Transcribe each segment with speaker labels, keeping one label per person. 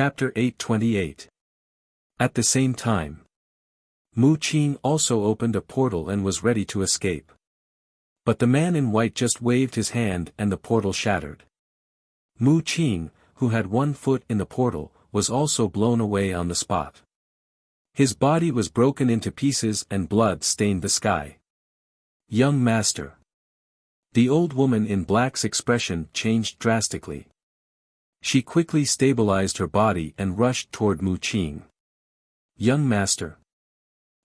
Speaker 1: Chapter 828. At the same time, Mu Qing also opened a portal and was ready to escape. But the man in white just waved his hand and the portal shattered. Mu Qing, who had 1 foot in the portal, was also blown away on the spot. His body was broken into pieces and blood stained the sky. Young master. The old woman in black's expression changed drastically. She quickly stabilized her body and rushed toward Mu Qing. Young master.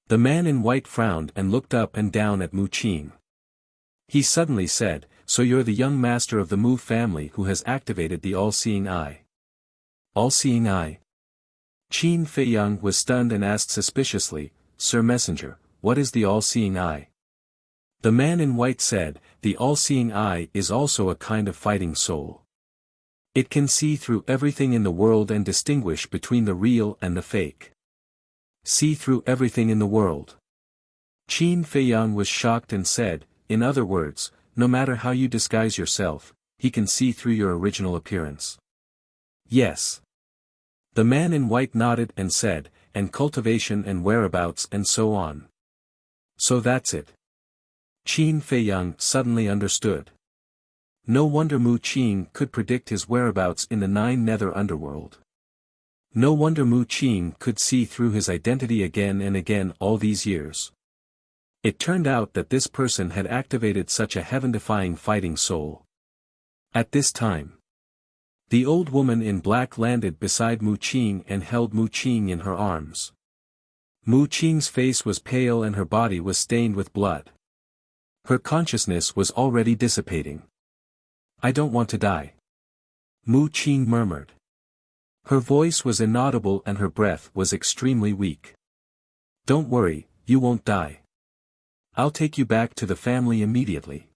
Speaker 1: The man in white frowned and looked up and down at Mu Qing. He suddenly said, "So you're the young master of the Mu family who has activated the all-seeing eye." All-seeing eye? Qin Feiyang was stunned and asked suspiciously, "Sir Messenger, what is the all-seeing eye?" The man in white said, "The all-seeing eye is also a kind of fighting soul. It can see through everything in the world and distinguish between the real and the fake." See through everything in the world. Qin Feiyang was shocked and said, "In other words, no matter how you disguise yourself, he can see through your original appearance." Yes. The man in white nodded and said, "And cultivation and whereabouts and so on." So that's it. Qin Feiyang suddenly understood. No wonder Mu Qing could predict his whereabouts in the 9 nether underworld. No wonder Mu Qing could see through his identity again and again all these years. It turned out that this person had activated such a heaven-defying fighting soul. At this time, the old woman in black landed beside Mu Qing and held Mu Qing in her arms. Mu Qing's face was pale and her body was stained with blood. Her consciousness was already dissipating. "I don't want to die," Mu Qing murmured. Her voice was inaudible and her breath was extremely weak. "Don't worry, you won't die. I'll take you back to the family immediately."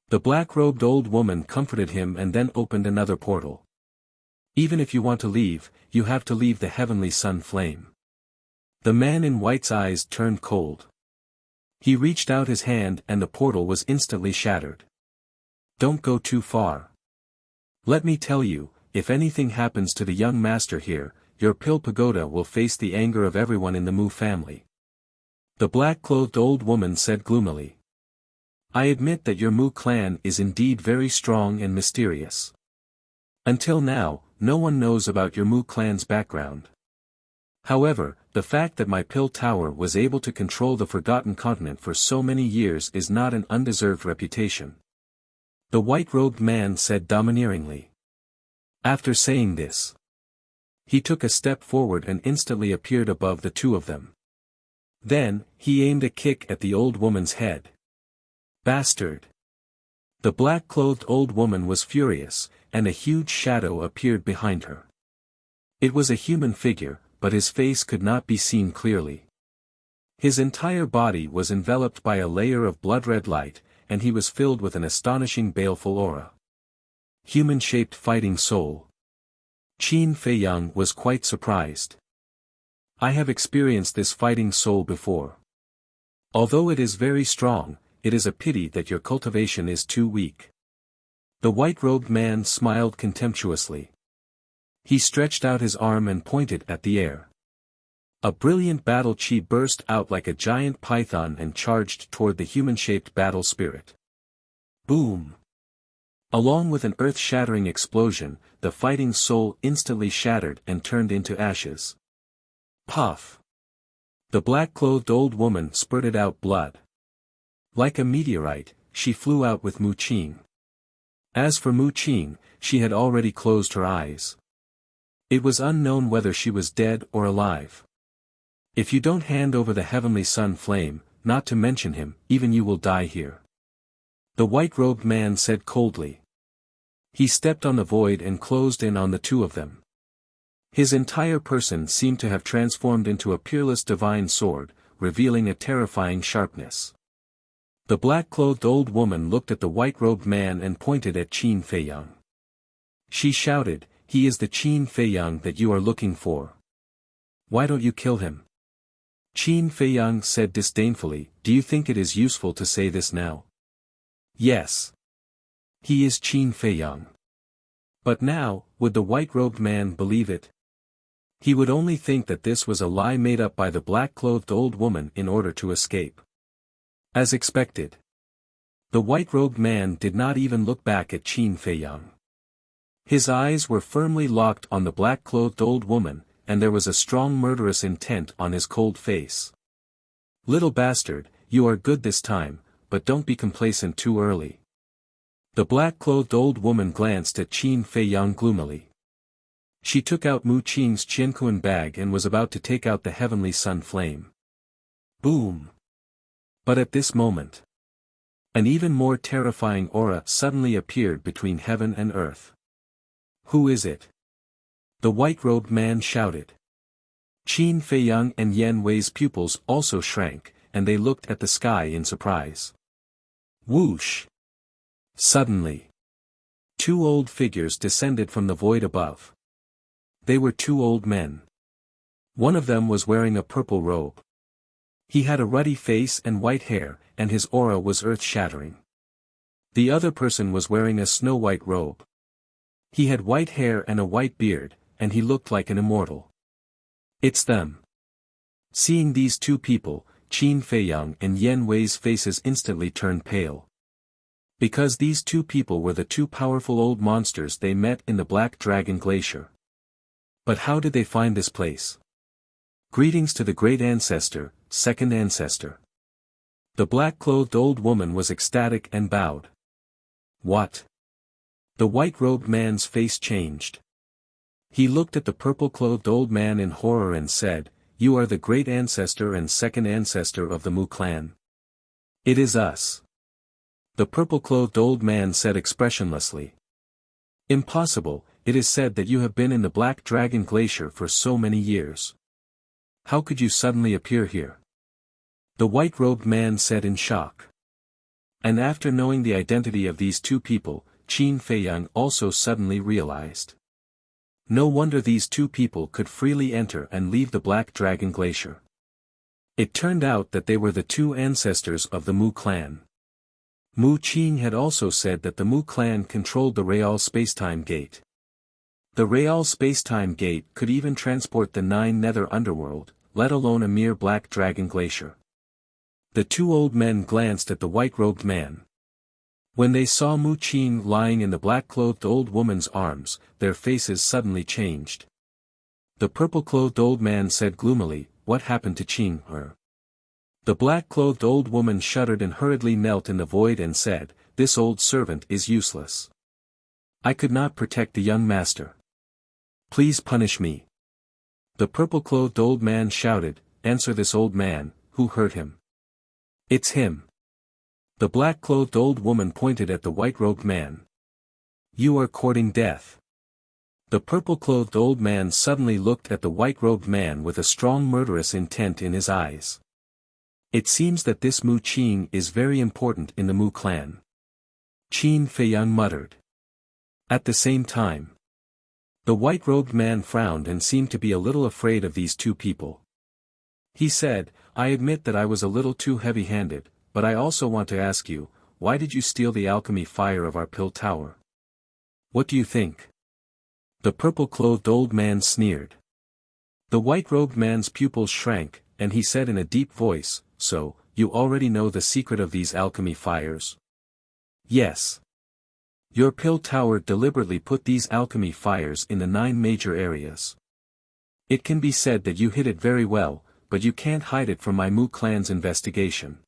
Speaker 1: The black-robed old woman comforted him and then opened another portal. "Even if you want to leave, you have to leave the heavenly sun flame." The man in white's eyes turned cold. He reached out his hand and the portal was instantly shattered. "Don't go too far. Let me tell you, if anything happens to the young master here, your pill pagoda will face the anger of everyone in the Mu family." The black-clothed old woman said gloomily. "I admit that your Mu clan is indeed very strong and mysterious. Until now, no one knows about your Mu clan's background. However, the fact that my pill tower was able to control the Forgotten Continent for so many years is not an undeserved reputation," the white-robed man said domineeringly. After saying this, he took a step forward and instantly appeared above the two of them. Then, he aimed a kick at the old woman's head. "Bastard!" The black-clothed old woman was furious, and a huge shadow appeared behind her. It was a human figure, but his face could not be seen clearly. His entire body was enveloped by a layer of blood-red light, and he was filled with an astonishing baleful aura. Human-shaped fighting soul. Qin Feiyang was quite surprised. "I have experienced this fighting soul before. Although it is very strong, it is a pity that your cultivation is too weak." The white-robed man smiled contemptuously. He stretched out his arm and pointed at the air. A brilliant battle chi burst out like a giant python and charged toward the human-shaped battle spirit. Boom! Along with an earth-shattering explosion, the fighting soul instantly shattered and turned into ashes. Puff! The black-clothed old woman spurted out blood. Like a meteorite, she flew out with Mu Qing. As for Mu Qing, she had already closed her eyes. It was unknown whether she was dead or alive. "If you don't hand over the heavenly sun flame, not to mention him, even you will die here," the white-robed man said coldly. He stepped on the void and closed in on the two of them. His entire person seemed to have transformed into a peerless divine sword, revealing a terrifying sharpness. The black-clothed old woman looked at the white-robed man and pointed at Qin Feiyang. She shouted, "He is the Qin Feiyang that you are looking for. Why don't you kill him?" Qin Feiyang said disdainfully, "Do you think it is useful to say this now?" "Yes. He is Qin Feiyang." But now, would the white-robed man believe it? He would only think that this was a lie made up by the black-clothed old woman in order to escape. As expected, the white-robed man did not even look back at Qin Feiyang. His eyes were firmly locked on the black-clothed old woman, and there was a strong murderous intent on his cold face. "Little bastard, you are good this time, but don't be complacent too early." The black-clothed old woman glanced at Qin Feiyang gloomily. She took out Mu Qing's Qianquan bag and was about to take out the heavenly sun flame. Boom! But at this moment, an even more terrifying aura suddenly appeared between heaven and earth. "Who is it?" the white-robed man shouted. Qin Feiyang and Yan Wei's pupils also shrank, and they looked at the sky in surprise. Whoosh! Suddenly, two old figures descended from the void above. They were two old men. One of them was wearing a purple robe. He had a ruddy face and white hair, and his aura was earth-shattering. The other person was wearing a snow-white robe. He had white hair and a white beard, and he looked like an immortal. "It's them." Seeing these two people, Qin Feiyang and Yan Wei's faces instantly turned pale. Because these two people were the two powerful old monsters they met in the Black Dragon Glacier. But how did they find this place? "Greetings to the great ancestor, second ancestor." The black-clothed old woman was ecstatic and bowed. "What?" The white-robed man's face changed. He looked at the purple-clothed old man in horror and said, "You are the great ancestor and second ancestor of the Mu clan." "It is us," the purple-clothed old man said expressionlessly. "Impossible, it is said that you have been in the Black Dragon Glacier for so many years. How could you suddenly appear here?" the white-robed man said in shock. And after knowing the identity of these two people, Qin Feiyang also suddenly realized. No wonder these two people could freely enter and leave the Black Dragon Glacier. It turned out that they were the two ancestors of the Mu clan. Mu Qing had also said that the Mu clan controlled the Real Spacetime Gate. The Real Spacetime Gate could even transport the 9 Nether Underworld, let alone a mere Black Dragon Glacier. The two old men glanced at the white-robed man. When they saw Mu Qing lying in the black-clothed old woman's arms, their faces suddenly changed. The purple-clothed old man said gloomily, "What happened to Qing her?" The black-clothed old woman shuddered and hurriedly knelt in the void and said, "This old servant is useless. I could not protect the young master. Please punish me." The purple-clothed old man shouted, "Answer this old man, who hurt him?" "It's him." The black-clothed old woman pointed at the white-robed man. "You are courting death." The purple-clothed old man suddenly looked at the white-robed man with a strong murderous intent in his eyes. "It seems that this Mu Qing is very important in the Mu clan," Qin Feiyang muttered. At the same time, the white-robed man frowned and seemed to be a little afraid of these two people. He said, "I admit that I was a little too heavy-handed, but I also want to ask you, why did you steal the alchemy fire of our pill tower? What do you think?" The purple-clothed old man sneered. The white-robed man's pupils shrank, and he said in a deep voice, "So, you already know the secret of these alchemy fires?" "Yes. Your pill tower deliberately put these alchemy fires in the 9 major areas. It can be said that you hid it very well, but you can't hide it from my Mu clan's investigation."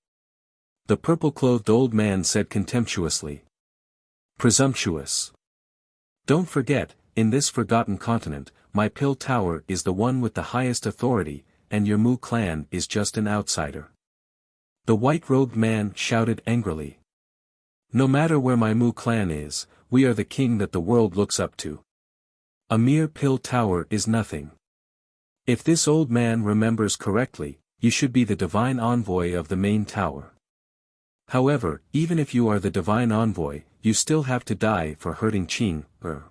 Speaker 1: The purple-clothed old man said contemptuously. "Presumptuous. Don't forget, in this forgotten continent, my pill tower is the one with the highest authority, and your Mu clan is just an outsider." The white-robed man shouted angrily. "No matter where my Mu clan is, we are the king that the world looks up to. A mere pill tower is nothing. If this old man remembers correctly, you should be the divine envoy of the main tower. However, even if you are the divine envoy, you still have to die for hurting Qing her."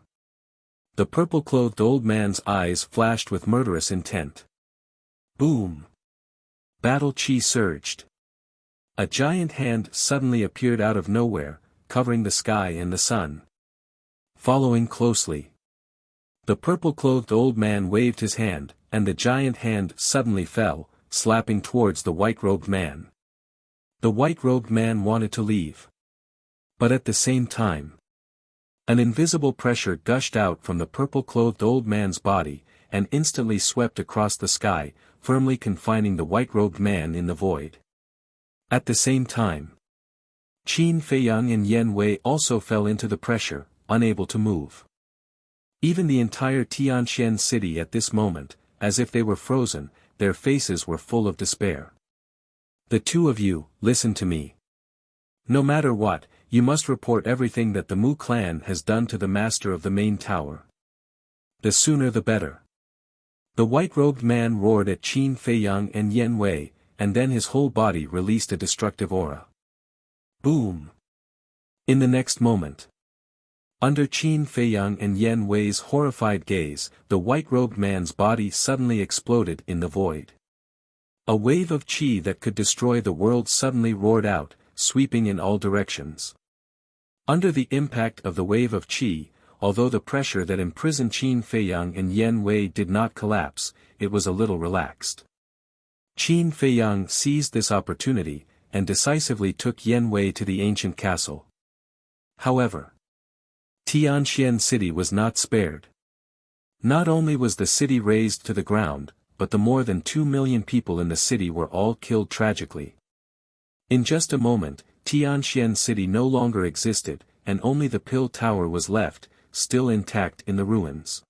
Speaker 1: The purple-clothed old man's eyes flashed with murderous intent. Boom! Battle chi surged. A giant hand suddenly appeared out of nowhere, covering the sky and the sun. Following closely, the purple-clothed old man waved his hand, and the giant hand suddenly fell, slapping towards the white-robed man. The white-robed man wanted to leave. But at the same time, an invisible pressure gushed out from the purple-clothed old man's body, and instantly swept across the sky, firmly confining the white-robed man in the void. At the same time, Qin Feiyang and Yen Wei also fell into the pressure, unable to move. Even the entire Tianxian city at this moment, as if they were frozen, their faces were full of despair. The two of you, listen to me. No matter what, you must report everything that the Mu clan has done to the master of the main tower. The sooner the better. The white-robed man roared at Qin Feiyang and Yen Wei, and then his whole body released a destructive aura. Boom! In the next moment, under Qin Feiyang and Yen Wei's horrified gaze, the white-robed man's body suddenly exploded in the void. A wave of qi that could destroy the world suddenly roared out, sweeping in all directions. Under the impact of the wave of qi, although the pressure that imprisoned Qin Feiyang and Yen Wei did not collapse, it was a little relaxed. Qin Feiyang seized this opportunity, and decisively took Yen Wei to the ancient castle. However, Tianxian city was not spared. Not only was the city razed to the ground, but the more than 2 million people in the city were all killed tragically. In just a moment, Tianxian city no longer existed, and only the Pill Tower was left, still intact in the ruins.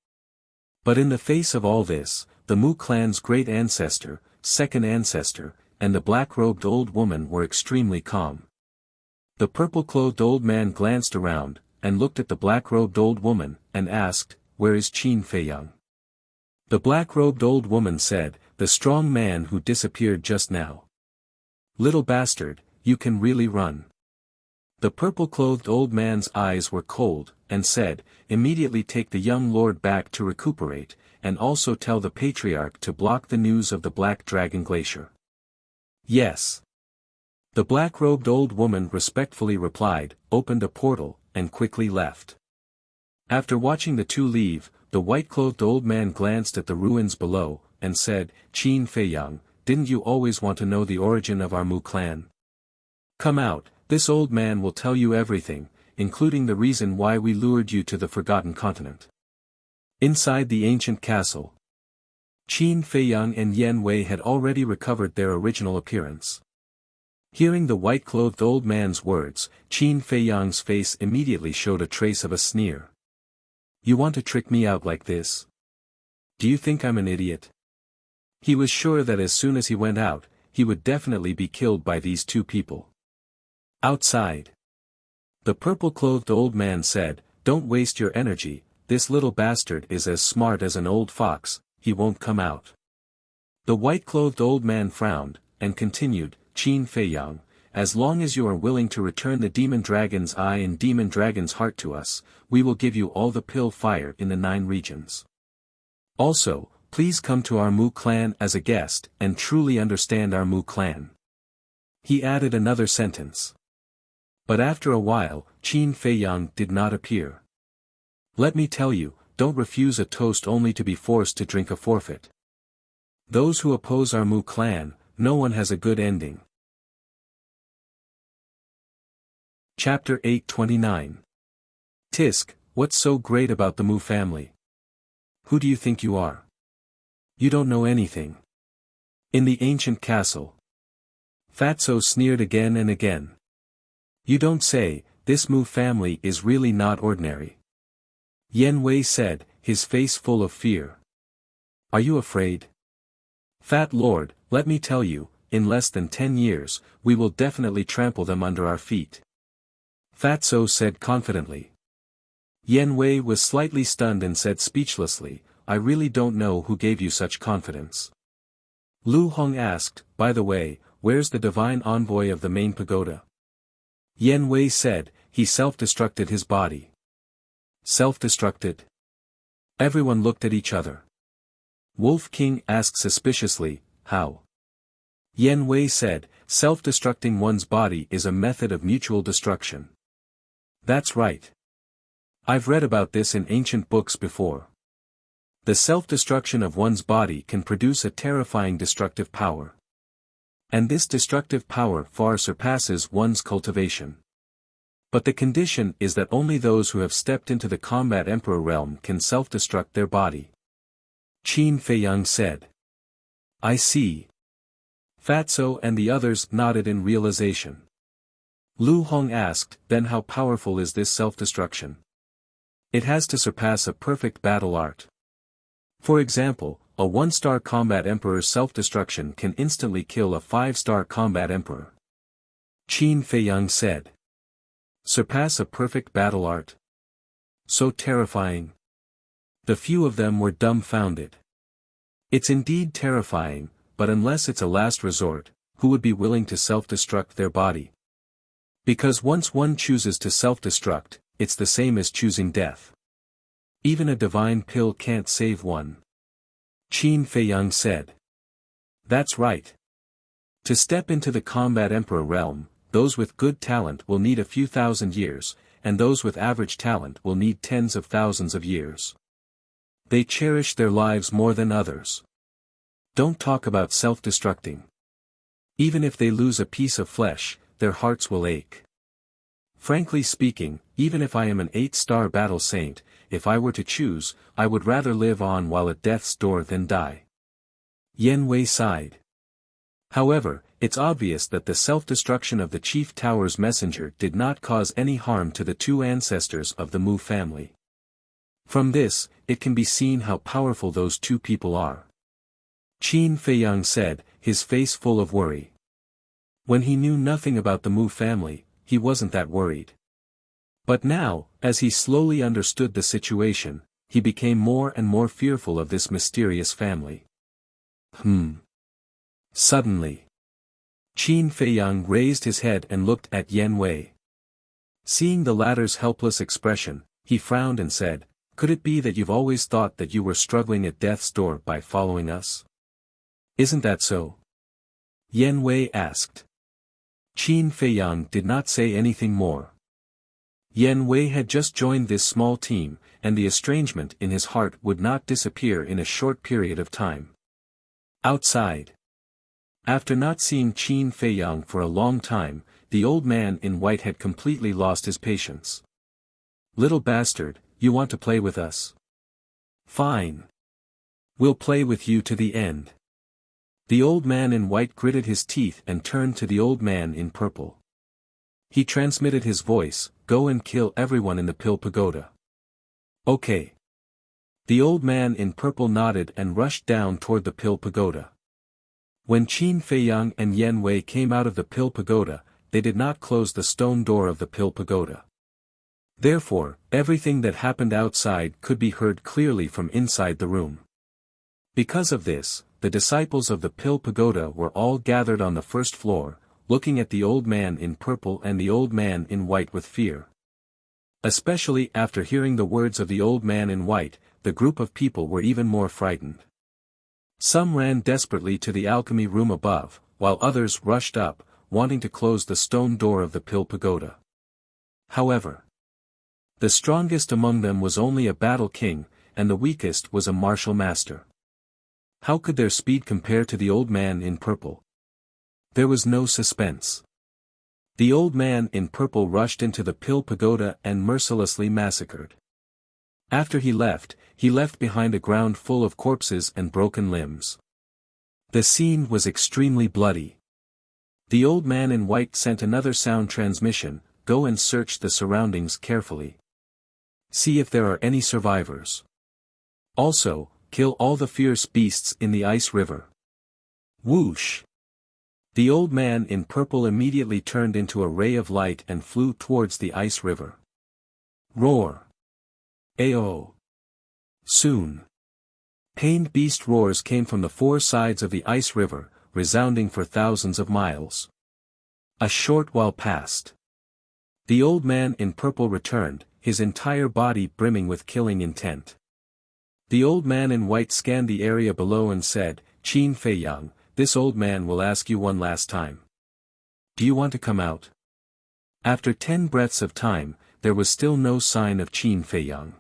Speaker 1: But in the face of all this, the Mu clan's great ancestor, second ancestor, and the black-robed old woman were extremely calm. The purple-clothed old man glanced around, and looked at the black-robed old woman, and asked, "Where is Qin Feiyang?" The black-robed old woman said, "The strong man who disappeared just now. Little bastard, you can really run." The purple-clothed old man's eyes were cold, and said, "Immediately take the young lord back to recuperate, and also tell the patriarch to block the news of the Black Dragon Glacier." "Yes." The black-robed old woman respectfully replied, opened a portal, and quickly left. After watching the two leave, the white-clothed old man glanced at the ruins below, and said, "Qin Feiyang, didn't you always want to know the origin of our Mu clan? Come out, this old man will tell you everything, including the reason why we lured you to the Forgotten Continent." Inside the ancient castle, Qin Feiyang and Yen Wei had already recovered their original appearance. Hearing the white-clothed old man's words, Qin Feiyang's face immediately showed a trace of a sneer. "You want to trick me out like this? Do you think I'm an idiot?" He was sure that as soon as he went out, he would definitely be killed by these two people. Outside, the purple-clothed old man said, "Don't waste your energy, this little bastard is as smart as an old fox, he won't come out." The white-clothed old man frowned, and continued, "Qin Feiyang, as long as you are willing to return the demon dragon's eye and demon dragon's heart to us, we will give you all the pill fire in the 9 regions. Also, please come to our Mu clan as a guest and truly understand our Mu clan." He added another sentence. But after a while, Qin Feiyang did not appear. Let me tell you, don't refuse a toast only to be forced to drink a forfeit. Those who oppose our Mu clan, no one has a good ending. Chapter 829. Tisk, what's so great about the Mu family? Who do you think you are? You don't know anything. In the ancient castle, Fatso sneered again and again. You don't say, this Mu family is really not ordinary. Yen Wei said, his face full of fear. Are you afraid? Fat Lord, let me tell you, in less than 10 years, we will definitely trample them under our feet. Fatso said confidently. Yen Wei was slightly stunned and said speechlessly, I really don't know who gave you such confidence. Lu Hong asked, by the way, where's the divine envoy of the main pagoda? Yen Wei said, he self-destructed his body. Self-destructed? Everyone looked at each other. Wolf King asked suspiciously, how? Yen Wei said, self-destructing one's body is a method of mutual destruction. That's right. I've read about this in ancient books before. The self-destruction of one's body can produce a terrifying destructive power. And this destructive power far surpasses one's cultivation. But the condition is that only those who have stepped into the combat emperor realm can self-destruct their body. Qin Feiyang said. I see. Fatso and the others nodded in realization. Lu Hong asked, then how powerful is this self-destruction? It has to surpass a perfect battle art. For example, a 1-star combat emperor's self-destruction can instantly kill a 5-star combat emperor. Qin Feiyang said. Surpass a perfect battle art? So terrifying. The few of them were dumbfounded. It's indeed terrifying, but unless it's a last resort, who would be willing to self-destruct their body? Because once one chooses to self-destruct, it's the same as choosing death. Even a divine pill can't save one. Qin Feiyang said. That's right. To step into the combat emperor realm, those with good talent will need a few thousand years, and those with average talent will need tens of thousands of years. They cherish their lives more than others. Don't talk about self-destructing. Even if they lose a piece of flesh, their hearts will ache. Frankly speaking, even if I am an 8-star battle saint, if I were to choose, I would rather live on while at death's door than die. Yan Wei sighed. However, it's obvious that the self-destruction of the Chief Tower's messenger did not cause any harm to the 2 ancestors of the Mu family. From this, it can be seen how powerful those 2 people are. Qin Feiyang said, his face full of worry. When he knew nothing about the Mu family, he wasn't that worried. But now, as he slowly understood the situation, he became more and more fearful of this mysterious family. Suddenly, Qin Feiyang raised his head and looked at Yan Wei. Seeing the latter's helpless expression, he frowned and said, could it be that you've always thought that you were struggling at death's door by following us? Isn't that so? Yan Wei asked. Qin Feiyang did not say anything more. Yan Wei had just joined this small team, and the estrangement in his heart would not disappear in a short period of time. Outside. After not seeing Qin Feiyang for a long time, the old man in white had completely lost his patience. Little bastard, you want to play with us? Fine. We'll play with you to the end. The old man in white gritted his teeth and turned to the old man in purple. He transmitted his voice, go and kill everyone in the Pill Pagoda. Okay. The old man in purple nodded and rushed down toward the Pill Pagoda. When Qin Feiyang and Yan Wei came out of the Pill Pagoda, they did not close the stone door of the Pill Pagoda. Therefore, everything that happened outside could be heard clearly from inside the room. Because of this, the disciples of the Pill Pagoda were all gathered on the first floor, looking at the old man in purple and the old man in white with fear. Especially after hearing the words of the old man in white, the group of people were even more frightened. Some ran desperately to the alchemy room above, while others rushed up, wanting to close the stone door of the Pill Pagoda. However, the strongest among them was only a battle king, and the weakest was a martial master. How could their speed compare to the old man in purple? There was no suspense. The old man in purple rushed into the Pill Pagoda and mercilessly massacred. After he left behind a ground full of corpses and broken limbs. The scene was extremely bloody. The old man in white sent another sound transmission, go and search the surroundings carefully. See if there are any survivors. Also, kill all the fierce beasts in the ice river. Whoosh! The old man in purple immediately turned into a ray of light and flew towards the ice river. Roar! Ayo! Soon. Pained beast roars came from the 4 sides of the ice river, resounding for thousands of miles. A short while passed. The old man in purple returned, his entire body brimming with killing intent. The old man in white scanned the area below and said, Qin Feiyang, this old man will ask you one last time. Do you want to come out? After 10 breaths of time, there was still no sign of Qin Feiyang.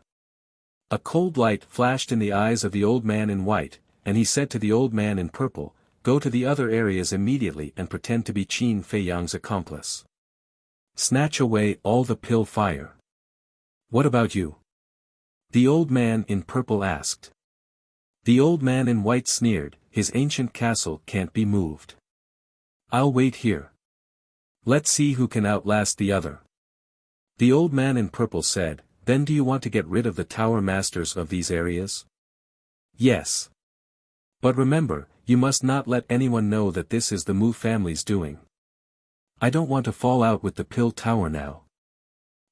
Speaker 1: A cold light flashed in the eyes of the old man in white, and he said to the old man in purple, "Go to the other areas immediately and pretend to be Qin Fei Yang's accomplice. Snatch away all the pill fire." "What about you?" the old man in purple asked. The old man in white sneered, "His ancient castle can't be moved. I'll wait here. Let's see who can outlast the other." The old man in purple said, "Then do you want to get rid of the tower masters of these areas?" "Yes. But remember, you must not let anyone know that this is the Mu family's doing. I don't want to fall out with the pill tower now,"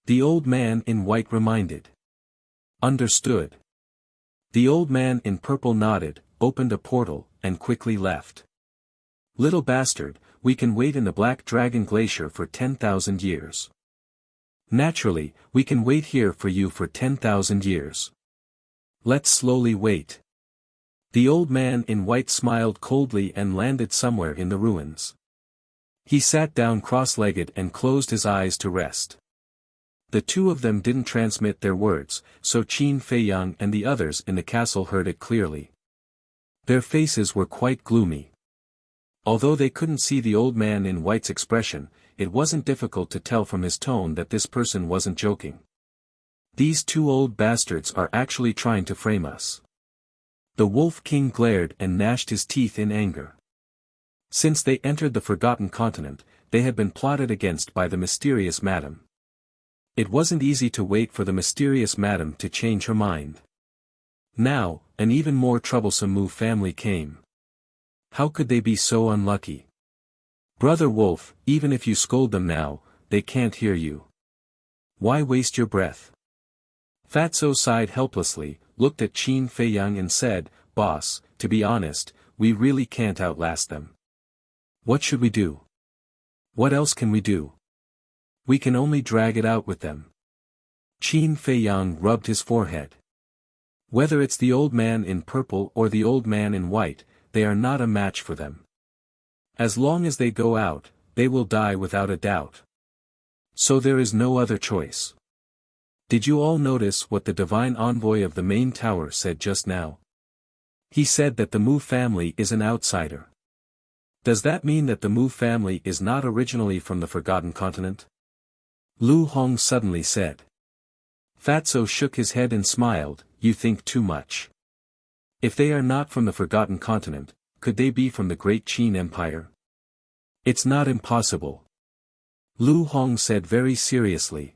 Speaker 1: the old man in white reminded. "Understood." The old man in purple nodded, opened a portal, and quickly left. "Little bastard, we can wait in the Black Dragon Glacier for 10,000 years. Naturally, we can wait here for you for 10,000 years. Let's slowly wait." The old man in white smiled coldly and landed somewhere in the ruins. He sat down cross-legged and closed his eyes to rest. The two of them didn't transmit their words, so Qin Fei Yang and the others in the castle heard it clearly. Their faces were quite gloomy. Although they couldn't see the old man in white's expression, it wasn't difficult to tell from his tone that this person wasn't joking. "These two old bastards are actually trying to frame us." The Wolf King glared and gnashed his teeth in anger. Since they entered the Forgotten Continent, they had been plotted against by the mysterious madam. It wasn't easy to wait for the mysterious madam to change her mind. Now, an even more troublesome Mu family came. How could they be so unlucky? "Brother Wolf, even if you scold them now, they can't hear you. Why waste your breath?" Fatso sighed helplessly, looked at Qin Fei Yang and said, "Boss, to be honest, we really can't outlast them. What should we do? What else can we do? We can only drag it out with them." Qin Fei Yang rubbed his forehead. "Whether it's the old man in purple or the old man in white, they are not a match for them. As long as they go out, they will die without a doubt. So there is no other choice." "Did you all notice what the divine envoy of the main tower said just now? He said that the Mu family is an outsider. Does that mean that the Mu family is not originally from the Forgotten Continent?" Lu Hong suddenly said. Fatso shook his head and smiled, "You think too much. If they are not from the Forgotten Continent, could they be from the Great Qin Empire? It's not impossible." Lu Hong said very seriously.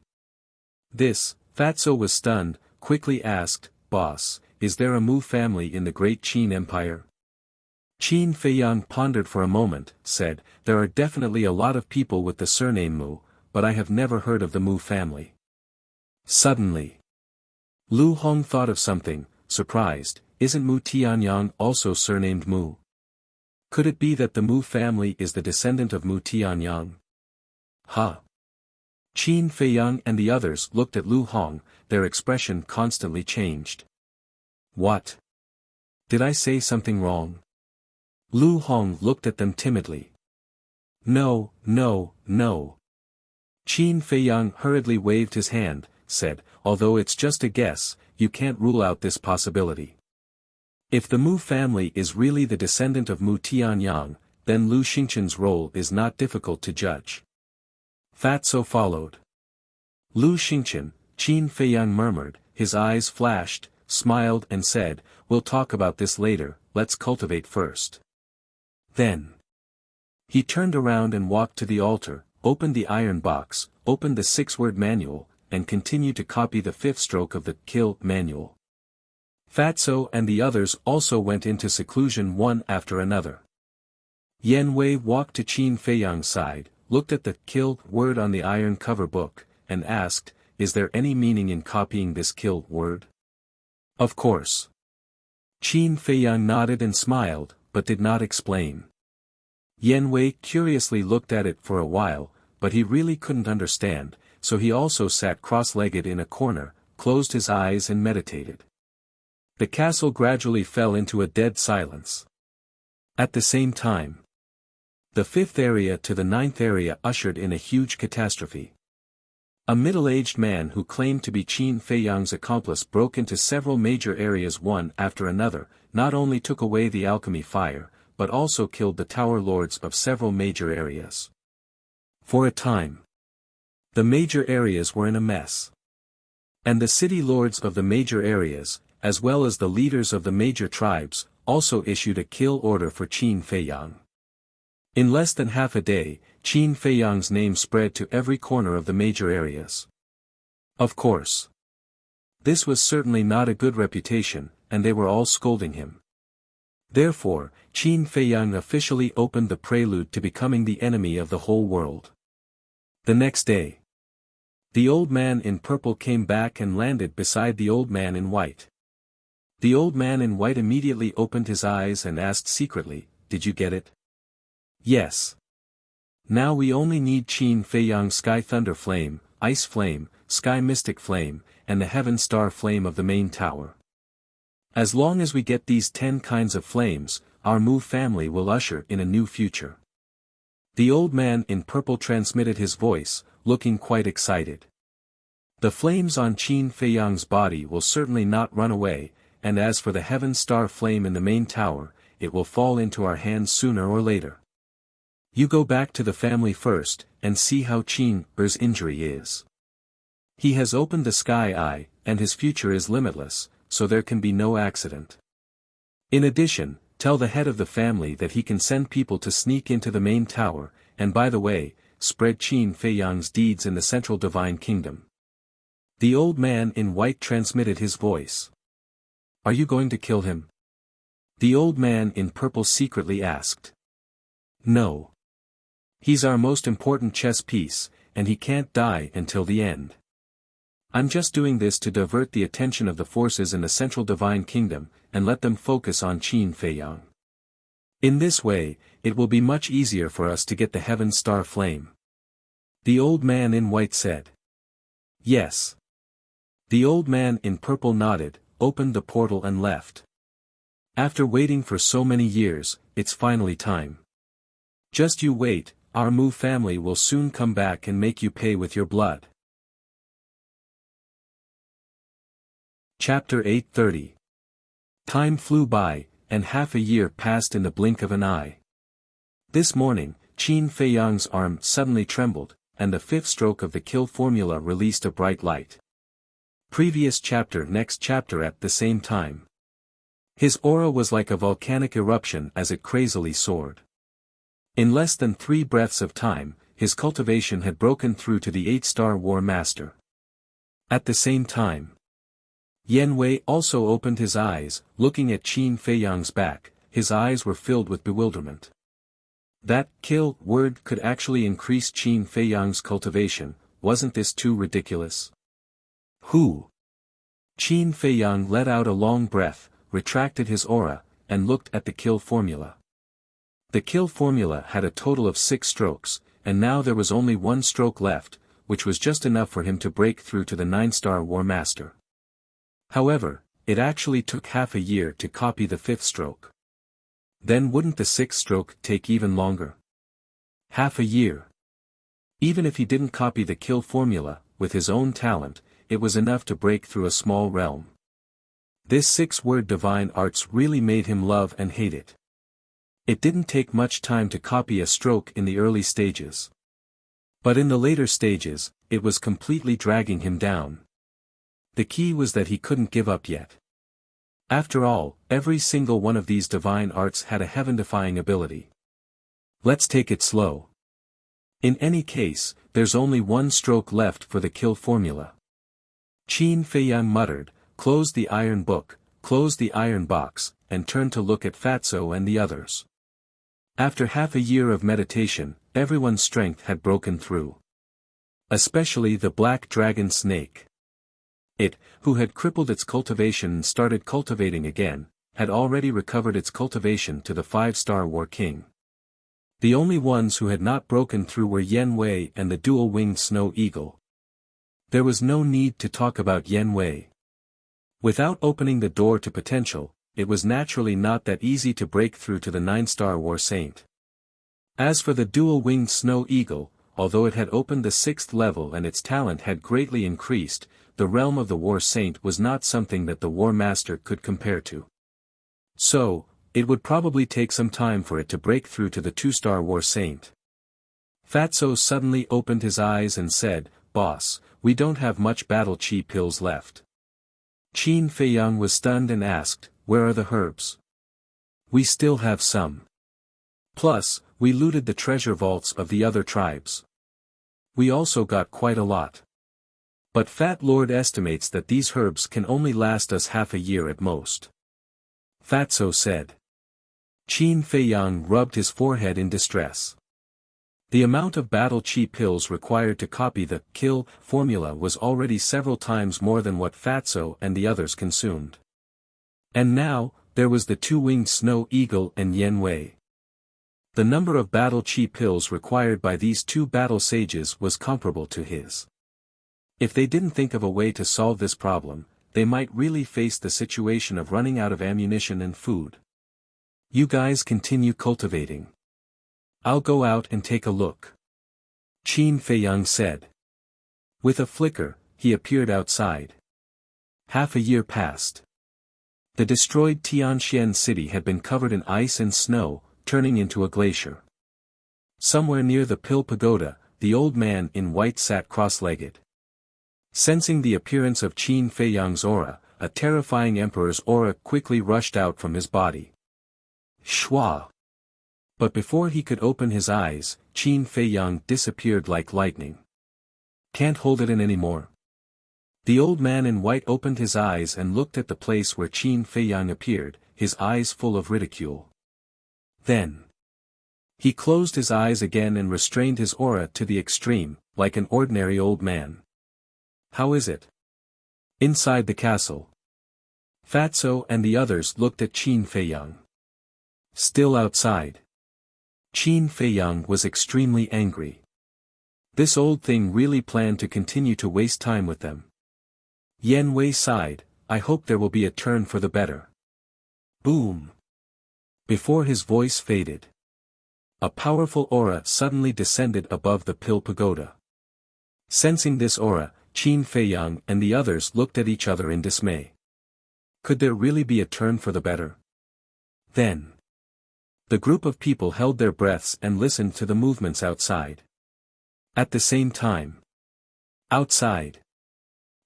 Speaker 1: This, Fatso was stunned, quickly asked, "Boss, is there a Mu family in the Great Qin Empire?" Qin Fei Yang pondered for a moment, said, "There are definitely a lot of people with the surname Mu, but I have never heard of the Mu family." Suddenly, Lu Hong thought of something, surprised, "Isn't Mu Tianyang also surnamed Mu? Could it be that the Mu family is the descendant of Mu Tianyang?" "Huh?" Qin Fei Yang and the others looked at Lu Hong, their expression constantly changed. "What? Did I say something wrong?" Lu Hong looked at them timidly. "No, no, no." Qin Fei Yang hurriedly waved his hand, said, "Although it's just a guess, you can't rule out this possibility. If the Mu family is really the descendant of Mu Tianyang, then Lu Xingqian's role is not difficult to judge." Fatso followed. "Lu Xingqian," Qin Fei Yang murmured, his eyes flashed, smiled and said, "We'll talk about this later, let's cultivate first." Then he turned around and walked to the altar, opened the iron box, opened the 6-word manual, and continued to copy the 5th stroke of the kill manual. Fatso and the others also went into seclusion one after another. Yen Wei walked to Qin Fei Yang's side, looked at the kill word on the iron cover book, and asked, "Is there any meaning in copying this kill word?" "Of course." Qin Fei Yang nodded and smiled, but did not explain. Yen Wei curiously looked at it for a while, but he really couldn't understand, so he also sat cross-legged in a corner, closed his eyes and meditated. The castle gradually fell into a dead silence. At the same time, the 5th area to the 9th area ushered in a huge catastrophe. A middle-aged man who claimed to be Qin Feiyang's accomplice broke into several major areas one after another, not only took away the alchemy fire, but also killed the tower lords of several major areas. For a time, the major areas were in a mess. And the city lords of the major areas, as well as the leaders of the major tribes, also issued a kill order for Qin Feiyang. In less than half a day, Qin Feiyang's name spread to every corner of the major areas. Of course, this was certainly not a good reputation, and they were all scolding him. Therefore, Qin Feiyang officially opened the prelude to becoming the enemy of the whole world. The next day, the old man in purple came back and landed beside the old man in white. The old man in white immediately opened his eyes and asked secretly, "Did you get it?" "Yes. Now we only need Qin Feiyang Sky Thunder Flame, Ice Flame, Sky Mystic Flame, and the Heaven Star Flame of the main tower. As long as we get these 10 kinds of flames, our Mu family will usher in a new future." The old man in purple transmitted his voice, looking quite excited. "The flames on Qin Feiyang's body will certainly not run away, and as for the Heaven Star Flame in the main tower, it will fall into our hands sooner or later. You go back to the family first, and see how Qin Er's injury is. He has opened the sky eye, and his future is limitless, so there can be no accident. In addition, tell the head of the family that he can send people to sneak into the main tower, and by the way, spread Qin Feiyang's deeds in the central divine kingdom." The old man in white transmitted his voice. "Are you going to kill him?" The old man in purple secretly asked. "No. He's our most important chess piece, and he can't die until the end. I'm just doing this to divert the attention of the forces in the central divine kingdom, and let them focus on Qin Feiyang. In this way, it will be much easier for us to get the Heaven Star Flame." The old man in white said. "Yes." The old man in purple nodded, opened the portal and left. "After waiting for so many years, it's finally time. Just you wait, our Mu family will soon come back and make you pay with your blood." Chapter 830. Time flew by, and half a year passed in the blink of an eye. This morning, Qin Feiyang's arm suddenly trembled, and the 5th stroke of the kill formula released a bright light. Previous chapter. Next chapter. At the same time, his aura was like a volcanic eruption as it crazily soared. In less than 3 breaths of time, his cultivation had broken through to the 8-star War Master. At the same time, Yan Wei also opened his eyes, looking at Qin Feiyang's back. His eyes were filled with bewilderment. That kill word could actually increase Qin Feiyang's cultivation. Wasn't this too ridiculous? Who? Qin Feiyang let out a long breath, retracted his aura, and looked at the kill formula. The kill formula had a total of 6 strokes, and now there was only 1 stroke left, which was just enough for him to break through to the 9-star War Master. However, it actually took half a year to copy the 5th stroke. Then wouldn't the 6th stroke take even longer? Half a year. Even if he didn't copy the kill formula, with his own talent, it was enough to break through a small realm. This 6-word divine arts really made him love and hate it. It didn't take much time to copy a stroke in the early stages. But in the later stages, it was completely dragging him down. The key was that he couldn't give up yet. After all, every single one of these divine arts had a heaven-defying ability. Let's take it slow. In any case, there's only 1 stroke left for the kill formula. Qin Feiyang muttered, closed the iron book, closed the iron box, and turned to look at Fatso and the others. After half a year of meditation, everyone's strength had broken through. Especially the black dragon snake. It, who had crippled its cultivation and started cultivating again, had already recovered its cultivation to the 5-star War King. The only ones who had not broken through were Yan Wei and the dual-winged snow eagle. There was no need to talk about Yan Wei. Without opening the door to potential, it was naturally not that easy to break through to the 9-star War Saint. As for the dual-winged snow eagle, although it had opened the 6th level and its talent had greatly increased, the realm of the War Saint was not something that the War Master could compare to. So, it would probably take some time for it to break through to the 2-star War Saint. Fatso suddenly opened his eyes and said, "Boss, we don't have much battle chi pills left." Qin Feiyang was stunned and asked, "Where are the herbs?" "We still have some. Plus, we looted the treasure vaults of the other tribes. We also got quite a lot. But Fat Lord estimates that these herbs can only last us half a year at most." Fatso said. Qin Feiyang rubbed his forehead in distress. The amount of battle chi pills required to copy the kill formula was already several times more than what Fatso and the others consumed. And now, there was the 2-winged snow eagle and Yen Wei. The number of battle chi pills required by these 2 battle sages was comparable to his. If they didn't think of a way to solve this problem, they might really face the situation of running out of ammunition and food. "You guys continue cultivating. I'll go out and take a look," Qin Feiyang said. With a flicker, he appeared outside. Half a year passed. The destroyed Tianxian city had been covered in ice and snow, turning into a glacier. Somewhere near the Pill Pagoda, the old man in white sat cross-legged. Sensing the appearance of Qin Feiyang's aura, a terrifying emperor's aura quickly rushed out from his body. Shwa! But before he could open his eyes, Qin Feiyang disappeared like lightning. "Can't hold it in anymore." The old man in white opened his eyes and looked at the place where Qin Feiyang appeared, his eyes full of ridicule. Then he closed his eyes again and restrained his aura to the extreme, like an ordinary old man. "How is it?" Inside the castle, Fatso and the others looked at Qin Feiyang. Still outside, Qin Feiyang was extremely angry. This old thing really planned to continue to waste time with them. Yen Wei sighed, "I hope there will be a turn for the better." Boom! Before his voice faded, a powerful aura suddenly descended above the Pill Pagoda. Sensing this aura, Qin Feiyang and the others looked at each other in dismay. Could there really be a turn for the better? Then, the group of people held their breaths and listened to the movements outside. At the same time, outside,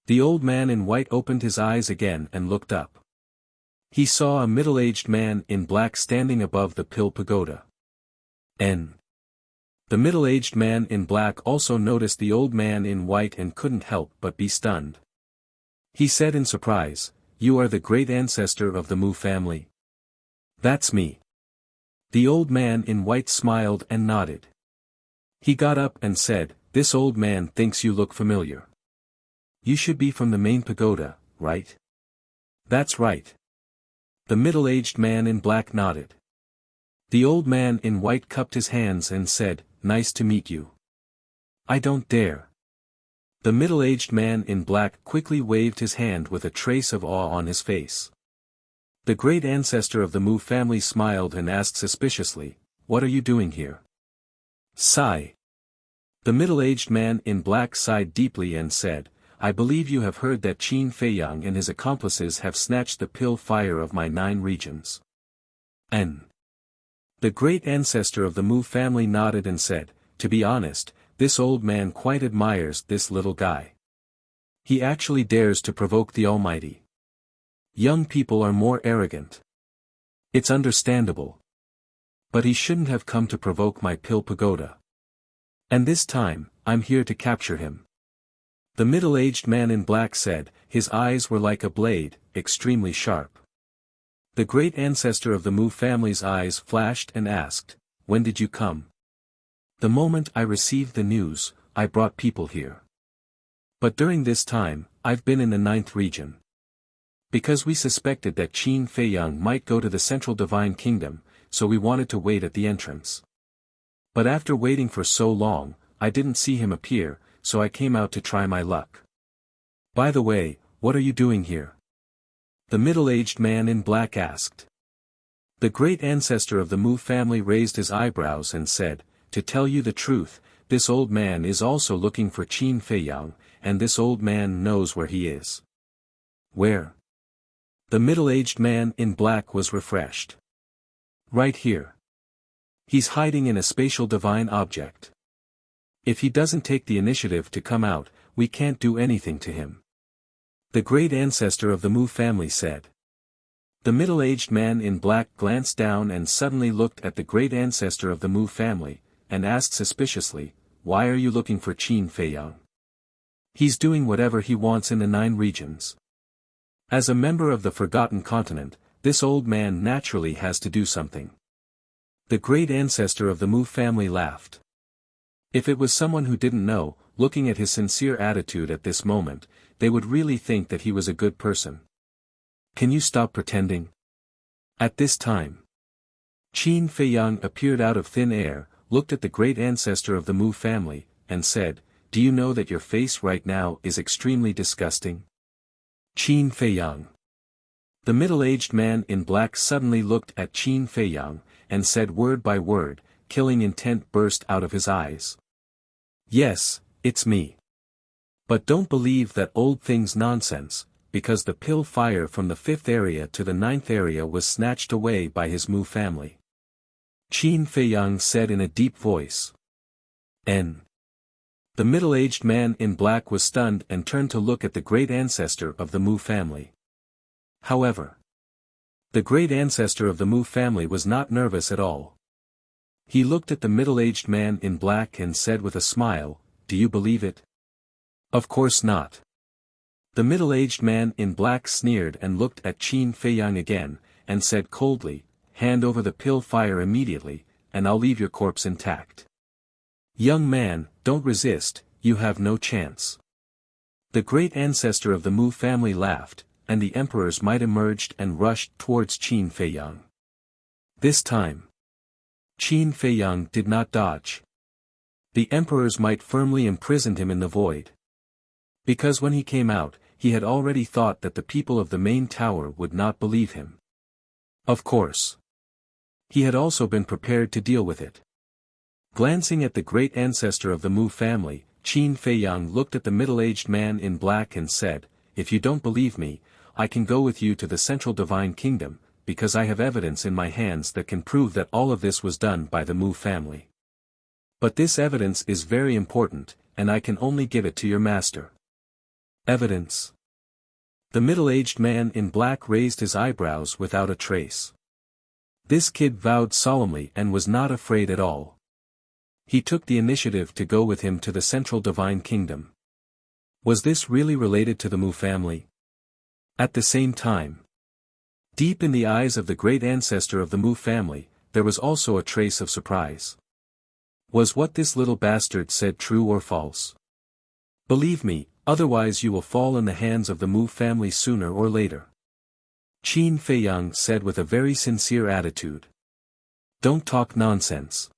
Speaker 1: the old man in white opened his eyes again and looked up. He saw a middle-aged man in black standing above the Pill Pagoda. The middle-aged man in black also noticed the old man in white and couldn't help but be stunned. He said in surprise, "You are the great ancestor of the Mu family?" "That's me." The old man in white smiled and nodded. He got up and said, "This old man thinks you look familiar. You should be from the main pagoda, right?" "That's right." The middle-aged man in black nodded. The old man in white cupped his hands and said, "Nice to meet you." "I don't dare." The middle-aged man in black quickly waved his hand with a trace of awe on his face. The great ancestor of the Mu family smiled and asked suspiciously, "What are you doing here?" Sigh. The middle-aged man in black sighed deeply and said, "I believe you have heard that Qin Feiyang and his accomplices have snatched the pill fire of my 9 regions. The great ancestor of the Mu family nodded and said, "To be honest, this old man quite admires this little guy. He actually dares to provoke the Almighty. Young people are more arrogant. It's understandable. But he shouldn't have come to provoke my Pill Pagoda. And this time, I'm here to capture him." The middle-aged man in black said, his eyes were like a blade, extremely sharp. The great ancestor of the Mu family's eyes flashed and asked, "When did you come?" "The moment I received the news, I brought people here. But during this time, I've been in the 9th region. Because we suspected that Qin Feiyang might go to the Central Divine Kingdom, so we wanted to wait at the entrance. But after waiting for so long, I didn't see him appear, so I came out to try my luck." "By the way, what are you doing here?" the middle-aged man in black asked. The great ancestor of the Mu family raised his eyebrows and said, "To tell you the truth, this old man is also looking for Qin Feiyang, and this old man knows where he is. Where? The middle-aged man in black was refreshed. Right here. He's hiding in a spatial divine object. If he doesn't take the initiative to come out, we can't do anything to him. The great ancestor of the Mu family said. The middle-aged man in black glanced down and suddenly looked at the great ancestor of the Mu family, and asked suspiciously, "Why are you looking for Qin Feiyang? He's doing whatever he wants in the 9 regions. As a member of the Forgotten Continent, this old man naturally has to do something." The great ancestor of the Mu family laughed. If it was someone who didn't know, looking at his sincere attitude at this moment, they would really think that he was a good person. Can you stop pretending? At this time, Qin Feiyang appeared out of thin air, looked at the great ancestor of the Mu family, and said, "Do you know that your face right now is extremely disgusting?" Qin Feiyang. The middle-aged man in black suddenly looked at Qin Feiyang, and said word by word, killing intent burst out of his eyes. "Yes, it's me. But don't believe that old thing's nonsense, because the pill fire from the 5th area to the 9th area was snatched away by his Mu family." Qin Feiyang said in a deep voice. N. The middle-aged man in black was stunned and turned to look at the great ancestor of the Mu family. However, the great ancestor of the Mu family was not nervous at all. He looked at the middle-aged man in black and said with a smile, "Do you believe it?" "Of course not." The middle-aged man in black sneered and looked at Qin Feiyang again, and said coldly, "Hand over the pill fire immediately, and I'll leave your corpse intact. Young man, don't resist, you have no chance." The great ancestor of the Mu family laughed, and the emperor's might emerged and rushed towards Qin Feiyang. This time, Qin Feiyang did not dodge. The emperor's might firmly imprisoned him in the void. Because when he came out, he had already thought that the people of the main tower would not believe him. Of course. He had also been prepared to deal with it. Glancing at the great ancestor of the Mu family, Qin Feiyang looked at the middle-aged man in black and said, "If you don't believe me, I can go with you to the Central Divine Kingdom, because I have evidence in my hands that can prove that all of this was done by the Mu family. But this evidence is very important, and I can only give it to your master." Evidence. The middle-aged man in black raised his eyebrows without a trace. This kid vowed solemnly and was not afraid at all. He took the initiative to go with him to the Central Divine Kingdom. Was this really related to the Mu family? At the same time, deep in the eyes of the great ancestor of the Mu family, there was also a trace of surprise. Was what this little bastard said true or false? Believe me, otherwise you will fall in the hands of the Mu family sooner or later. Qin Feiyang said with a very sincere attitude. Don't talk nonsense.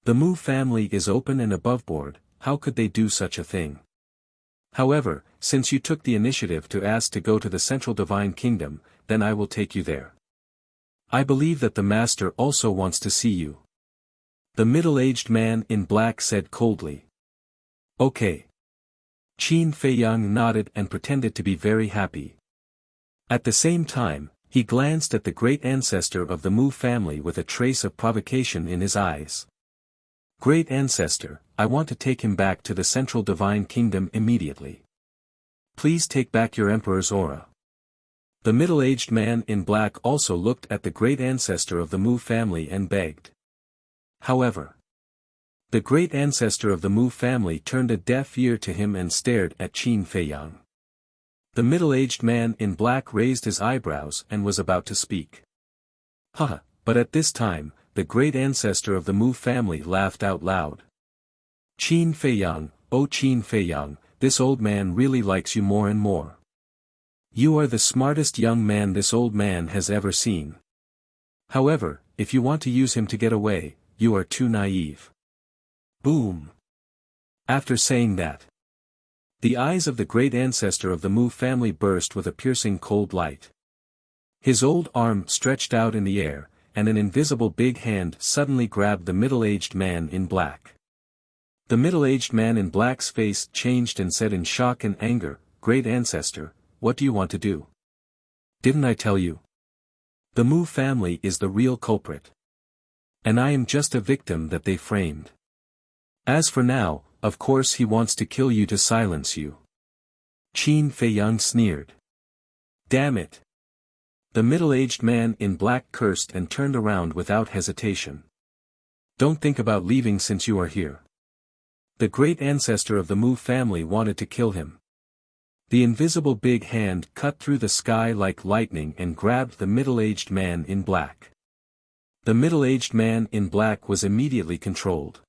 Speaker 1: The Mu family is open and aboveboard, how could they do such a thing? However, since you took the initiative to ask to go to the Central Divine Kingdom, then I will take you there. I believe that the master also wants to see you. The middle-aged man in black said coldly. Okay. Qin Feiyang nodded and pretended to be very happy. At the same time, he glanced at the great ancestor of the Mu family with a trace of provocation in his eyes. Great ancestor, I want to take him back to the Central Divine Kingdom immediately. Please take back your emperor's aura. The middle-aged man in black also looked at the great ancestor of the Mu family and begged. However, the great ancestor of the Mu family turned a deaf ear to him and stared at Qin Feiyang. The middle-aged man in black raised his eyebrows and was about to speak. Haha, but at this time, the great ancestor of the Mu family laughed out loud. Qin Feiyang, oh Qin Feiyang, this old man really likes you more and more. You are the smartest young man this old man has ever seen. However, if you want to use him to get away, you are too naive. Boom. After saying that, the eyes of the great ancestor of the Mu family burst with a piercing cold light. His old arm stretched out in the air, and an invisible big hand suddenly grabbed the middle-aged man in black. The middle-aged man in black's face changed and said in shock and anger, "Great ancestor, what do you want to do? Didn't I tell you? The Mu family is the real culprit. And I am just a victim that they framed. As for now, of course he wants to kill you to silence you." Qin Feiyang sneered. "Damn it." The middle-aged man in black cursed and turned around without hesitation. "Don't think about leaving since you are here. The great ancestor of the Mu family wanted to kill him." The invisible big hand cut through the sky like lightning and grabbed the middle-aged man in black. The middle-aged man in black was immediately controlled.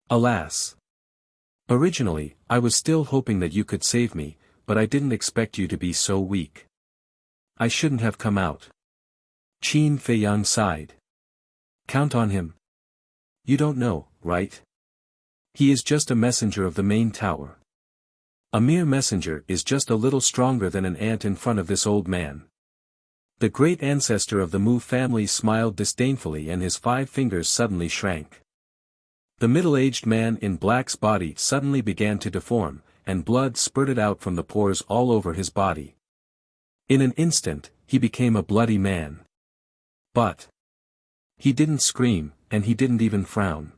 Speaker 1: "Alas. Originally, I was still hoping that you could save me, but I didn't expect you to be so weak. I shouldn't have come out." Qin Feiyang sighed. "Count on him. You don't know, right? He is just a messenger of the main tower. A mere messenger is just a little stronger than an ant in front of this old man." The great ancestor of the Mu family smiled disdainfully and his 5 fingers suddenly shrank. The middle-aged man in black's body suddenly began to deform, and blood spurted out from the pores all over his body. In an instant, he became a bloody man. But he didn't scream, and he didn't even frown.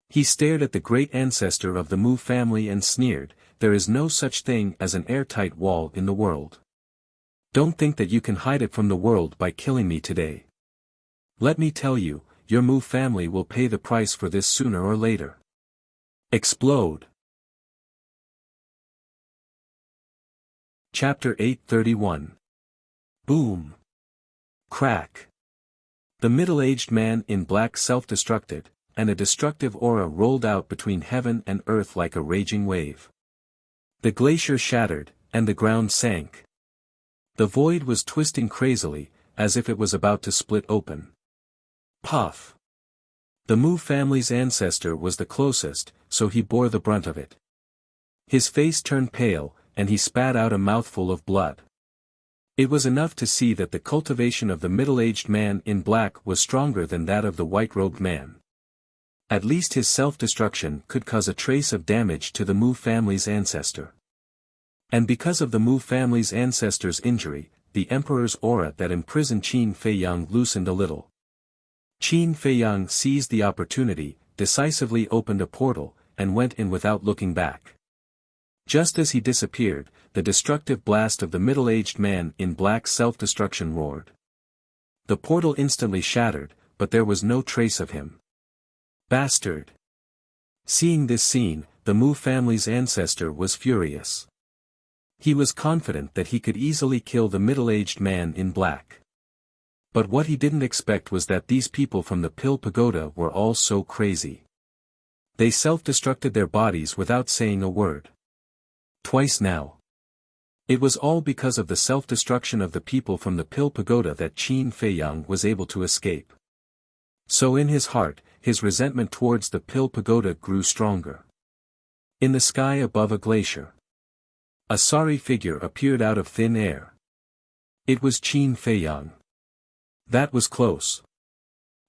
Speaker 1: He stared at the great ancestor of the Mu family and sneered, "There is no such thing as an airtight wall in the world. Don't think that you can hide it from the world by killing me today. Let me tell you, your Mu family will pay the price for this sooner or later." Explode. Chapter 831. Boom. Crack. The middle-aged man in black self-destructed, and a destructive aura rolled out between heaven and earth like a raging wave. The glacier shattered, and the ground sank. The void was twisting crazily, as if it was about to split open. Puff. The Mu family's ancestor was the closest, so he bore the brunt of it. His face turned pale, and he spat out a mouthful of blood. It was enough to see that the cultivation of the middle-aged man in black was stronger than that of the white-robed man. At least his self-destruction could cause a trace of damage to the Mu family's ancestor. And because of the Mu family's ancestor's injury, the emperor's aura that imprisoned Qin Feiyang loosened a little. Qin Feiyang seized the opportunity, decisively opened a portal, and went in without looking back. Just as he disappeared, the destructive blast of the middle-aged man in black self-destruction roared. The portal instantly shattered, but there was no trace of him. Bastard! Seeing this scene, the Mu family's ancestor was furious. He was confident that he could easily kill the middle-aged man in black. But what he didn't expect was that these people from the Pill Pagoda were all so crazy. They self-destructed their bodies without saying a word. Twice now. It was all because of the self-destruction of the people from the Pill Pagoda that Qin Feiyang was able to escape. So in his heart, his resentment towards the Pill Pagoda grew stronger. In the sky above a glacier, a sorry figure appeared out of thin air. It was Qin Feiyang. That was close.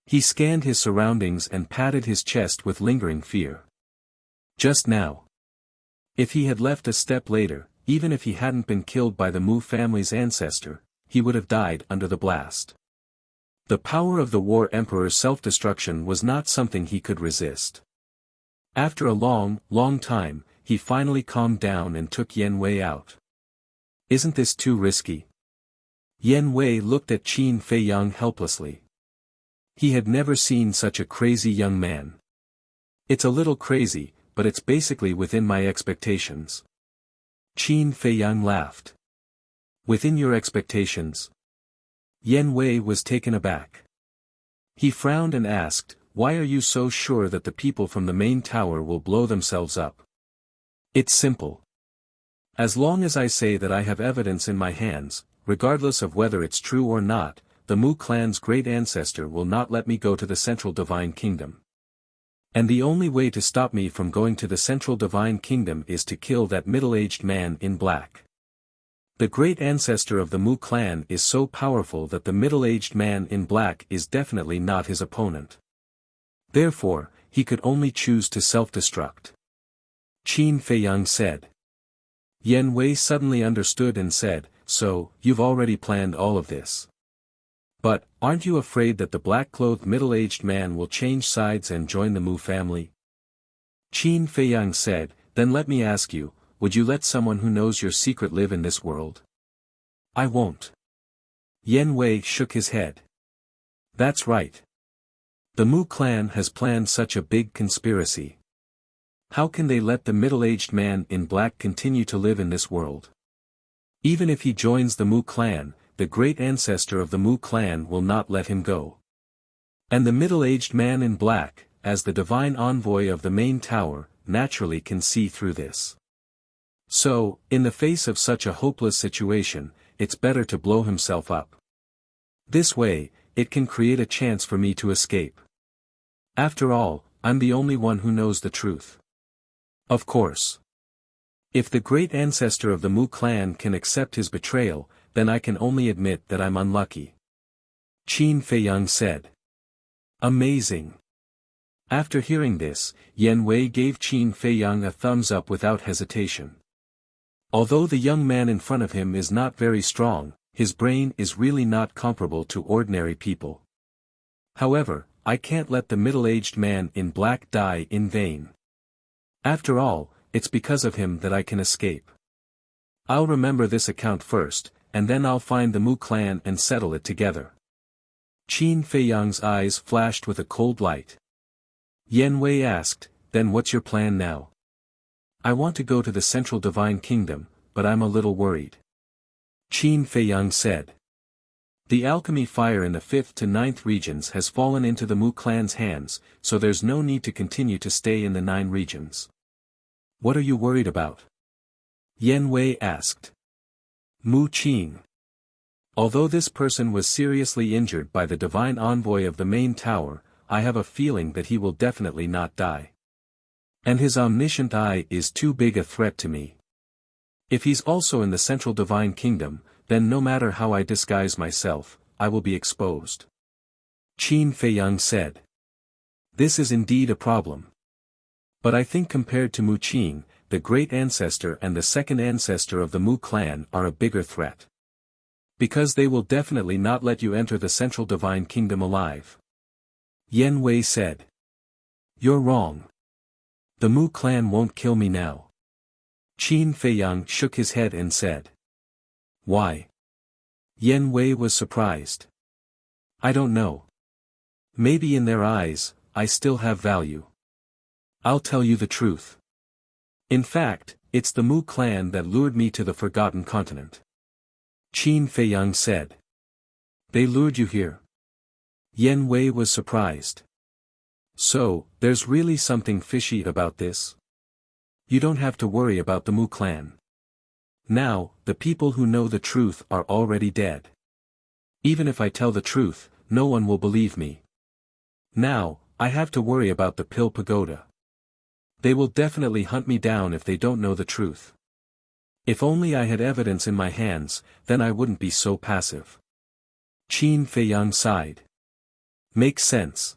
Speaker 1: He scanned his surroundings and patted his chest with lingering fear. Just now. If he had left a step later, even if he hadn't been killed by the Mu family's ancestor, he would have died under the blast. The power of the War Emperor's self-destruction was not something he could resist. After a long, long time, he finally calmed down and took Yan Wei out. "Isn't this too risky?" Yan Wei looked at Qin Feiyang helplessly. He had never seen such a crazy young man. "It's a little crazy, but it's basically within my expectations." Qin Feiyang laughed. "Within your expectations?" Yan Wei was taken aback. He frowned and asked, "Why are you so sure that the people from the main tower will blow themselves up?" "It's simple. As long as I say that I have evidence in my hands, regardless of whether it's true or not, the Mu clan's great ancestor will not let me go to the Central Divine Kingdom. And the only way to stop me from going to the Central Divine Kingdom is to kill that middle-aged man in black. The great ancestor of the Mu clan is so powerful that the middle-aged man in black is definitely not his opponent. Therefore, he could only choose to self-destruct. Qin Feiyang said. Yen Wei suddenly understood and said, "So, you've already planned all of this. But, aren't you afraid that the black-clothed middle-aged man will change sides and join the Mu family?" Qin Feiyang said, "Then let me ask you, would you let someone who knows your secret live in this world?" "I won't." Yen Wei shook his head. "That's right. The Mu clan has planned such a big conspiracy. How can they let the middle-aged man in black continue to live in this world? Even if he joins the Mu clan, the great ancestor of the Mu clan will not let him go. And the middle-aged man in black, as the divine envoy of the main tower, naturally can see through this. So, in the face of such a hopeless situation, it's better to blow himself up. This way, it can create a chance for me to escape. After all, I'm the only one who knows the truth. Of course. If the great ancestor of the Mu clan can accept his betrayal, then I can only admit that I'm unlucky." Qin Feiyang said. "Amazing." After hearing this, Yen Wei gave Qin Feiyang a thumbs up without hesitation. Although the young man in front of him is not very strong, his brain is really not comparable to ordinary people. However, I can't let the middle-aged man in black die in vain. After all, it's because of him that I can escape. I'll remember this account first, and then I'll find the Mu clan and settle it together." Qin Feiyang's eyes flashed with a cold light. Yen Wei asked, "Then what's your plan now?" "I want to go to the Central Divine Kingdom, but I'm a little worried." Qin Feiyang said. "The alchemy fire in the 5th to 9th regions has fallen into the Mu clan's hands, so there's no need to continue to stay in the 9 regions. What are you worried about?" Yen Wei asked. Mu Qing. Although this person was seriously injured by the divine envoy of the main tower, I have a feeling that he will definitely not die. And his omniscient eye is too big a threat to me. If he's also in the Central Divine Kingdom, then no matter how I disguise myself, I will be exposed." Qin Feiyang said. "This is indeed a problem. But I think compared to Mu Qing, the great ancestor and the second ancestor of the Mu clan are a bigger threat. Because they will definitely not let you enter the Central Divine Kingdom alive." Yen Wei said. "You're wrong. The Mu clan won't kill me now." Qin Feiyang shook his head and said. "Why?" Yen Wei was surprised. "I don't know. Maybe in their eyes, I still have value. I'll tell you the truth. In fact, it's the Mu clan that lured me to the Forgotten Continent." Qin Feiyang said. "They lured you here?" Yen Wei was surprised. "So, there's really something fishy about this? You don't have to worry about the Mu clan. Now, the people who know the truth are already dead. Even if I tell the truth, no one will believe me. Now, I have to worry about the Pill Pagoda. They will definitely hunt me down if they don't know the truth. If only I had evidence in my hands, then I wouldn't be so passive." Qin Feiyang sighed. "Makes sense."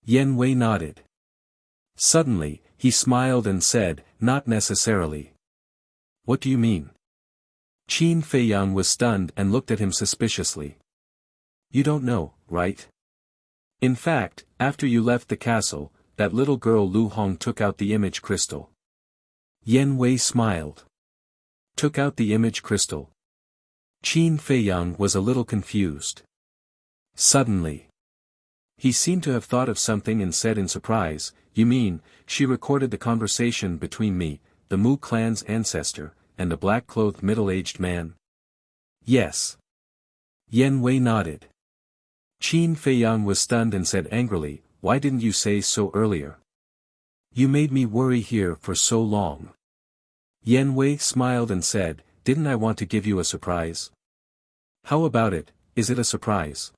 Speaker 1: Yen Wei nodded. Suddenly, he smiled and said, "Not necessarily." "What do you mean?" Qin Feiyang was stunned and looked at him suspiciously. "You don't know, right? In fact, after you left the castle, that little girl Lu Hong took out the image crystal." Yen Wei smiled. "Took out the image crystal?" Qin Feiyang was a little confused. Suddenly, he seemed to have thought of something and said in surprise, "You mean, she recorded the conversation between me, the Mu clan's ancestor, and the black-clothed middle-aged man?" "Yes." Yen Wei nodded. Qin Feiyang was stunned and said angrily, "Why didn't you say so earlier? You made me worry here for so long." Yen Wei smiled and said, "Didn't I want to give you a surprise? How about it, is it a surprise?"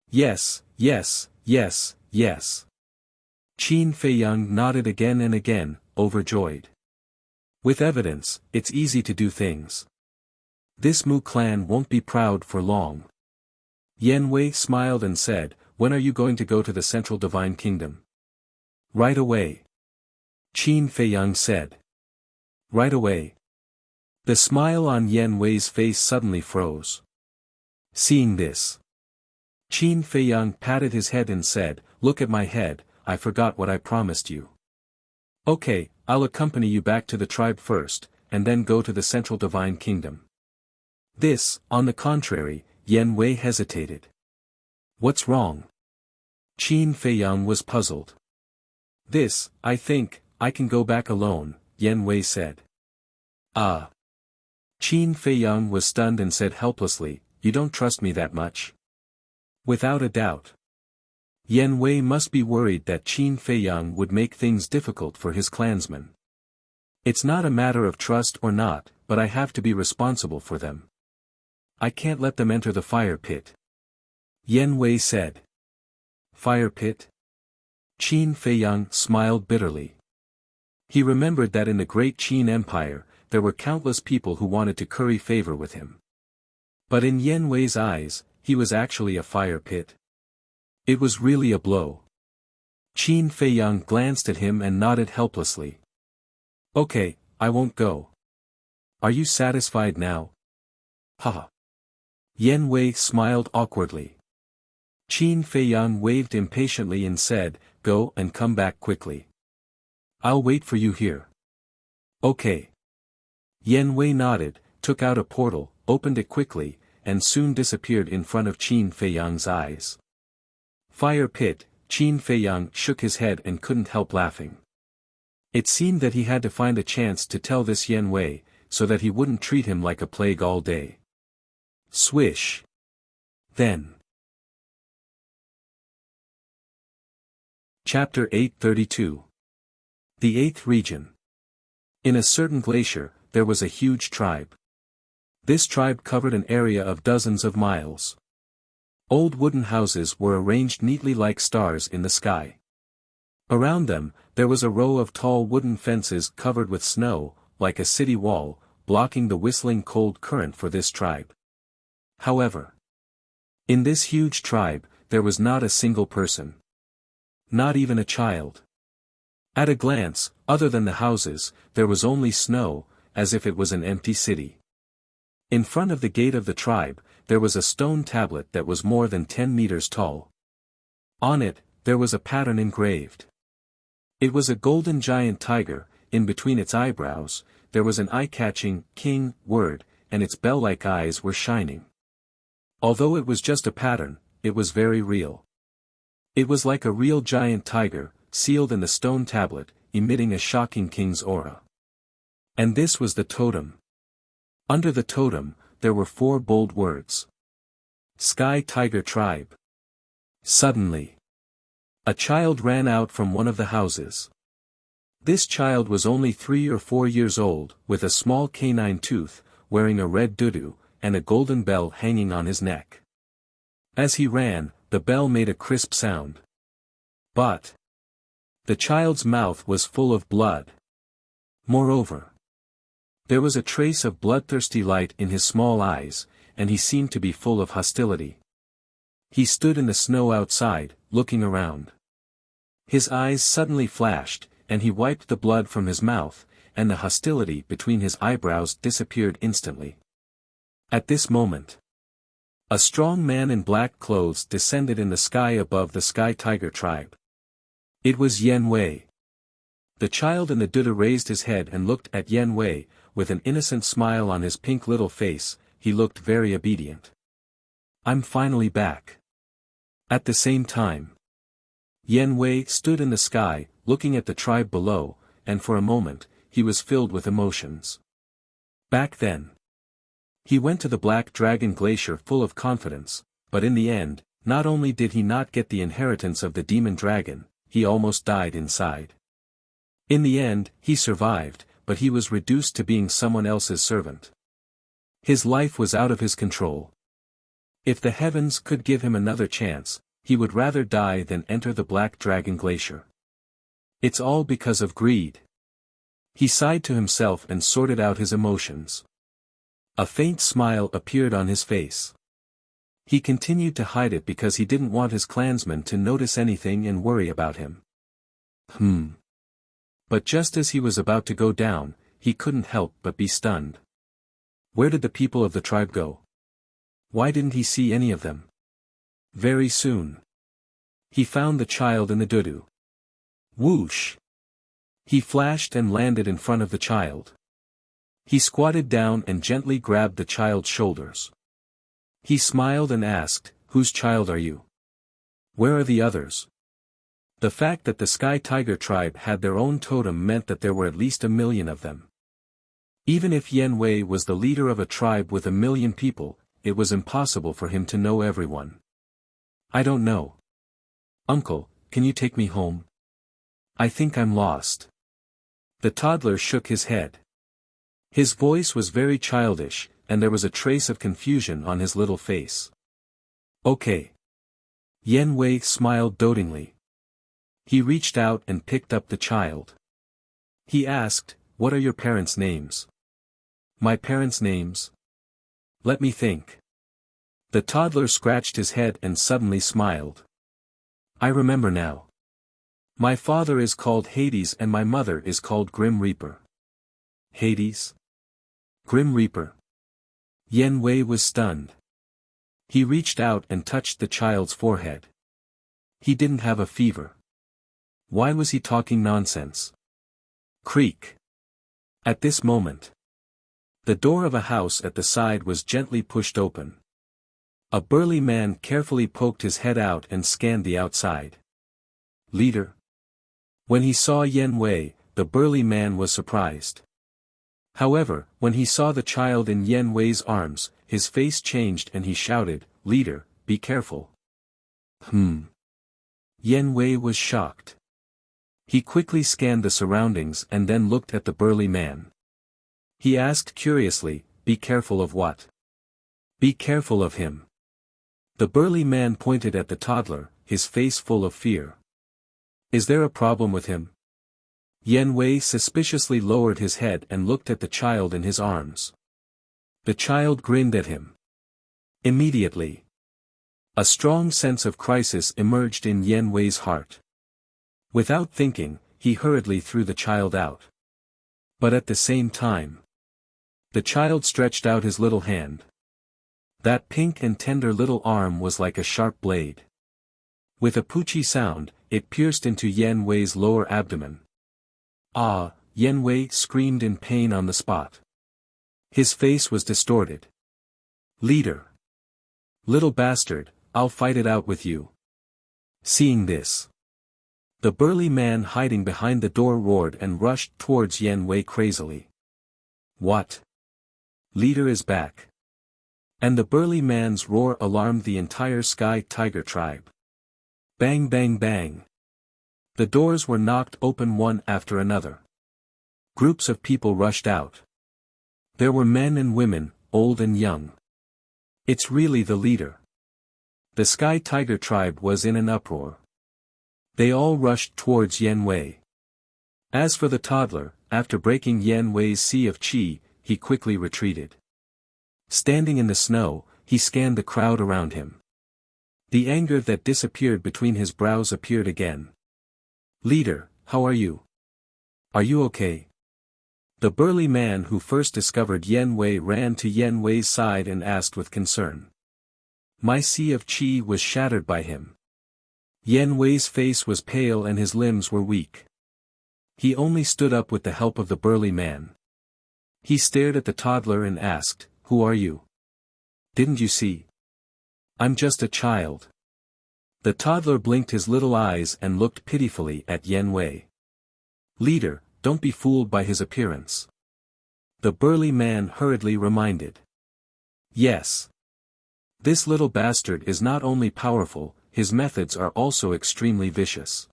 Speaker 1: "Yes, yes, yes, yes." Qin Feiyang nodded again and again, overjoyed. "With evidence, it's easy to do things. This Mu clan won't be proud for long." Yen Wei smiled and said, "When are you going to go to the Central Divine Kingdom?" Right away. Qin Feiyang said. Right away. The smile on Yan Wei's face suddenly froze. Seeing this, Qin Feiyang patted his head and said, "Look at my head, I forgot what I promised you. Okay, I'll accompany you back to the tribe first, and then go to the central divine kingdom." This, on the contrary, Yan Wei hesitated. What's wrong? Qin Feiyang was puzzled. This, I think, I can go back alone, Yan Wei said. Ah. Qin Feiyang was stunned and said helplessly, "You don't trust me that much?" Without a doubt. Yan Wei must be worried that Qin Feiyang would make things difficult for his clansmen. It's not a matter of trust or not, but I have to be responsible for them. I can't let them enter the fire pit. Yan Wei said. Fire pit? Qin Feiyang smiled bitterly. He remembered that in the great Qin Empire, there were countless people who wanted to curry favor with him. But in Yan Wei's eyes, he was actually a fire pit. It was really a blow. Qin Feiyang glanced at him and nodded helplessly. Okay, I won't go. Are you satisfied now? Haha. Yan Wei smiled awkwardly. Qin Feiyang waved impatiently and said, "Go and come back quickly. I'll wait for you here." Okay. Yan Wei nodded, took out a portal, opened it quickly, and soon disappeared in front of Qin Feiyang's eyes. Fire pit, Qin Feiyang shook his head and couldn't help laughing. It seemed that he had to find a chance to tell this Yan Wei, so that he wouldn't treat him like a plague all day. Swish. Then. Chapter 832. The Eighth Region. In a certain glacier, there was a huge tribe. This tribe covered an area of dozens of miles. Old wooden houses were arranged neatly like stars in the sky. Around them, there was a row of tall wooden fences covered with snow, like a city wall, blocking the whistling cold current for this tribe. However, in this huge tribe, there was not a single person. Not even a child. At a glance, other than the houses, there was only snow, as if it was an empty city. In front of the gate of the tribe, there was a stone tablet that was more than 10 meters tall. On it, there was a pattern engraved. It was a golden giant tiger, in between its eyebrows, there was an eye-catching, king, word, and its bell-like eyes were shining. Although it was just a pattern, it was very real. It was like a real giant tiger, sealed in the stone tablet, emitting a shocking king's aura. And this was the totem. Under the totem, there were 4 bold words. Sky Tiger Tribe. Suddenly, a child ran out from one of the houses. This child was only 3 or 4 years old, with a small canine tooth, wearing a red dudu, and a golden bell hanging on his neck. As he ran, the bell made a crisp sound. But the child's mouth was full of blood. Moreover, there was a trace of bloodthirsty light in his small eyes, and he seemed to be full of hostility. He stood in the snow outside, looking around. His eyes suddenly flashed, and he wiped the blood from his mouth, and the hostility between his eyebrows disappeared instantly. At this moment, a strong man in black clothes descended in the sky above the Sky Tiger tribe. It was Yan Wei. The child in the duda raised his head and looked at Yan Wei, with an innocent smile on his pink little face. He looked very obedient. I'm finally back. At the same time, Yan Wei stood in the sky, looking at the tribe below, and for a moment, he was filled with emotions. Back then, he went to the Black Dragon Glacier full of confidence, but in the end, not only did he not get the inheritance of the demon dragon, he almost died inside. In the end, he survived, but he was reduced to being someone else's servant. His life was out of his control. If the heavens could give him another chance, he would rather die than enter the Black Dragon Glacier. It's all because of greed. He sighed to himself and sorted out his emotions. A faint smile appeared on his face. He continued to hide it because he didn't want his clansmen to notice anything and worry about him. But just as he was about to go down, he couldn't help but be stunned. Where did the people of the tribe go? Why didn't he see any of them? Very soon, he found the child in the doo-doo. Whoosh! He flashed and landed in front of the child. He squatted down and gently grabbed the child's shoulders. He smiled and asked, "Whose child are you? Where are the others?" The fact that the Sky Tiger tribe had their own totem meant that there were at least 1,000,000 of them. Even if Yen Wei was the leader of a tribe with 1,000,000 people, it was impossible for him to know everyone. "I don't know. Uncle, can you take me home? I think I'm lost." The toddler shook his head. His voice was very childish, and there was a trace of confusion on his little face. "Okay." Yen Wei smiled dotingly. He reached out and picked up the child. He asked, "What are your parents' names?" "My parents' names? Let me think." The toddler scratched his head and suddenly smiled. "I remember now. My father is called Hades and my mother is called Grim Reaper." "Hades? Grim Reaper?" Yen Wei was stunned. He reached out and touched the child's forehead. He didn't have a fever. Why was he talking nonsense? Creak. At this moment, the door of a house at the side was gently pushed open. A burly man carefully poked his head out and scanned the outside. "Leader?" When he saw Yen Wei, the burly man was surprised. However, when he saw the child in Yen Wei's arms, his face changed and he shouted, "Leader, be careful." Yen Wei was shocked. He quickly scanned the surroundings and then looked at the burly man. He asked curiously, "Be careful of what?" "Be careful of him." The burly man pointed at the toddler, his face full of fear. "Is there a problem with him?" Yen Wei suspiciously lowered his head and looked at the child in his arms. The child grinned at him. Immediately, a strong sense of crisis emerged in Yen Wei's heart. Without thinking, he hurriedly threw the child out. But at the same time, the child stretched out his little hand. That pink and tender little arm was like a sharp blade. With a poochie sound, it pierced into Yen Wei's lower abdomen. "Ah!" Yen Wei screamed in pain on the spot. His face was distorted. "Leader! Little bastard, I'll fight it out with you." Seeing this, the burly man hiding behind the door roared and rushed towards Yen Wei crazily. "What? Leader is back." And the burly man's roar alarmed the entire Sky Tiger tribe. Bang bang bang. The doors were knocked open one after another. Groups of people rushed out. There were men and women, old and young. "It's really the leader." The Sky Tiger tribe was in an uproar. They all rushed towards Yen Wei. As for the toddler, after breaking Yen Wei's sea of qi, he quickly retreated. Standing in the snow, he scanned the crowd around him. The anger that disappeared between his brows appeared again. "Leader, how are you? Are you okay?" The burly man who first discovered Yen Wei ran to Yen Wei's side and asked with concern. My sea of qi was shattered by him. Yen Wei's face was pale and his limbs were weak. He only stood up with the help of the burly man. He stared at the toddler and asked, "Who are you? Didn't you see? I'm just a child." The toddler blinked his little eyes and looked pitifully at Yen Wei. "Leader, don't be fooled by his appearance." The burly man hurriedly reminded. "Yes. This little bastard is not only powerful, his methods are also extremely vicious.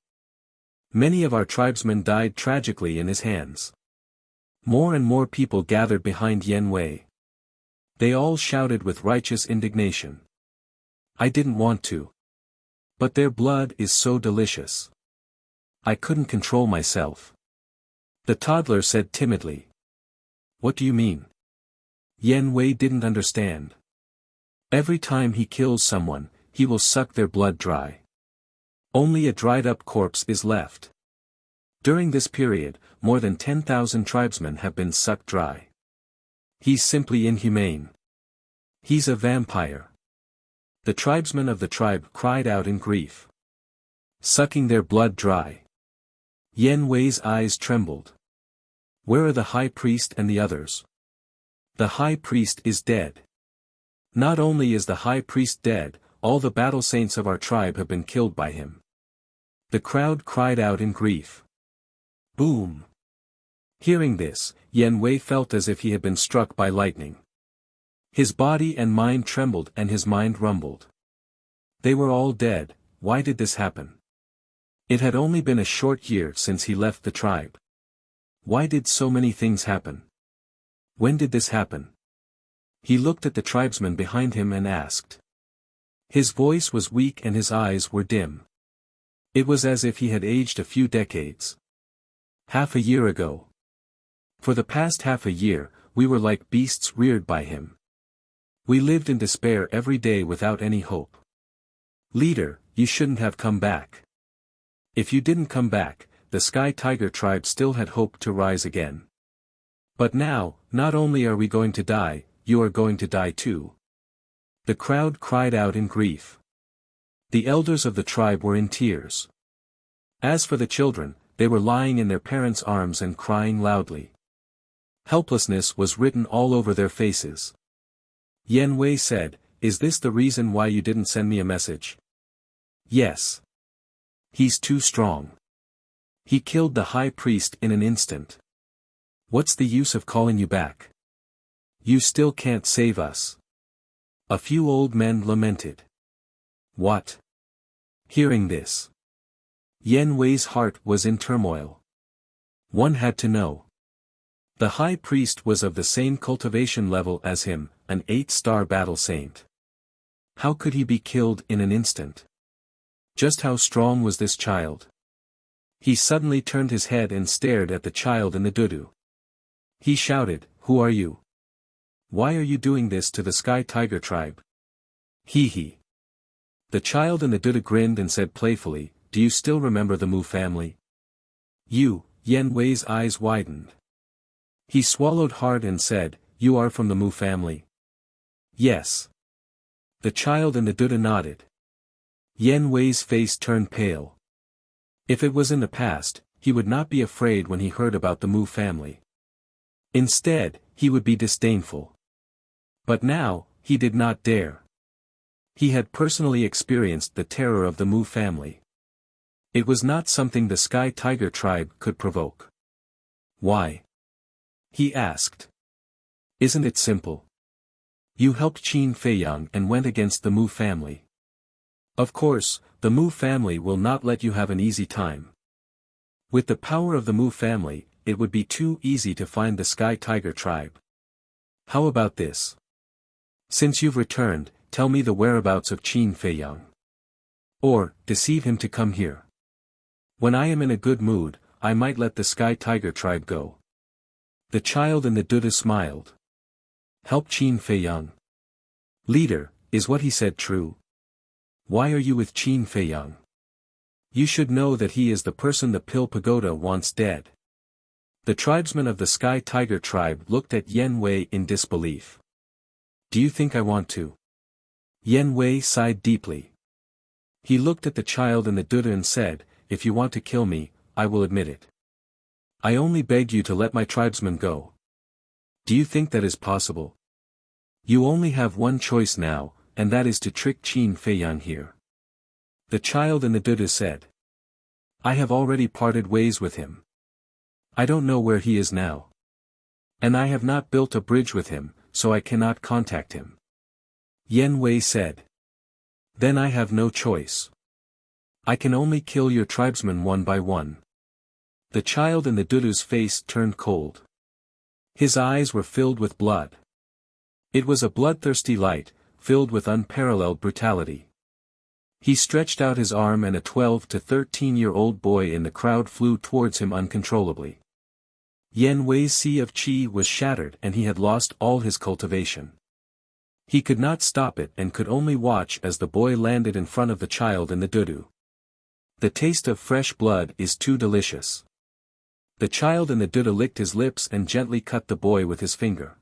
Speaker 1: Many of our tribesmen died tragically in his hands." More and more people gathered behind Yen Wei. They all shouted with righteous indignation. "I didn't want to. But their blood is so delicious. I couldn't control myself." The toddler said timidly. "What do you mean?" Yen Wei didn't understand. "Every time he kills someone, he will suck their blood dry. Only a dried-up corpse is left. During this period, more than 10,000 tribesmen have been sucked dry. He's simply inhumane. He's a vampire. The tribesmen of the tribe cried out in grief. Sucking their blood dry. Yan Wei's eyes trembled. Where are the high priest and the others? The high priest is dead. Not only is the high priest dead, all the battle saints of our tribe have been killed by him. The crowd cried out in grief. Boom! Hearing this, Yan Wei felt as if he had been struck by lightning. His body and mind trembled and his mind rumbled. They were all dead. Why did this happen? It had only been a short year since he left the tribe. Why did so many things happen? When did this happen? He looked at the tribesmen behind him and asked. His voice was weak and his eyes were dim. It was as if he had aged a few decades. Half a year ago. For the past half a year, we were like beasts reared by him. We lived in despair every day without any hope. Leader, you shouldn't have come back. If you didn't come back, the Sky Tiger tribe still had hope to rise again. But now, not only are we going to die, you are going to die too. The crowd cried out in grief. The elders of the tribe were in tears. As for the children, they were lying in their parents' arms and crying loudly. Helplessness was written all over their faces. Yan Wei said, "Is this the reason why you didn't send me a message?" Yes. He's too strong. He killed the high priest in an instant. What's the use of calling you back? You still can't save us. A few old men lamented. What? Hearing this, Yan Wei's heart was in turmoil. One had to know. The high priest was of the same cultivation level as him, an 8-star battle saint. How could he be killed in an instant? Just how strong was this child? He suddenly turned his head and stared at the child in the dudu. He shouted, "Who are you? Why are you doing this to the Sky Tiger tribe?" Hee. The child in the dudu grinned and said playfully, "Do you still remember the Mu family?" Yan Wei's eyes widened. He swallowed hard and said, "You are from the Mu family?" Yes. The child in the dudu nodded. Yan Wei's face turned pale. If it was in the past, he would not be afraid when he heard about the Mu family. Instead, he would be disdainful. But now, he did not dare. He had personally experienced the terror of the Mu family. It was not something the Sky Tiger tribe could provoke. Why? He asked. Isn't it simple? You helped Qin Feiyang and went against the Mu family. Of course, the Mu family will not let you have an easy time. With the power of the Mu family, it would be too easy to find the Sky Tiger tribe. How about this? Since you've returned, tell me the whereabouts of Qin Feiyang. Or, deceive him to come here. When I am in a good mood, I might let the Sky Tiger tribe go. The child in the dudu smiled. Help Qin Feiyang. Leader, is what he said true? Why are you with Qin Feiyang? You should know that he is the person the Pill Pagoda wants dead. The tribesmen of the Sky Tiger tribe looked at Yan Wei in disbelief. Do you think I want to? Yan Wei sighed deeply. He looked at the child in the dudu and said, "If you want to kill me, I will admit it. I only beg you to let my tribesmen go. Do you think that is possible? You only have one choice now, and that is to trick Qin Feiyang here." The child in the dudu said. I have already parted ways with him. I don't know where he is now. And I have not built a bridge with him, so I cannot contact him. Yan Wei said. Then I have no choice. I can only kill your tribesmen one by one. The child in the dudu's face turned cold. His eyes were filled with blood. It was a bloodthirsty light, filled with unparalleled brutality. He stretched out his arm and a 12 to 13-year-old boy in the crowd flew towards him uncontrollably. Yan Wei's sea of qi was shattered and he had lost all his cultivation. He could not stop it and could only watch as the boy landed in front of the child in the dudu. The taste of fresh blood is too delicious. The child in the Duda licked his lips and gently cut the boy with his finger.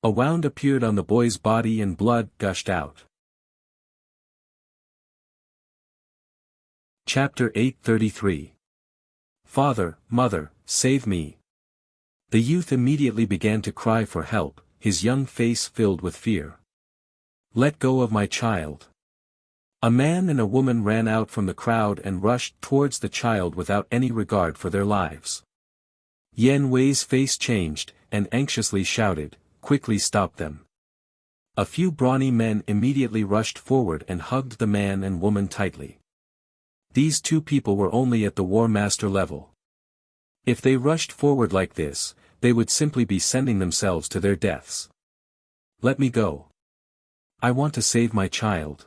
Speaker 1: A wound appeared on the boy's body and blood gushed out. Chapter 833. Father, Mother, save me. The youth immediately began to cry for help, his young face filled with fear. Let go of my child. A man and a woman ran out from the crowd and rushed towards the child without any regard for their lives. Yan Wei's face changed, and anxiously shouted, quickly stop them. A few brawny men immediately rushed forward and hugged the man and woman tightly. These two people were only at the War Master level. If they rushed forward like this, they would simply be sending themselves to their deaths. Let me go. I want to save my child.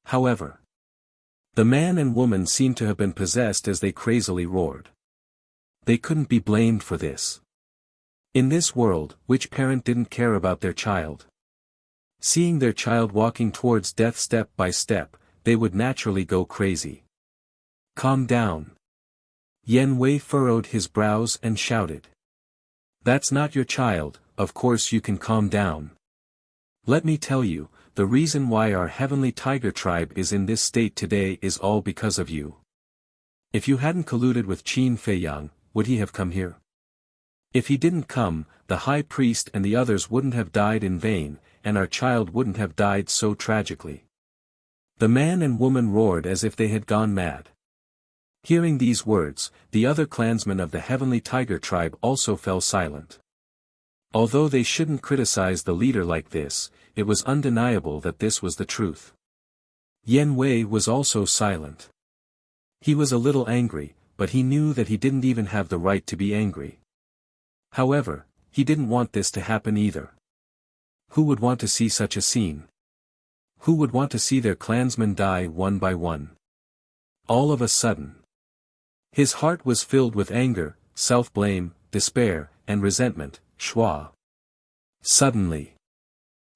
Speaker 1: However, the man and woman seemed to have been possessed as they crazily roared. They couldn't be blamed for this. In this world, which parent didn't care about their child? Seeing their child walking towards death step by step, they would naturally go crazy. Calm down. Yan Wei furrowed his brows and shouted. That's not your child, of course you can calm down. Let me tell you, the reason why our heavenly tiger tribe is in this state today is all because of you. If you hadn't colluded with Qin Feiyang, would he have come here? If he didn't come, the high priest and the others wouldn't have died in vain, and our child wouldn't have died so tragically. The man and woman roared as if they had gone mad. Hearing these words, the other clansmen of the heavenly tiger tribe also fell silent. Although they shouldn't criticize the leader like this, it was undeniable that this was the truth. Yan Wei was also silent. He was a little angry, but he knew that he didn't even have the right to be angry. However, he didn't want this to happen either. Who would want to see such a scene? Who would want to see their clansmen die one by one? All of a sudden, his heart was filled with anger, self-blame, despair, and resentment. Shua. Suddenly,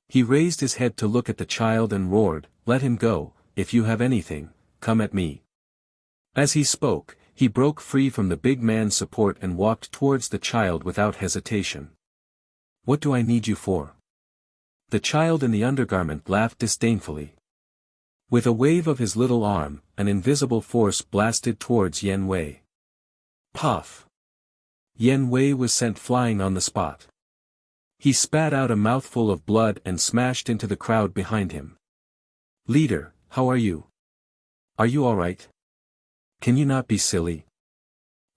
Speaker 1: he raised his head to look at the child and roared, let him go, if you have anything, come at me. As he spoke, he broke free from the big man's support and walked towards the child without hesitation. What do I need you for? The child in the undergarment laughed disdainfully. With a wave of his little arm, an invisible force blasted towards Yan Wei. Puff! Yan Wei was sent flying on the spot. He spat out a mouthful of blood and smashed into the crowd behind him. Leader, how are you? Are you alright? Can you not be silly?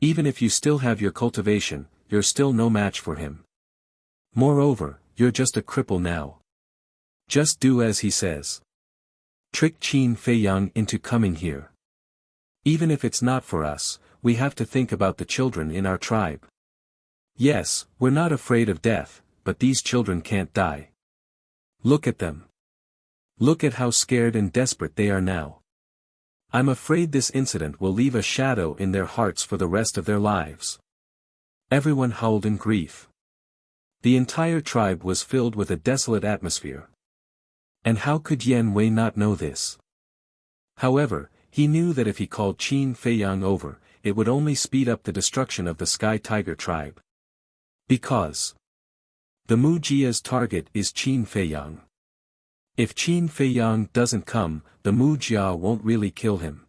Speaker 1: Even if you still have your cultivation, you're still no match for him. Moreover, you're just a cripple now. Just do as he says. Trick Qin Feiyang into coming here. Even if it's not for us, we have to think about the children in our tribe. Yes, we're not afraid of death, but these children can't die. Look at them. Look at how scared and desperate they are now. I'm afraid this incident will leave a shadow in their hearts for the rest of their lives. Everyone howled in grief. The entire tribe was filled with a desolate atmosphere. And how could Yan Wei not know this? However, he knew that if he called Qin Feiyang over, it would only speed up the destruction of the Sky Tiger tribe. Because the Mujia's target is Qin Feiyang. If Qin Feiyang doesn't come, the Mujia won't really kill him.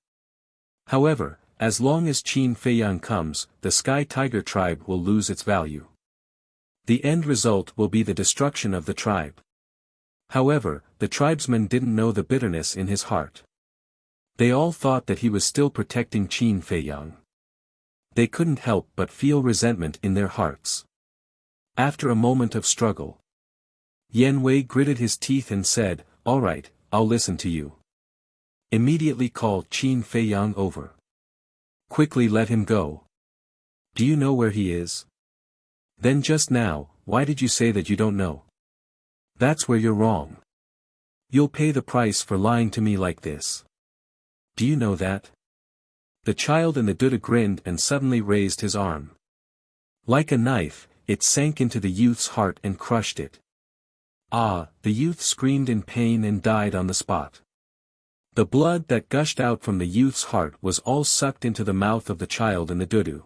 Speaker 1: However, as long as Qin Feiyang comes, the Sky Tiger tribe will lose its value. The end result will be the destruction of the tribe. However, the tribesmen didn't know the bitterness in his heart. They all thought that he was still protecting Qin Feiyang. They couldn't help but feel resentment in their hearts. After a moment of struggle, Yan Wei gritted his teeth and said, all right, I'll listen to you. Immediately call Qin Feiyang over. Quickly let him go. Do you know where he is? Then just now, why did you say that you don't know? That's where you're wrong. You'll pay the price for lying to me like this. Do you know that? The child in the Duda grinned and suddenly raised his arm. Like a knife, it sank into the youth's heart and crushed it. Ah, the youth screamed in pain and died on the spot. The blood that gushed out from the youth's heart was all sucked into the mouth of the child in the Dudu.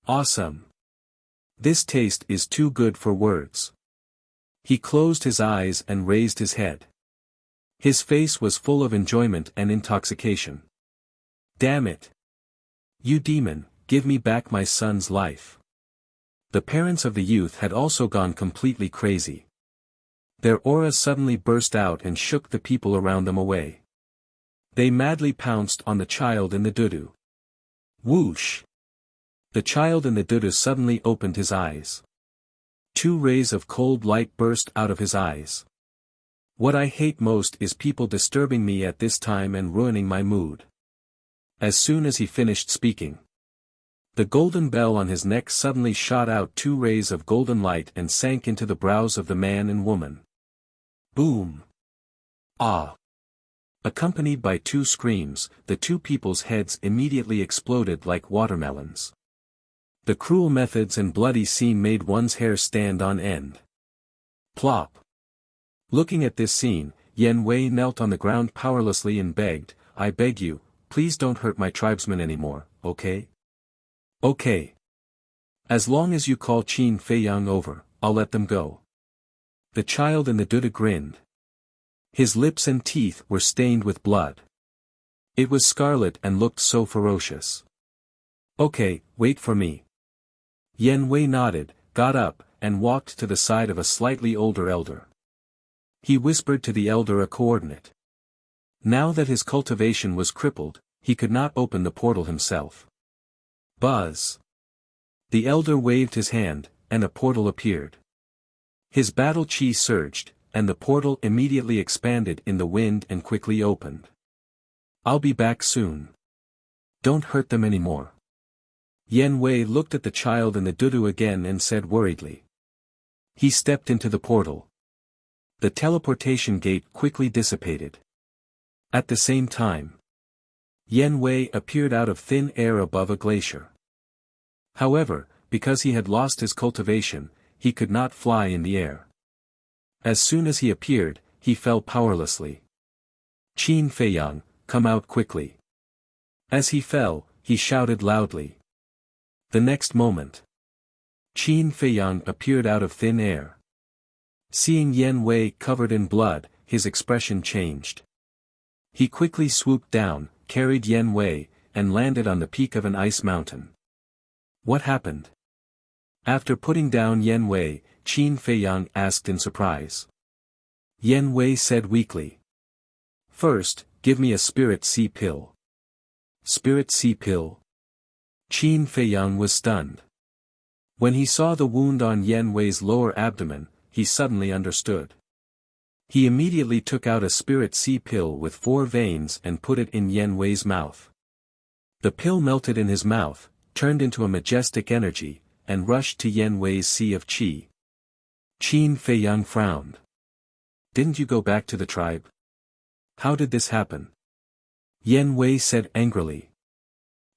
Speaker 1: Awesome. This taste is too good for words. He closed his eyes and raised his head. His face was full of enjoyment and intoxication. Damn it! You demon, give me back my son's life. The parents of the youth had also gone completely crazy. Their auras suddenly burst out and shook the people around them away. They madly pounced on the child in the dudu. Whoosh! The child in the dudu suddenly opened his eyes. 2 rays of cold light burst out of his eyes. What I hate most is people disturbing me at this time and ruining my mood. As soon as he finished speaking, the golden bell on his neck suddenly shot out 2 rays of golden light and sank into the brows of the man and woman. Boom! Ah! Accompanied by 2 screams, the 2 people's heads immediately exploded like watermelons. The cruel methods and bloody scene made one's hair stand on end. Plop! Looking at this scene, Yen Wei knelt on the ground powerlessly and begged, I beg you, please don't hurt my tribesmen anymore, okay? Okay. As long as you call Qin Fei Yang over, I'll let them go. The child in the duda grinned. His lips and teeth were stained with blood. It was scarlet and looked so ferocious. Okay, wait for me. Yen Wei nodded, got up, and walked to the side of a slightly older elder. He whispered to the elder a coordinate. Now that his cultivation was crippled, he could not open the portal himself. Buzz! The elder waved his hand, and a portal appeared. His battle chi surged, and the portal immediately expanded in the wind and quickly opened. I'll be back soon. Don't hurt them anymore. Yen Wei looked at the child in the dudu again and said worriedly. He stepped into the portal. The teleportation gate quickly dissipated. At the same time, Yen Wei appeared out of thin air above a glacier. However, because he had lost his cultivation, he could not fly in the air. As soon as he appeared, he fell powerlessly. Qin Fei Yang, come out quickly. As he fell, he shouted loudly. The next moment, Qin Fei Yang appeared out of thin air. Seeing Yen Wei covered in blood, his expression changed. He quickly swooped down, carried Yen Wei, and landed on the peak of an ice mountain. What happened? After putting down Yen Wei, Qin Fei Yang asked in surprise. Yen Wei said weakly. First, give me a spirit sea pill. Spirit sea pill? Qin Fei Yang was stunned. When he saw the wound on Yen Wei's lower abdomen, he suddenly understood. He immediately took out a spirit sea pill with 4 veins and put it in Yen Wei's mouth. The pill melted in his mouth, turned into a majestic energy, and rushed to Yen Wei's sea of qi. Qin Fei Yang frowned. Didn't you go back to the tribe? How did this happen? Yen Wei said angrily.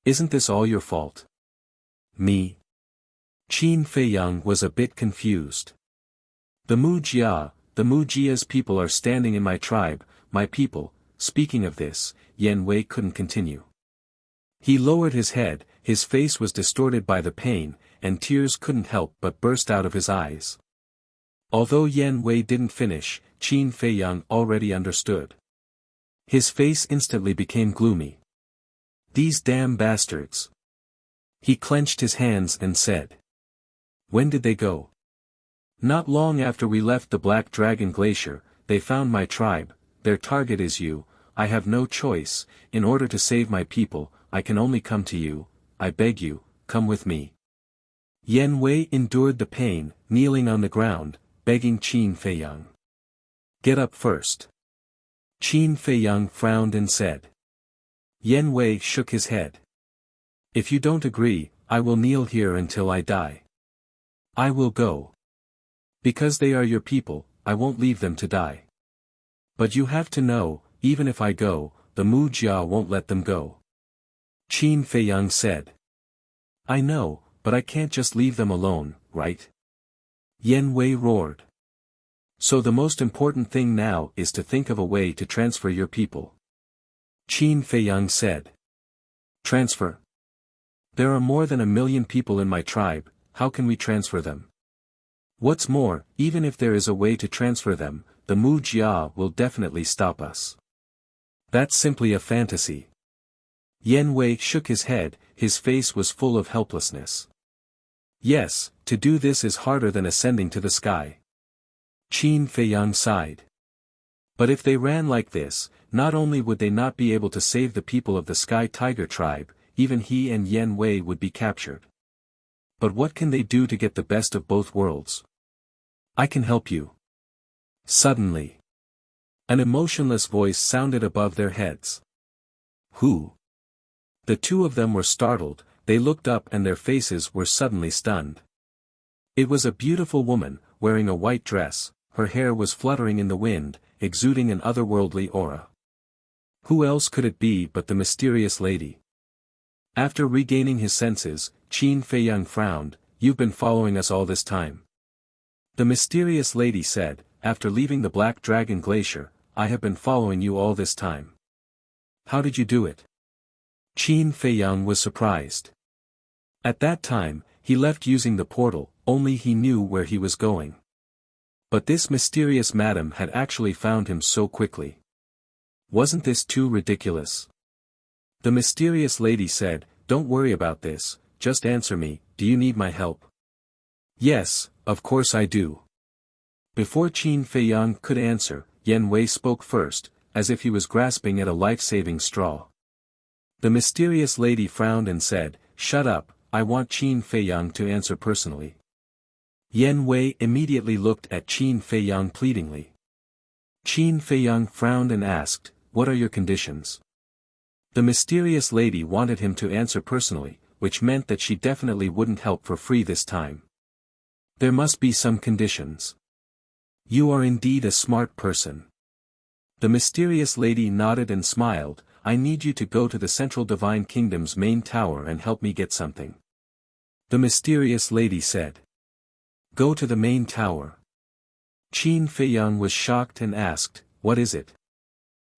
Speaker 1: Isn't this all your fault? Me? Qin Fei Yang was a bit confused. The Mujia's people are standing in my tribe, my people. Speaking of this, Yen Wei couldn't continue. He lowered his head, his face was distorted by the pain, and tears couldn't help but burst out of his eyes. Although Yen Wei didn't finish, Qin Fei Yang already understood. His face instantly became gloomy. These damn bastards. He clenched his hands and said. When did they go? Not long after we left the Black Dragon Glacier, they found my tribe. Their target is you. I have no choice. In order to save my people, I can only come to you. I beg you, come with me. Yen Wei endured the pain, kneeling on the ground, begging Qin Fei Yang. Get up first. Qin Fei Yang frowned and said. Yen Wei shook his head. If you don't agree, I will kneel here until I die. I will go. Because they are your people, I won't leave them to die. But you have to know, even if I go, the Mujia won't let them go. Qin Fei Yang said. I know, but I can't just leave them alone, right? Yen Wei roared. So the most important thing now is to think of a way to transfer your people. Qin Fei Yang said. Transfer? There are more than 1 million people in my tribe, how can we transfer them? What's more, even if there is a way to transfer them, the Mu Jia will definitely stop us. That's simply a fantasy. Yan Wei shook his head, his face was full of helplessness. Yes, to do this is harder than ascending to the sky. Qin Feiyang sighed. But if they ran like this, not only would they not be able to save the people of the Sky Tiger tribe, even he and Yan Wei would be captured. But what can they do to get the best of both worlds? I can help you. Suddenly, an emotionless voice sounded above their heads. Who? The two of them were startled, they looked up and their faces were suddenly stunned. It was a beautiful woman, wearing a white dress, her hair was fluttering in the wind, exuding an otherworldly aura. Who else could it be but the mysterious lady? After regaining his senses, Qin Feiyang frowned, "You've been following us all this time." The mysterious lady said, "After leaving the Black Dragon Glacier, I have been following you all this time." "How did you do it?" Qin Feiyang was surprised. At that time, he left using the portal, only he knew where he was going. But this mysterious madam had actually found him so quickly. Wasn't this too ridiculous? The mysterious lady said, "Don't worry about this, just answer me, do you need my help?" "Yes, of course I do." Before Qin Feiyang could answer, Yan Wei spoke first, as if he was grasping at a life-saving straw. The mysterious lady frowned and said, "Shut up, I want Qin Feiyang to answer personally." Yan Wei immediately looked at Qin Feiyang pleadingly. Qin Feiyang frowned and asked, "What are your conditions?" The mysterious lady wanted him to answer personally, which meant that she definitely wouldn't help for free this time. There must be some conditions. You are indeed a smart person. The mysterious lady nodded and smiled, "I need you to go to the Central Divine Kingdom's main tower and help me get something." The mysterious lady said. "Go to the main tower." Qin Feiyang was shocked and asked, "What is it?"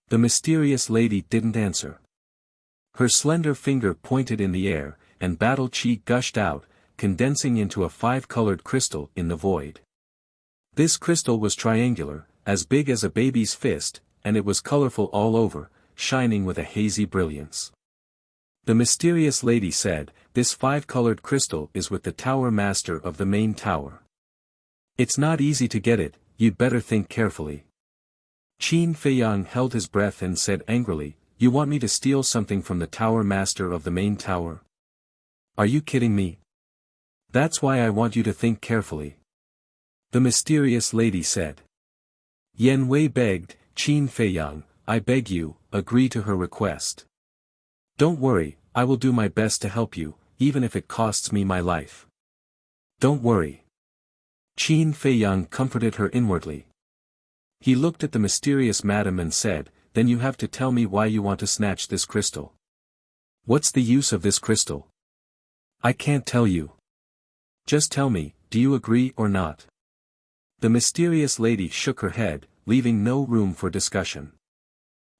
Speaker 1: The mysterious lady didn't answer. Her slender finger pointed in the air, and battle chi gushed out, condensing into a 5-colored crystal in the void. This crystal was triangular, as big as a baby's fist, and it was colorful all over, shining with a hazy brilliance. The mysterious lady said, "This 5-colored crystal is with the tower master of the main tower. It's not easy to get it, you'd better think carefully." Qin Feiyang held his breath and said angrily, "You want me to steal something from the tower master of the main tower? Are you kidding me? That's why I want you to think carefully." The mysterious lady said. Yan Wei begged, "Qin Feiyang, I beg you, agree to her request. Don't worry, I will do my best to help you, even if it costs me my life." "Don't worry." Qin Feiyang comforted her inwardly. He looked at the mysterious madam and said, "Then you have to tell me why you want to snatch this crystal. What's the use of this crystal?" "I can't tell you." "Just tell me, do you agree or not?" The mysterious lady shook her head, leaving no room for discussion.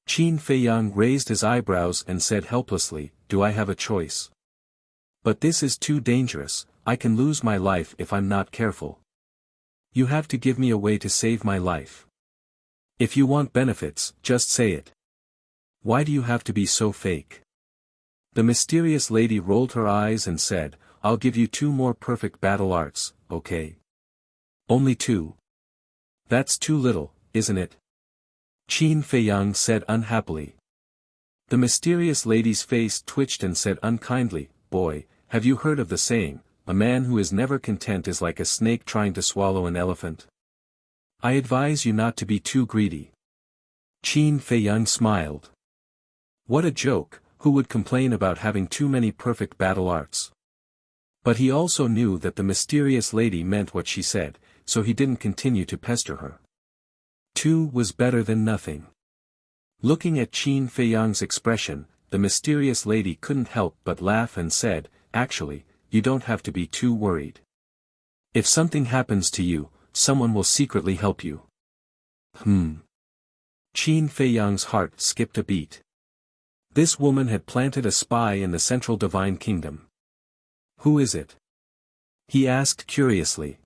Speaker 1: Qin Feiyang raised his eyebrows and said helplessly, "Do I have a choice? But this is too dangerous, I can lose my life if I'm not careful. You have to give me a way to save my life. If you want benefits, just say it. Why do you have to be so fake?" The mysterious lady rolled her eyes and said, "I'll give you 2 more perfect battle arts, okay?" "Only 2? That's too little, isn't it?" Qin Feiyang said unhappily. The mysterious lady's face twitched and said unkindly, "Boy, have you heard of the saying, a man who is never content is like a snake trying to swallow an elephant? I advise you not to be too greedy." Qin Feiyang smiled. What a joke, who would complain about having too many perfect battle arts? But he also knew that the mysterious lady meant what she said, so he didn't continue to pester her. 2 was better than nothing. Looking at Qin Feiyang's expression, the mysterious lady couldn't help but laugh and said, "Actually, you don't have to be too worried. If something happens to you, someone will secretly help you." Qin Feiyang's heart skipped a beat. This woman had planted a spy in the Central Divine Kingdom. Who is it? He asked curiously.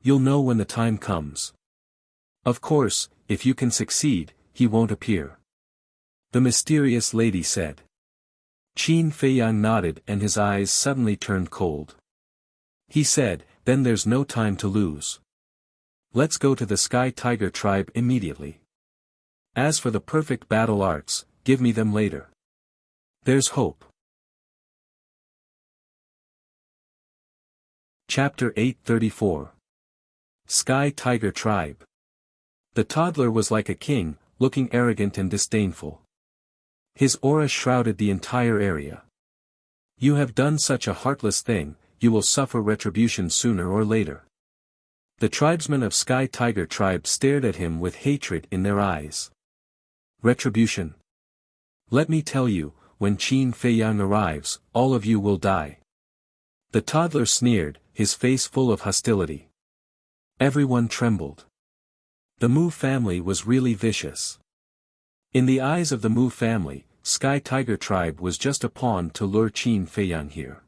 Speaker 1: You'll know when the time comes. Of course, if you can succeed, he won't appear. The mysterious lady said. Qin Feiyang nodded and his eyes suddenly turned cold. He said, then there's no time to lose. Let's go to the Sky Tiger tribe immediately. As for the perfect battle arts, give me them later. There's hope. Chapter 834. Sky Tiger Tribe. The toddler was like a king, looking arrogant and disdainful. His aura shrouded the entire area. You have done such a heartless thing, you will suffer retribution sooner or later. The tribesmen of Sky Tiger Tribe stared at him with hatred in their eyes. Retribution. Let me tell you, when Qin Feiyang arrives, all of you will die. The toddler sneered, his face full of hostility. Everyone trembled. The Mu family was really vicious. In the eyes of the Mu family, Sky Tiger Tribe was just a pawn to lure Qin Feiyang here.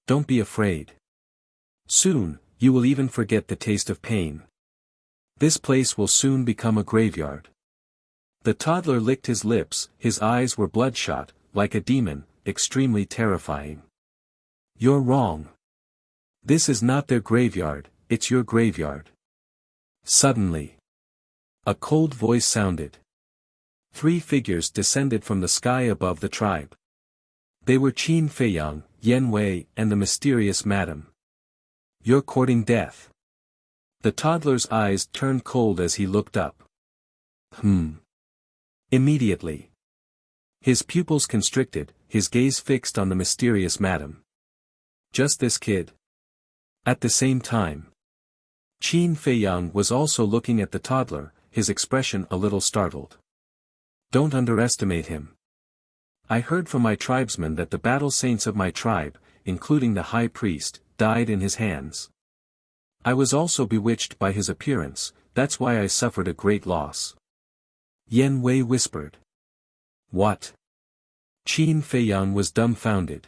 Speaker 1: Don't be afraid. Soon, you will even forget the taste of pain. This place will soon become a graveyard. The toddler licked his lips, his eyes were bloodshot, like a demon, extremely terrifying. You're wrong. This is not their graveyard, it's your graveyard. Suddenly, a cold voice sounded. 3 figures descended from the sky above the tribe. They were Qin Feiyang, Yan Wei, and the mysterious madam. You're courting death. The toddler's eyes turned cold as he looked up. Immediately. His pupils constricted, his gaze fixed on the mysterious madam. Just this kid. At the same time, Qin Feiyang was also looking at the toddler, his expression a little startled. Don't underestimate him. I heard from my tribesmen that the battle saints of my tribe, including the high priest, died in his hands. I was also bewitched by his appearance, that's why I suffered a great loss. Yan Wei whispered. What? Qin Feiyang was dumbfounded.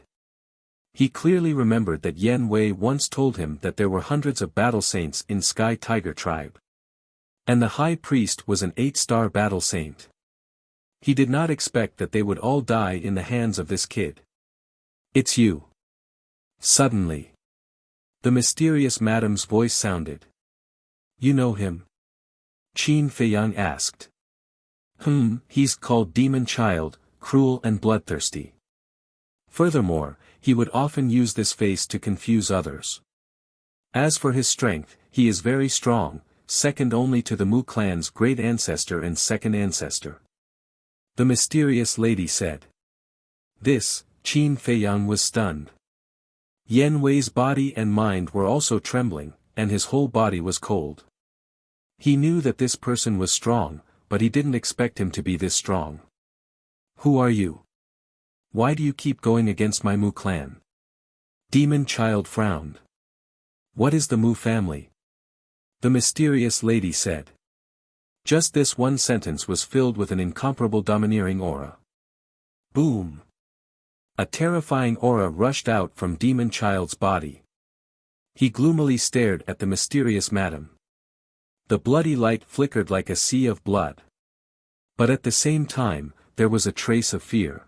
Speaker 1: He clearly remembered that Yan Wei once told him that there were hundreds of battle saints in Sky Tiger Tribe. And the high priest was an 8-star battle saint. He did not expect that they would all die in the hands of this kid. It's you. Suddenly, the mysterious madam's voice sounded. You know him? Qin Feiyang asked. He's called Demon Child, cruel and bloodthirsty. Furthermore, he would often use this face to confuse others. As for his strength, he is very strong, second only to the Mu clan's great ancestor and second ancestor. The mysterious lady said. This, Qin Feiyang was stunned. Yan Wei's body and mind were also trembling, and his whole body was cold. He knew that this person was strong, but he didn't expect him to be this strong. Who are you? Why do you keep going against my Mu clan? Demon Child frowned. What is the Mu family? The mysterious lady said. Just this one sentence was filled with an incomparable domineering aura. Boom! A terrifying aura rushed out from Demon Child's body. He gloomily stared at the mysterious madam. The bloody light flickered like a sea of blood. But at the same time, there was a trace of fear.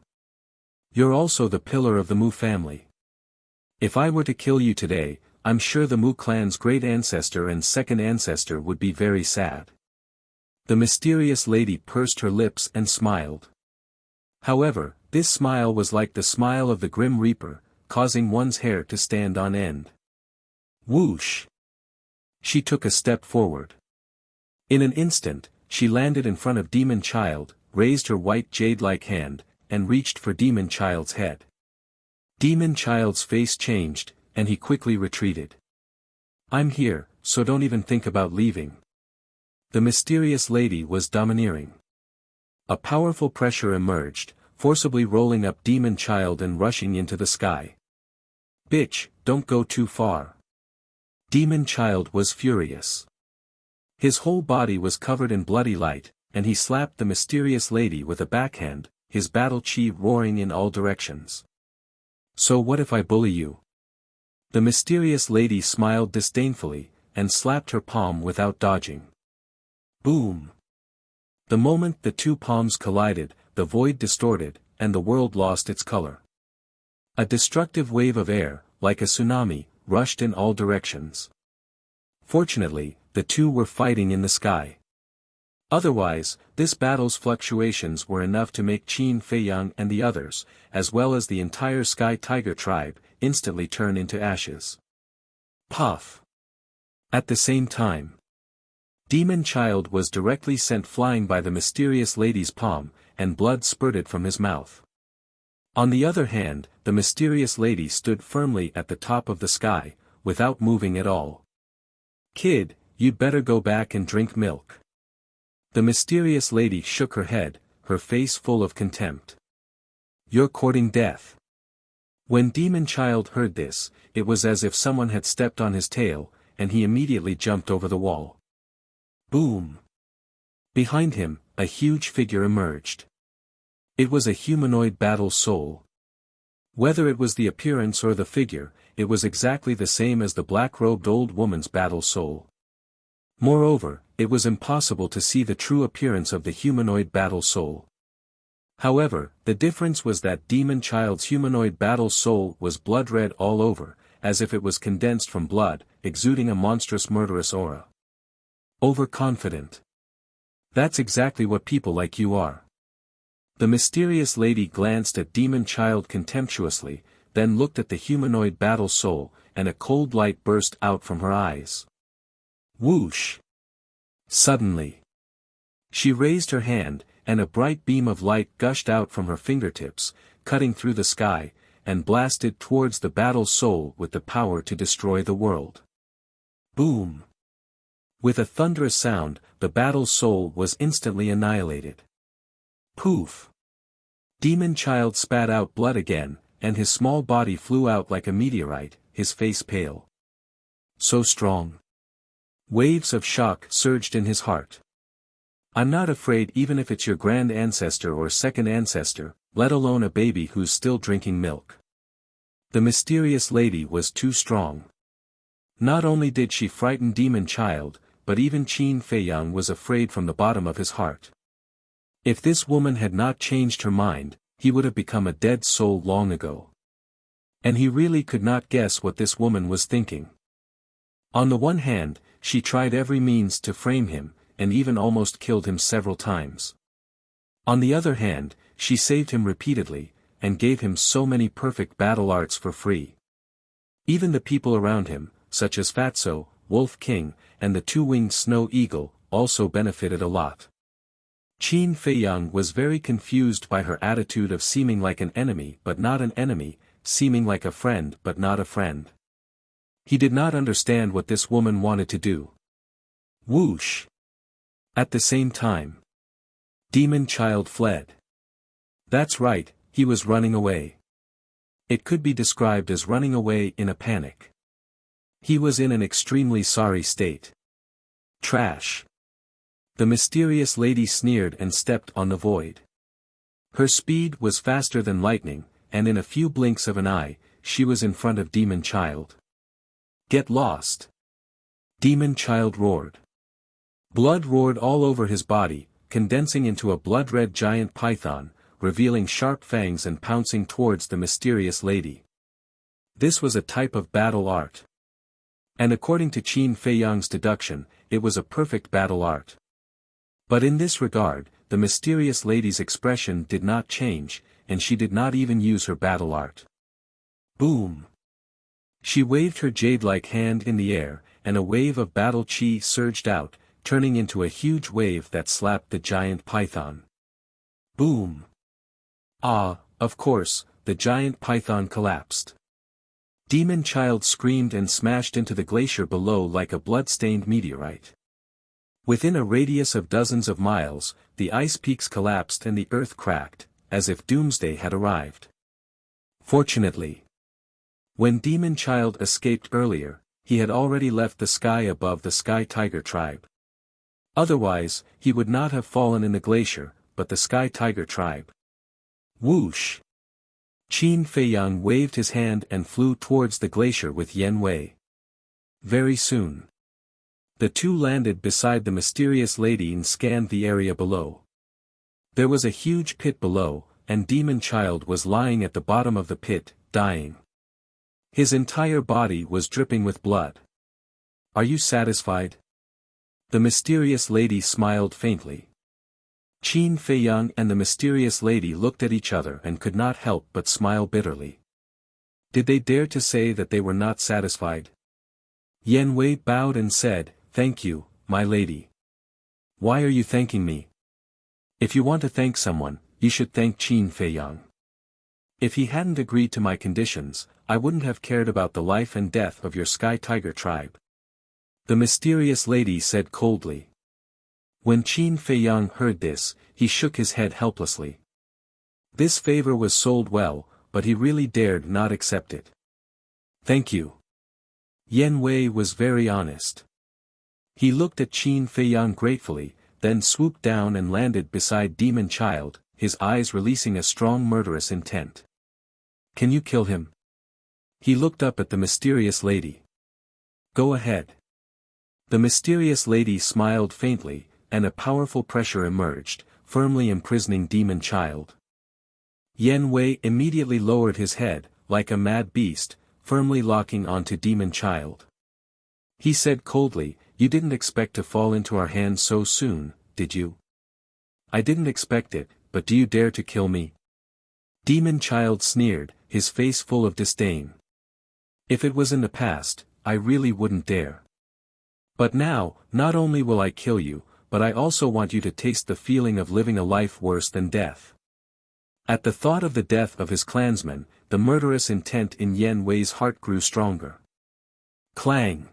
Speaker 1: You're also the pillar of the Mu family. If I were to kill you today, I'm sure the Mu clan's great ancestor and second ancestor would be very sad. The mysterious lady pursed her lips and smiled. However, this smile was like the smile of the Grim Reaper, causing one's hair to stand on end. Whoosh! She took a step forward. In an instant, she landed in front of Demon Child, raised her white jade-like hand, and reached for Demon Child's head. Demon Child's face changed, and he quickly retreated. I'm here, so don't even think about leaving. The mysterious lady was domineering. A powerful pressure emerged, forcibly rolling up Demon Child and rushing into the sky. Bitch, don't go too far. Demon Child was furious. His whole body was covered in bloody light, and he slapped the mysterious lady with a backhand, his battle chi roaring in all directions. So what if I bully you? The mysterious lady smiled disdainfully, and slapped her palm without dodging. Boom! The moment the two palms collided, the void distorted, and the world lost its color. A destructive wave of air, like a tsunami, rushed in all directions. Fortunately, the two were fighting in the sky. Otherwise, this battle's fluctuations were enough to make Qin Feiyang and the others, as well as the entire Sky Tiger tribe, instantly turn into ashes. Puff! At the same time, Demon Child was directly sent flying by the mysterious lady's palm, and blood spurted from his mouth. On the other hand, the mysterious lady stood firmly at the top of the sky, without moving at all. "Kid, you'd better go back and drink milk." The mysterious lady shook her head, her face full of contempt. "You're courting death." When Demon Child heard this, it was as if someone had stepped on his tail, and he immediately jumped over the wall. Boom! Behind him, a huge figure emerged. It was a humanoid battle soul. Whether it was the appearance or the figure, it was exactly the same as the black-robed old woman's battle soul. Moreover, it was impossible to see the true appearance of the humanoid battle soul. However, the difference was that Demon Child's humanoid battle soul was blood-red all over, as if it was condensed from blood, exuding a monstrous murderous aura. Overconfident. That's exactly what people like you are. The mysterious lady glanced at Demon Child contemptuously, then looked at the humanoid battle soul, and a cold light burst out from her eyes. Whoosh! Suddenly, she raised her hand, and a bright beam of light gushed out from her fingertips, cutting through the sky, and blasted towards the battle soul with the power to destroy the world. Boom! With a thunderous sound, the battle soul was instantly annihilated. Poof! Demon Child spat out blood again, and his small body flew out like a meteorite, his face pale. So strong. Waves of shock surged in his heart. "I'm not afraid even if it's your grand ancestor or second ancestor, let alone a baby who's still drinking milk." The mysterious lady was too strong. Not only did she frighten Demon Child, but even Qin Feiyang was afraid from the bottom of his heart. If this woman had not changed her mind, he would have become a dead soul long ago. And he really could not guess what this woman was thinking. On the one hand, she tried every means to frame him, and even almost killed him several times. On the other hand, she saved him repeatedly, and gave him so many perfect battle arts for free. Even the people around him, such as Fatso, Wolf King, and the two-winged Snow Eagle, also benefited a lot. Qin Feiyang was very confused by her attitude of seeming like an enemy but not an enemy, seeming like a friend but not a friend. He did not understand what this woman wanted to do. Whoosh! At the same time, Demon Child fled. That's right, he was running away. It could be described as running away in a panic. He was in an extremely sorry state. Trash. The mysterious lady sneered and stepped on the void. Her speed was faster than lightning, and in a few blinks of an eye, she was in front of Demon Child. Get lost! Demon Child roared. Blood roared all over his body, condensing into a blood-red giant python, revealing sharp fangs and pouncing towards the mysterious lady. This was a type of battle art. And according to Qin Feiyang's deduction, it was a perfect battle art. But in this regard, the mysterious lady's expression did not change, and she did not even use her battle art. Boom! She waved her jade-like hand in the air, and a wave of battle chi surged out, turning into a huge wave that slapped the giant python. Boom! Ah, of course, the giant python collapsed. Demon Child screamed and smashed into the glacier below like a blood-stained meteorite. Within a radius of dozens of miles, the ice peaks collapsed and the earth cracked, as if doomsday had arrived. Fortunately, when Demon Child escaped earlier, he had already left the sky above the Sky Tiger tribe. Otherwise, he would not have fallen in the glacier, but the Sky Tiger tribe. Whoosh! Qin Feiyang waved his hand and flew towards the glacier with Yan Wei. Very soon, the two landed beside the mysterious lady and scanned the area below. There was a huge pit below, and Demon Child was lying at the bottom of the pit, dying. His entire body was dripping with blood. Are you satisfied? The mysterious lady smiled faintly. Qin Feiyang and the mysterious lady looked at each other and could not help but smile bitterly. Did they dare to say that they were not satisfied? Yan Wei bowed and said, "Thank you, my lady." "Why are you thanking me? If you want to thank someone, you should thank Qin Feiyang. If he hadn't agreed to my conditions, I wouldn't have cared about the life and death of your Sky Tiger tribe." The mysterious lady said coldly. When Qin Feiyang heard this, he shook his head helplessly. This favor was sold well, but he really dared not accept it. "Thank you." Yan Wei was very honest. He looked at Qin Feiyang gratefully, then swooped down and landed beside Demon Child, his eyes releasing a strong murderous intent. "Can you kill him?" He looked up at the mysterious lady. "Go ahead." The mysterious lady smiled faintly, and a powerful pressure emerged, firmly imprisoning Demon Child. Yan Wei immediately lowered his head, like a mad beast, firmly locking onto Demon Child. He said coldly, "You didn't expect to fall into our hands so soon, did you?" "I didn't expect it, but do you dare to kill me?" Demon Child sneered, his face full of disdain. "If it was in the past, I really wouldn't dare. But now, not only will I kill you, but I also want you to taste the feeling of living a life worse than death." At the thought of the death of his clansmen, the murderous intent in Yan Wei's heart grew stronger. Clang!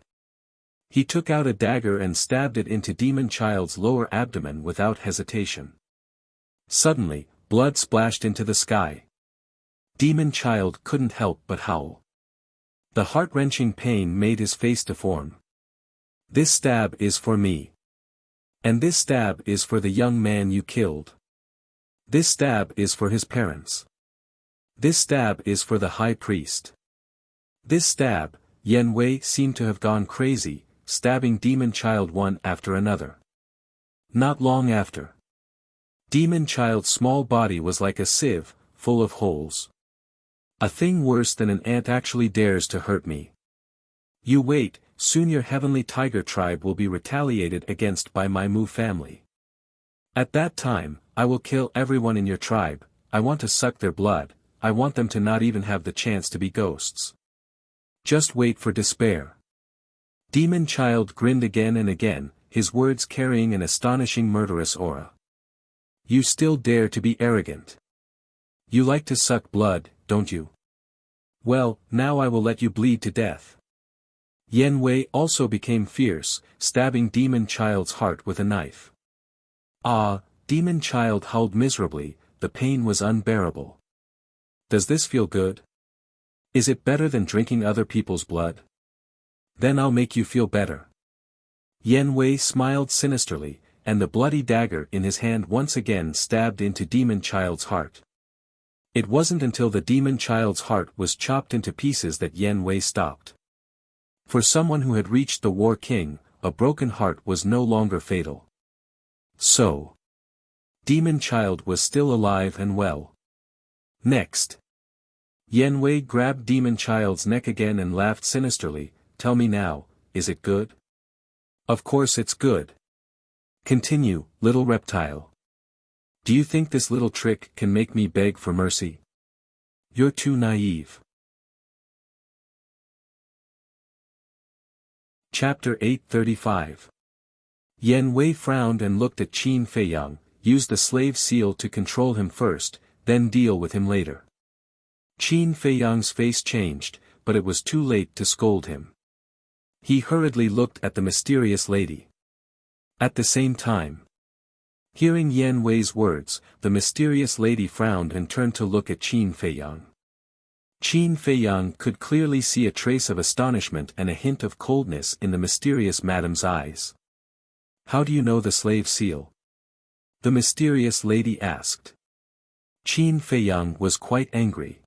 Speaker 1: He took out a dagger and stabbed it into Demon Child's lower abdomen without hesitation. Suddenly, blood splashed into the sky. Demon Child couldn't help but howl. The heart-wrenching pain made his face deform. "This stab is for me. And this stab is for the young man you killed. This stab is for his parents. This stab is for the high priest. This stab." Yan Wei seemed to have gone crazy, stabbing Demon Child one after another. Not long after, Demon Child's small body was like a sieve, full of holes. "A thing worse than an ant actually dares to hurt me. You wait, soon your heavenly tiger tribe will be retaliated against by my Mu family. At that time, I will kill everyone in your tribe. I want to suck their blood, I want them to not even have the chance to be ghosts. Just wait for despair." Demon Child grinned again and again, his words carrying an astonishing murderous aura. "You still dare to be arrogant. You like to suck blood, don't you? Well, now I will let you bleed to death." Yan Wei also became fierce, stabbing Demon Child's heart with a knife. "Ah!" Demon Child howled miserably, the pain was unbearable. "Does this feel good? Is it better than drinking other people's blood? Then I'll make you feel better." Yan Wei smiled sinisterly, and the bloody dagger in his hand once again stabbed into Demon Child's heart. It wasn't until the Demon Child's heart was chopped into pieces that Yan Wei stopped. For someone who had reached the War King, a broken heart was no longer fatal. So, Demon Child was still alive and well. Next, Yan Wei grabbed Demon Child's neck again and laughed sinisterly. "Tell me now, is it good?" "Of course it's good. Continue, little reptile. Do you think this little trick can make me beg for mercy? You're too naive." Chapter 835. Yan Wei frowned and looked at Qin Feiyang, use the slave seal to control him first, then deal with him later. Qin Feiyang's face changed, but it was too late to scold him. He hurriedly looked at the mysterious lady. At the same time, hearing Yan Wei's words, the mysterious lady frowned and turned to look at Qin Feiyang. Qin Feiyang could clearly see a trace of astonishment and a hint of coldness in the mysterious madame's eyes. "How do you know the slave seal?" the mysterious lady asked. Qin Feiyang was quite angry.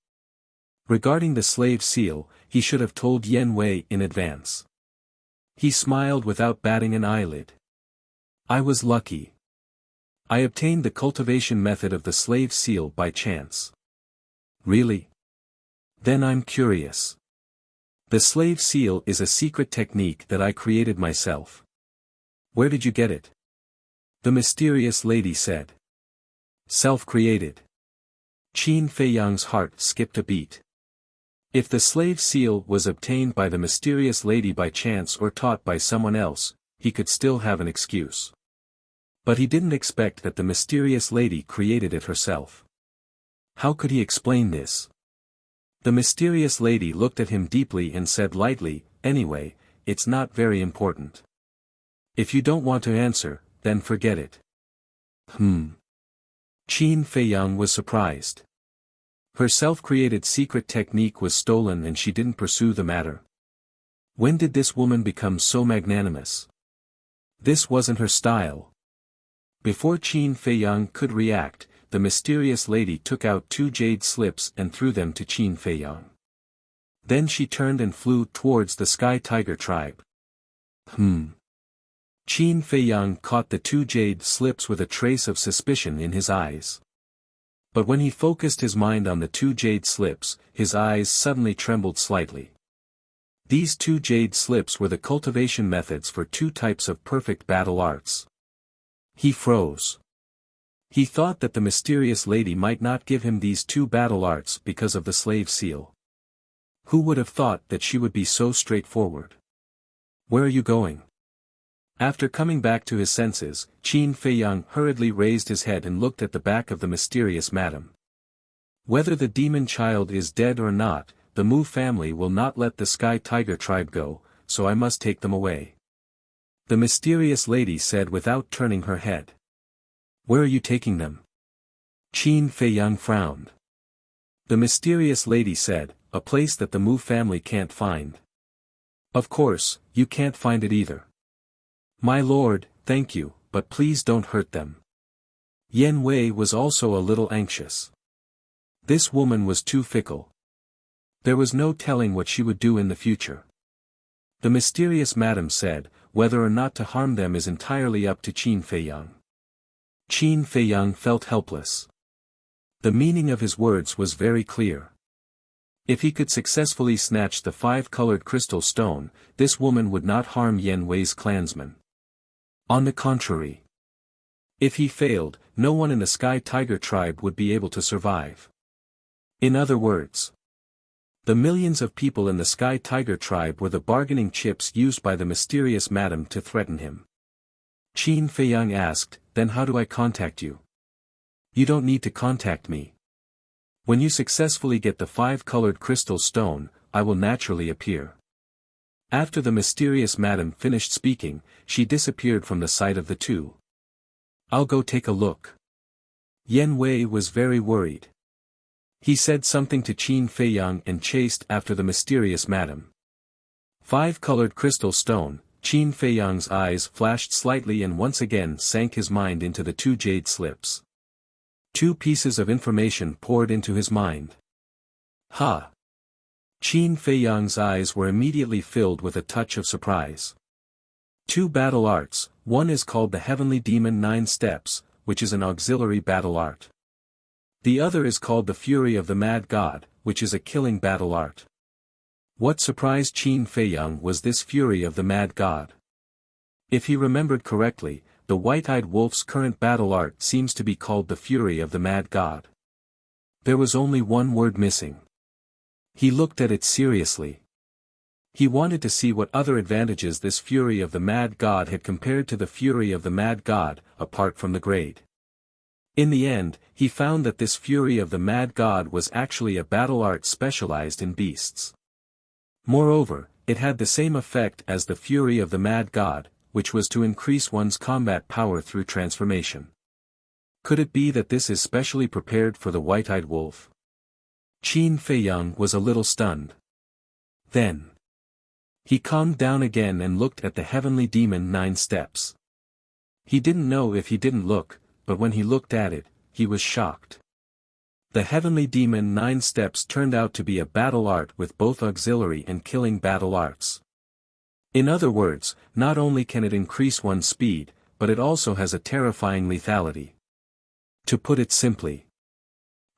Speaker 1: Regarding the slave seal, he should have told Yen Wei in advance. He smiled without batting an eyelid. I was lucky. I obtained the cultivation method of the slave seal by chance. Really? Then I'm curious. The slave seal is a secret technique that I created myself. Where did you get it? The mysterious lady said. Self-created. Qin Feiyang's heart skipped a beat. If the slave seal was obtained by the mysterious lady by chance or taught by someone else, he could still have an excuse. But he didn't expect that the mysterious lady created it herself. How could he explain this? The mysterious lady looked at him deeply and said lightly, anyway, it's not very important. If you don't want to answer, then forget it. Qin Feiyang was surprised. Her self-created secret technique was stolen and she didn't pursue the matter. When did this woman become so magnanimous? This wasn't her style. Before Qin Feiyang could react, the mysterious lady took out 2 jade slips and threw them to Qin Feiyang. Then she turned and flew towards the Sky Tiger tribe. Qin Feiyang caught the 2 jade slips with a trace of suspicion in his eyes. But when he focused his mind on the 2 jade slips, his eyes suddenly trembled slightly. These 2 jade slips were the cultivation methods for 2 types of perfect battle arts. He froze. He thought that the mysterious lady might not give him these 2 battle arts because of the slave seal. Who would have thought that she would be so straightforward? Where are you going? After coming back to his senses, Qin Feiyang hurriedly raised his head and looked at the back of the mysterious madam. Whether the demon child is dead or not, the Mu family will not let the Sky Tiger tribe go, so I must take them away. The mysterious lady said without turning her head. Where are you taking them? Qin Feiyang frowned. The mysterious lady said, a place that the Mu family can't find. Of course, you can't find it either. My lord, thank you, but please don't hurt them. Yen Wei was also a little anxious. This woman was too fickle. There was no telling what she would do in the future. The mysterious madam said, whether or not to harm them is entirely up to Qin Feiyang. Qin Feiyang felt helpless. The meaning of his words was very clear. If he could successfully snatch the 5-colored crystal stone, this woman would not harm Yen Wei's clansmen. On the contrary. If he failed, no one in the Sky Tiger tribe would be able to survive. In other words, the millions of people in the Sky Tiger tribe were the bargaining chips used by the mysterious madam to threaten him. Qin Feiyang asked, then how do I contact you? You don't need to contact me. When you successfully get the 5-colored crystal stone, I will naturally appear. After the mysterious madam finished speaking, she disappeared from the sight of the two. I'll go take a look. Yen Wei was very worried. He said something to Qin Feiyang and chased after the mysterious madam. 5-colored crystal stone, Qin Feiyang's eyes flashed slightly and once again sank his mind into the 2 jade slips. 2 pieces of information poured into his mind. Ha! Qin Feiyang's eyes were immediately filled with a touch of surprise. 2 battle arts, one is called the Heavenly Demon 9 Steps, which is an auxiliary battle art. The other is called the Fury of the Mad God, which is a killing battle art. What surprised Qin Feiyang was this Fury of the Mad God. If he remembered correctly, the White-Eyed Wolf's current battle art seems to be called the Fury of the Mad God. There was only one word missing. He looked at it seriously. He wanted to see what other advantages this Fury of the Mad God had compared to the Fury of the Mad God, apart from the grade. In the end, he found that this Fury of the Mad God was actually a battle art specialized in beasts. Moreover, it had the same effect as the Fury of the Mad God, which was to increase one's combat power through transformation. Could it be that this is specially prepared for the White-Eyed Wolf? Qin Feiyang was a little stunned. Then, he calmed down again and looked at the Heavenly Demon 9 Steps. He didn't know if he didn't look, but when he looked at it, he was shocked. The heavenly demon 9 steps turned out to be a battle art with both auxiliary and killing battle arts. In other words, not only can it increase one's speed, but it also has a terrifying lethality. To put it simply,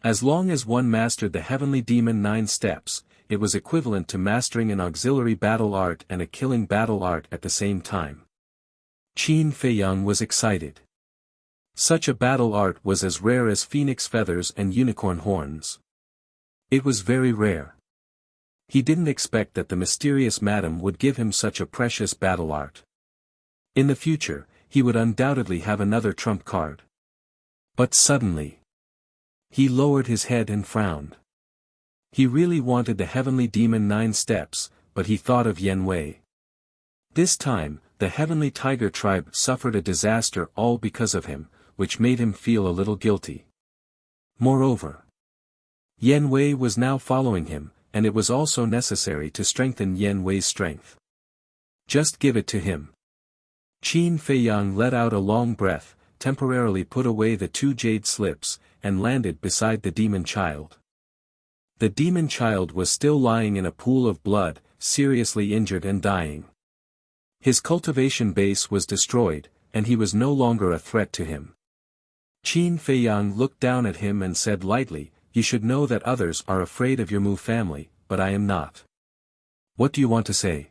Speaker 1: as long as one mastered the heavenly demon 9 steps, it was equivalent to mastering an auxiliary battle art and a killing battle art at the same time. Qin Feiyang was excited. Such a battle art was as rare as phoenix feathers and unicorn horns. It was very rare. He didn't expect that the mysterious madam would give him such a precious battle art. In the future, he would undoubtedly have another trump card. But suddenly, he lowered his head and frowned. He really wanted the heavenly demon 9 steps, but he thought of Yen Wei. This time, the heavenly tiger tribe suffered a disaster all because of him, which made him feel a little guilty. Moreover, Yen Wei was now following him, and it was also necessary to strengthen Yen Wei's strength. Just give it to him. Qin Feiyang let out a long breath, temporarily put away the 2 jade slips, and landed beside the demon child. The demon child was still lying in a pool of blood, seriously injured and dying. His cultivation base was destroyed, and he was no longer a threat to him. Qin Feiyang looked down at him and said lightly, "You should know that others are afraid of your Mu family, but I am not." "What do you want to say?"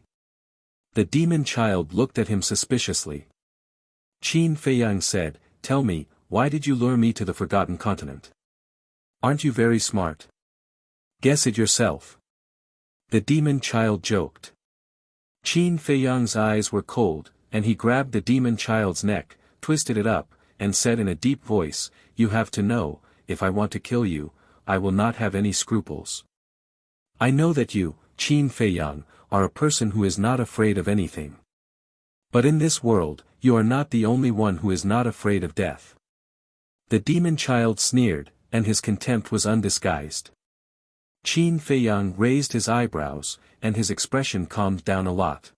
Speaker 1: The demon child looked at him suspiciously. Qin Feiyang said, "Tell me, why did you lure me to the Forgotten Continent? Aren't you very smart? Guess it yourself." The demon child joked. Qin Feiyang's eyes were cold, and he grabbed the demon child's neck, twisted it up, and said in a deep voice, "You have to know, if I want to kill you, I will not have any scruples. I know that you, Qin Feiyang, are a person who is not afraid of anything. But in this world, you are not the only one who is not afraid of death." The demon child sneered, and his contempt was undisguised. Qin Feiyang raised his eyebrows, and his expression calmed down a lot.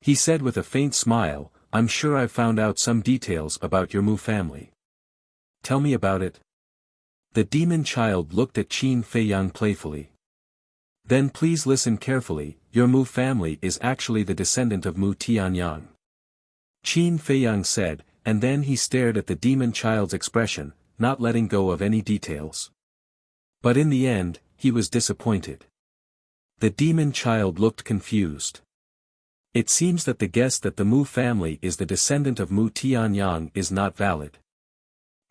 Speaker 1: He said with a faint smile, "I'm sure I've found out some details about your Mu family. Tell me about it." The demon child looked at Qin Feiyang playfully. "Then please listen carefully, your Mu family is actually the descendant of Mu Tianyang." Qin Feiyang said, and then he stared at the demon child's expression, not letting go of any details. But in the end, he was disappointed. The demon child looked confused. It seems that the guess that the Mu family is the descendant of Mu Tianyang is not valid.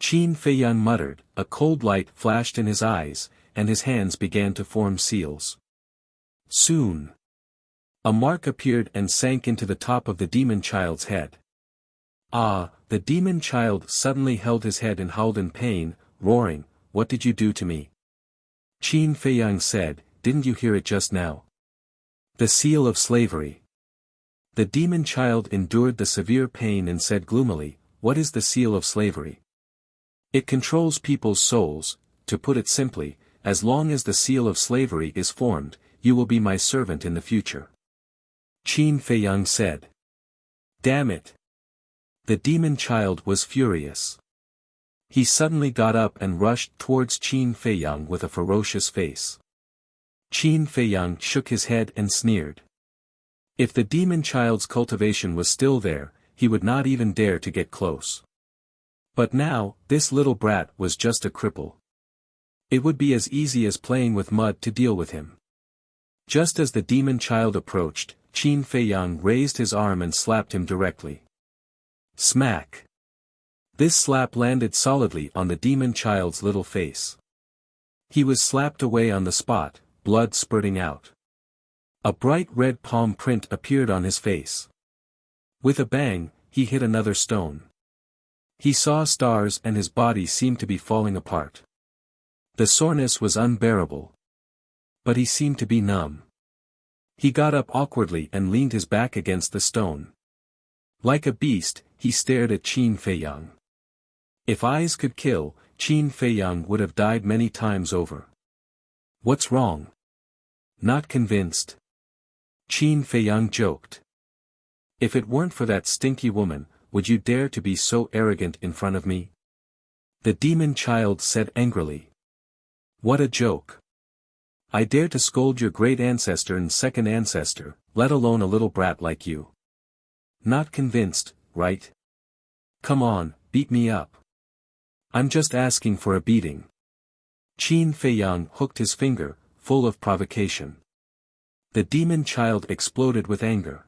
Speaker 1: Qin Feiyang muttered, a cold light flashed in his eyes, and his hands began to form seals. Soon, a mark appeared and sank into the top of the demon child's head. "Ah!" The demon child suddenly held his head and howled in pain, roaring, "What did you do to me?" Qin Feiyang said, "Didn't you hear it just now? The seal of slavery." The demon child endured the severe pain and said gloomily, "What is the seal of slavery?" "It controls people's souls. To put it simply, as long as the seal of slavery is formed, you will be my servant in the future." Qin Feiyang said. "Damn it!" The demon child was furious. He suddenly got up and rushed towards Qin Feiyang with a ferocious face. Qin Feiyang shook his head and sneered. If the demon child's cultivation was still there, he would not even dare to get close. But now, this little brat was just a cripple. It would be as easy as playing with mud to deal with him. Just as the demon child approached, Qin Feiyang raised his arm and slapped him directly. Smack! This slap landed solidly on the demon child's little face. He was slapped away on the spot, blood spurting out. A bright red palm print appeared on his face. With a bang, he hit another stone. He saw stars and his body seemed to be falling apart. The soreness was unbearable. But he seemed to be numb. He got up awkwardly and leaned his back against the stone. Like a beast, he stared at Qin Feiyang. If eyes could kill, Qin Feiyang would have died many times over. "What's wrong? Not convinced?" Qin Feiyang joked. "If it weren't for that stinky woman, would you dare to be so arrogant in front of me?" The demon child said angrily. What a joke. I dare to scold your great ancestor and second ancestor, let alone a little brat like you. Not convinced, right? Come on, beat me up. I'm just asking for a beating. Qin Feiyang hooked his finger, full of provocation. The demon child exploded with anger.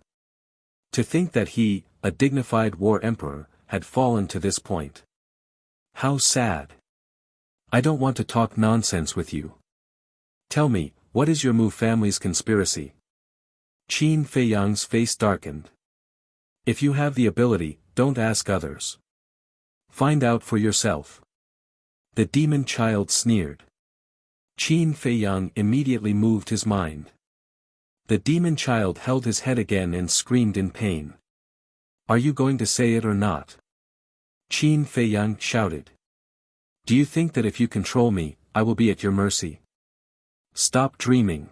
Speaker 1: To think that he, a dignified war emperor, had fallen to this point. How sad. I don't want to talk nonsense with you. Tell me, what is your Mu family's conspiracy? Qin Feiyang's face darkened. If you have the ability, don't ask others. Find out for yourself. The demon child sneered. Qin Feiyang immediately moved his mind. The demon child held his head again and screamed in pain. Are you going to say it or not? Qin Feiyang shouted. Do you think that if you control me, I will be at your mercy? Stop dreaming.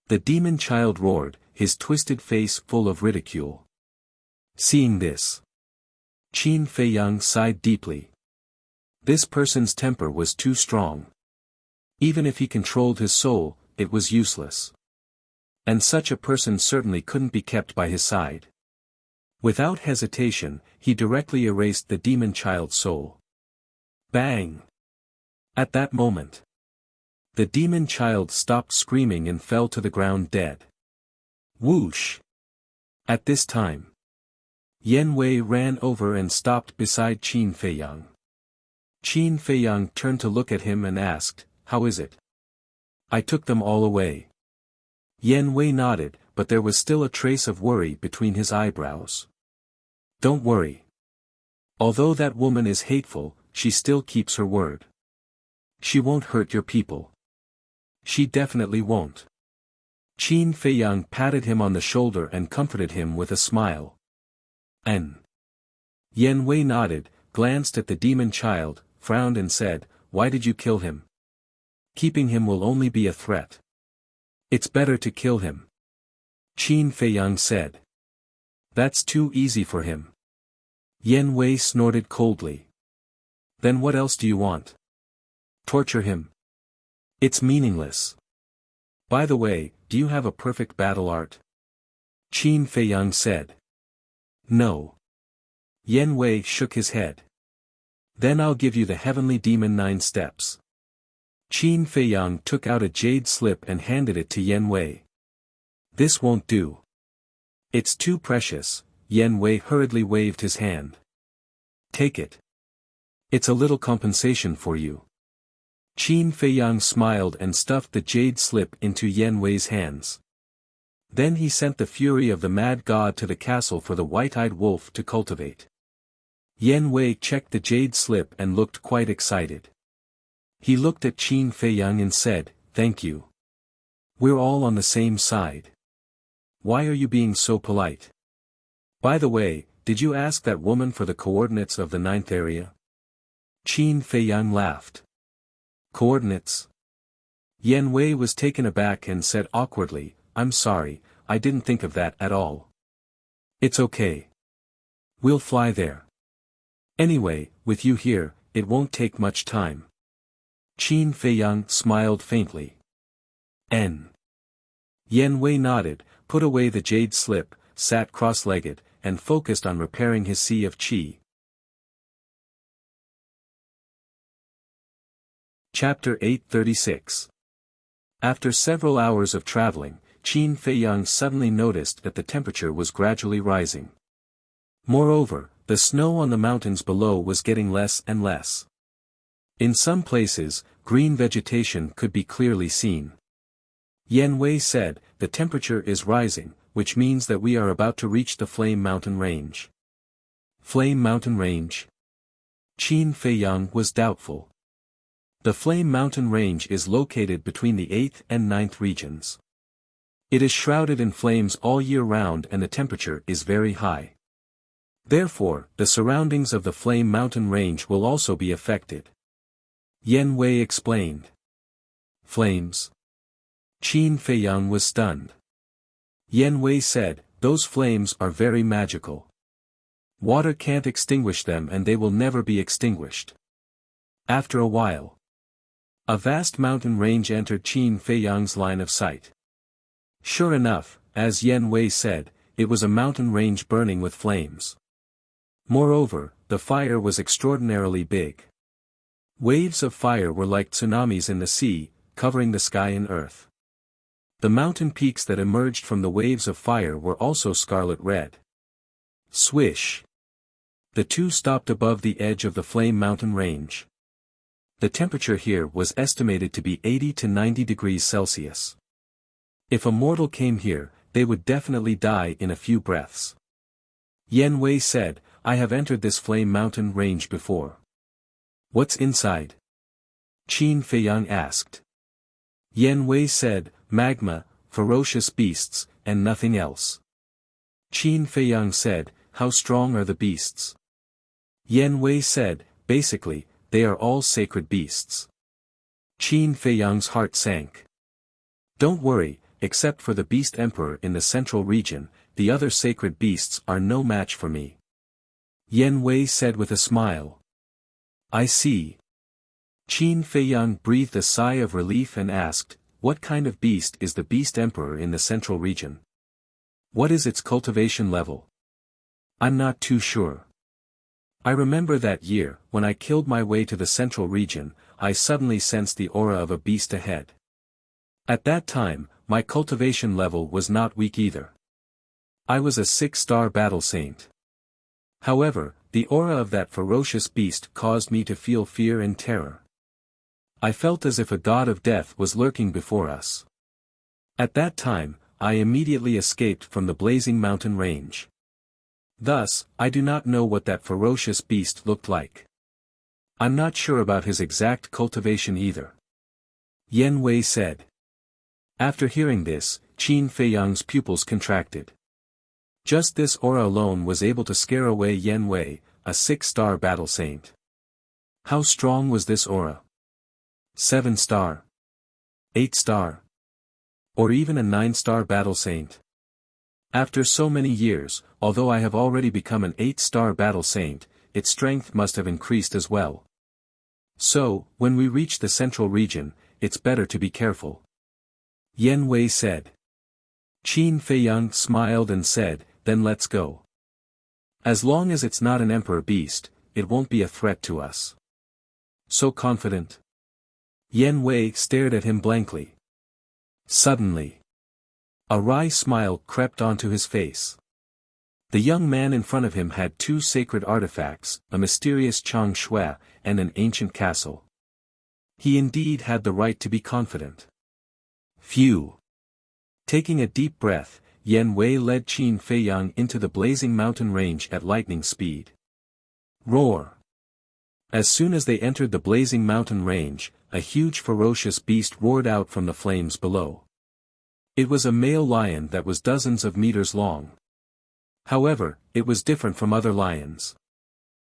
Speaker 1: The demon child roared, his twisted face full of ridicule. Seeing this, Qin Feiyang sighed deeply. This person's temper was too strong. Even if he controlled his soul, it was useless. And such a person certainly couldn't be kept by his side. Without hesitation, he directly erased the demon child's soul. Bang! At that moment, the demon child stopped screaming and fell to the ground dead. Whoosh! At this time, Yan Wei ran over and stopped beside Qin Feiyang. Qin Feiyang turned to look at him and asked, How is it? I took them all away. Yan Wei nodded, but there was still a trace of worry between his eyebrows. Don't worry. Although that woman is hateful, she still keeps her word. She won't hurt your people. She definitely won't. Qin Feiyang patted him on the shoulder and comforted him with a smile. Yan Wei nodded, glanced at the demon child, frowned and said, Why did you kill him? Keeping him will only be a threat. It's better to kill him. Qin Feiyang said. That's too easy for him. Yan Wei snorted coldly. Then what else do you want? Torture him. It's meaningless. By the way, do you have a perfect battle art? Qin Feiyang said. No. Yan Wei shook his head. Then I'll give you the heavenly demon 9 steps. Qin Feiyang took out a jade slip and handed it to Yan Wei. This won't do. It's too precious. Yan Wei hurriedly waved his hand. Take it. It's a little compensation for you. Qin Feiyang smiled and stuffed the jade slip into Yan Wei's hands. Then he sent the fury of the mad god to the castle for the white-eyed wolf to cultivate. Yan Wei checked the jade slip and looked quite excited. He looked at Qin Feiyang and said, Thank you. We're all on the same side. Why are you being so polite? By the way, did you ask that woman for the coordinates of the 9th area? Qin Feiyang laughed. Coordinates? Yan Wei was taken aback and said awkwardly, I'm sorry, I didn't think of that at all. It's okay. We'll fly there. Anyway, with you here, it won't take much time. Qin Feiyang smiled faintly. Yan Wei nodded, put away the jade slip, sat cross-legged, and focused on repairing his sea of qi. Chapter 836. After several hours of traveling, Qin Feiyang suddenly noticed that the temperature was gradually rising. Moreover, the snow on the mountains below was getting less and less. In some places, green vegetation could be clearly seen. Yan Wei said, the temperature is rising, which means that we are about to reach the Flame Mountain Range. Flame Mountain Range? Qin Feiyang was doubtful. The Flame Mountain Range is located between the 8th and 9th regions. It is shrouded in flames all year round and the temperature is very high. Therefore, the surroundings of the Flame Mountain Range will also be affected. Yan Wei explained. Flames? Qin Feiyang was stunned. Yan Wei said, those flames are very magical. Water can't extinguish them and they will never be extinguished. After a while, A vast mountain range entered Qin Feiyang's line of sight. Sure enough, as Yen Wei said, it was a mountain range burning with flames. Moreover, the fire was extraordinarily big. Waves of fire were like tsunamis in the sea, covering the sky and earth. The mountain peaks that emerged from the waves of fire were also scarlet red. Swish! The two stopped above the edge of the flame mountain range. The temperature here was estimated to be 80 to 90 degrees Celsius. If a mortal came here, they would definitely die in a few breaths. Yen Wei said, I have entered this flame mountain range before. What's inside? Qin Feiyang asked. Yen Wei said, magma, ferocious beasts, and nothing else. Qin Feiyang said, how strong are the beasts? Yen Wei said, basically, they are all sacred beasts. Qin Feiyang's heart sank. Don't worry, except for the beast emperor in the central region, the other sacred beasts are no match for me. Yen Wei said with a smile. I see. Qin Feiyang breathed a sigh of relief and asked, what kind of beast is the beast emperor in the central region? What is its cultivation level? I'm not too sure. I remember that year, when I killed my way to the central region, I suddenly sensed the aura of a beast ahead. At that time, my cultivation level was not weak either. I was a 6-star battle saint. However, the aura of that ferocious beast caused me to feel fear and terror. I felt as if a god of death was lurking before us. At that time, I immediately escaped from the blazing mountain range. Thus, I do not know what that ferocious beast looked like. I'm not sure about his exact cultivation either. Yen Wei said. After hearing this, Qin Feiyang's pupils contracted. Just this aura alone was able to scare away Yen Wei, a 6-star battle saint. How strong was this aura? 7-star? 8-star? Or even a 9-star battle saint? After so many years, although I have already become an 8-star battle saint, its strength must have increased as well. So, when we reach the central region, it's better to be careful. Yen Wei said. Qin Feiyang smiled and said, then let's go. As long as it's not an emperor beast, it won't be a threat to us. So confident? Yen Wei stared at him blankly. Suddenly, a wry smile crept onto his face. The young man in front of him had 2 sacred artifacts, a mysterious Chang Shui, and an ancient castle. He indeed had the right to be confident. Phew! Taking a deep breath, Yen Wei led Qin Feiyang into the blazing mountain range at lightning speed. Roar! As soon as they entered the blazing mountain range, a huge ferocious beast roared out from the flames below. It was a male lion that was dozens of meters long. However, it was different from other lions.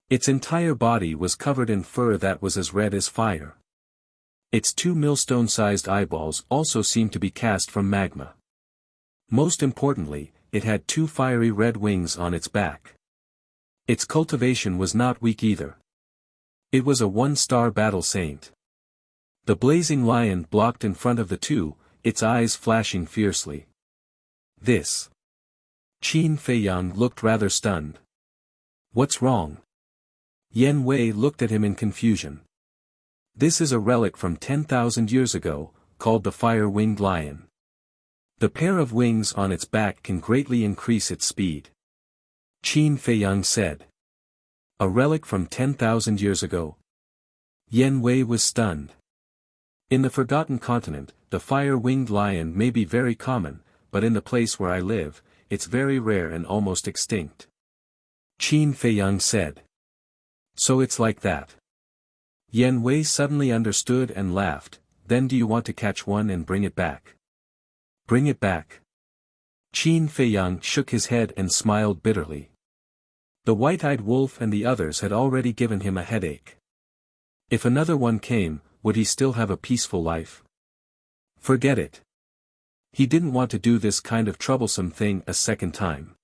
Speaker 1: Its entire body was covered in fur that was as red as fire. Its 2 millstone-sized eyeballs also seemed to be cast from magma. Most importantly, it had 2 fiery red wings on its back. Its cultivation was not weak either. It was a 1-star battle saint. The blazing lion blocked in front of the 2, its eyes flashing fiercely. This. Qin Feiyang looked rather stunned. What's wrong? Yen Wei looked at him in confusion. This is a relic from 10,000 years ago, called the fire-winged lion. The pair of wings on its back can greatly increase its speed. Qin Feiyang said. A relic from 10,000 years ago? Yen Wei was stunned. In the Forgotten Continent, the fire-winged lion may be very common, but in the place where I live, it's very rare and almost extinct. Qin Feiyang said. So it's like that. Yen Wei suddenly understood and laughed. Then do you want to catch one and bring it back? Bring it back. Qin Feiyang shook his head and smiled bitterly. The white-eyed wolf and the others had already given him a headache. If another one came, would he still have a peaceful life? Forget it. He didn't want to do this kind of troublesome thing a second time.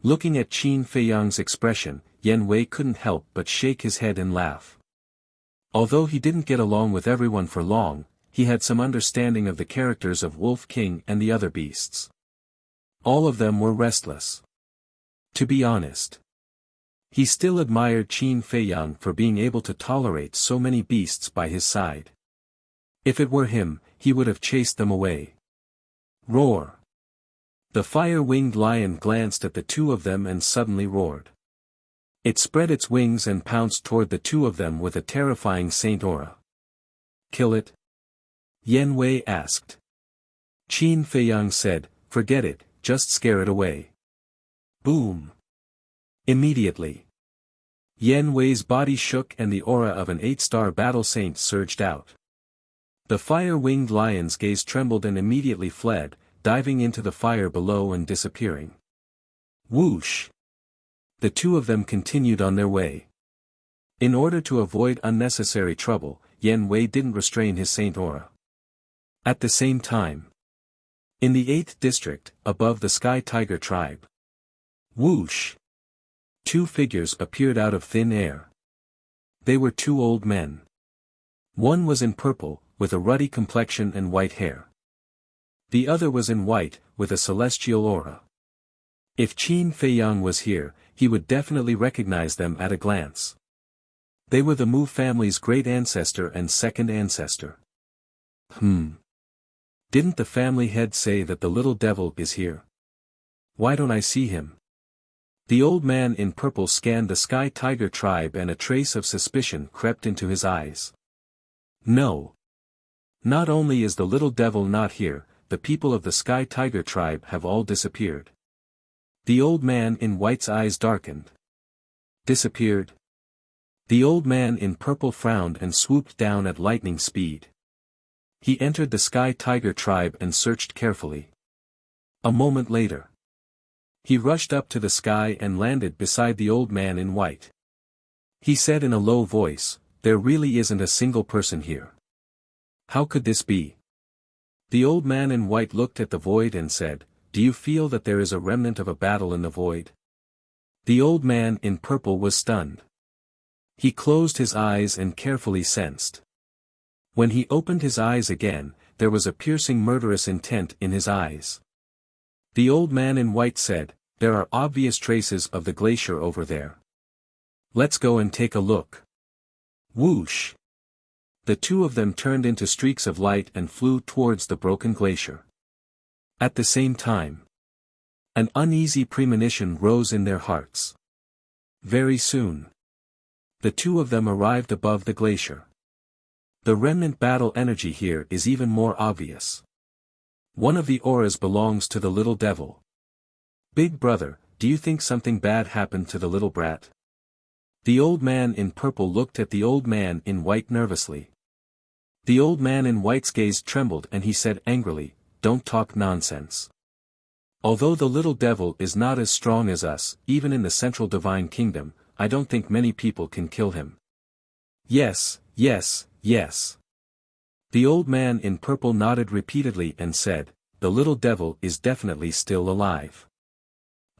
Speaker 1: Looking at Qin Feiyang's expression, Yen Wei couldn't help but shake his head and laugh. Although he didn't get along with everyone for long, he had some understanding of the characters of Wolf King and the other beasts. All of them were restless. To be honest, he still admired Qin Feiyang for being able to tolerate so many beasts by his side. If it were him, he would have chased them away. Roar! The fire-winged lion glanced at the two of them and suddenly roared. It spread its wings and pounced toward the two of them with a terrifying saint aura. Kill it? Yan Wei asked. Qin Feiyang said, forget it, just scare it away. Boom! Immediately, Yan Wei's body shook and the aura of an 8-star battle saint surged out. The fire-winged lion's gaze trembled and immediately fled, diving into the fire below and disappearing. Whoosh! The two of them continued on their way. In order to avoid unnecessary trouble, Yan Wei didn't restrain his saint aura. At the same time, in the 8th district, above the Sky Tiger tribe. Whoosh! Two figures appeared out of thin air. They were two old men. One was in purple, with a ruddy complexion and white hair. The other was in white, with a celestial aura. If Qin Feiyang was here, he would definitely recognize them at a glance. They were the Mu family's great ancestor and second ancestor. Didn't the family head say that the little devil is here? Why don't I see him? The old man in purple scanned the Sky Tiger tribe and a trace of suspicion crept into his eyes. No. Not only is the little devil not here, the people of the Sky Tiger tribe have all disappeared. The old man in white's eyes darkened. Disappeared? The old man in purple frowned and swooped down at lightning speed. He entered the Sky Tiger tribe and searched carefully. A moment later, he rushed up to the sky and landed beside the old man in white. He said in a low voice, there really isn't a single person here. How could this be? The old man in white looked at the void and said, do you feel that there is a remnant of a battle in the void? The old man in purple was stunned. He closed his eyes and carefully sensed. When he opened his eyes again, there was a piercing murderous intent in his eyes. The old man in white said, there are obvious traces of the glacier over there. Let's go and take a look. Whoosh! The two of them turned into streaks of light and flew towards the broken glacier. At the same time, an uneasy premonition rose in their hearts. Very soon, the two of them arrived above the glacier. The remnant battle energy here is even more obvious. One of the auras belongs to the little devil. Big brother, do you think something bad happened to the little brat? The old man in purple looked at the old man in white nervously. The old man in white's gaze trembled and he said angrily, don't talk nonsense. Although the little devil is not as strong as us, even in the central divine kingdom, I don't think many people can kill him. Yes, yes, yes. The old man in purple nodded repeatedly and said, the little devil is definitely still alive.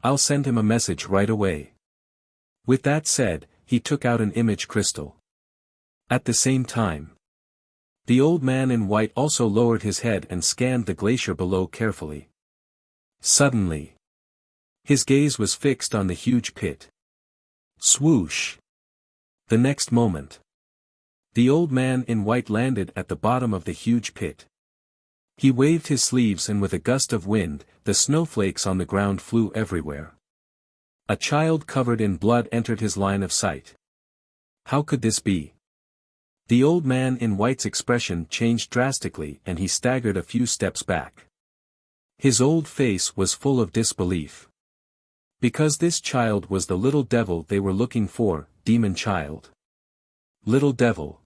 Speaker 1: I'll send him a message right away. With that said, he took out an image crystal. At the same time, the old man in white also lowered his head and scanned the glacier below carefully. Suddenly, his gaze was fixed on the huge pit. Swoosh! The next moment, the old man in white landed at the bottom of the huge pit. He waved his sleeves and with a gust of wind, the snowflakes on the ground flew everywhere. A child covered in blood entered his line of sight. How could this be? The old man in white's expression changed drastically and he staggered a few steps back. His old face was full of disbelief. Because this child was the little devil they were looking for, demon child. Little devil.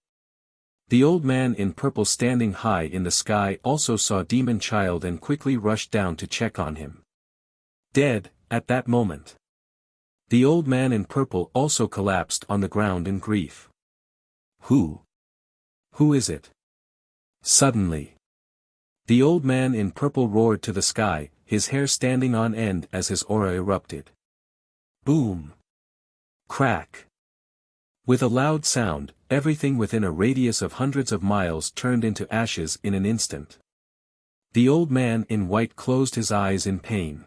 Speaker 1: The old man in purple standing high in the sky also saw demon child and quickly rushed down to check on him. Dead, at that moment. The old man in purple also collapsed on the ground in grief. Who is it? Suddenly, the old man in purple roared to the sky, his hair standing on end as his aura erupted. Boom! Crack! With a loud sound, everything within a radius of hundreds of miles turned into ashes in an instant. The old man in white closed his eyes in pain.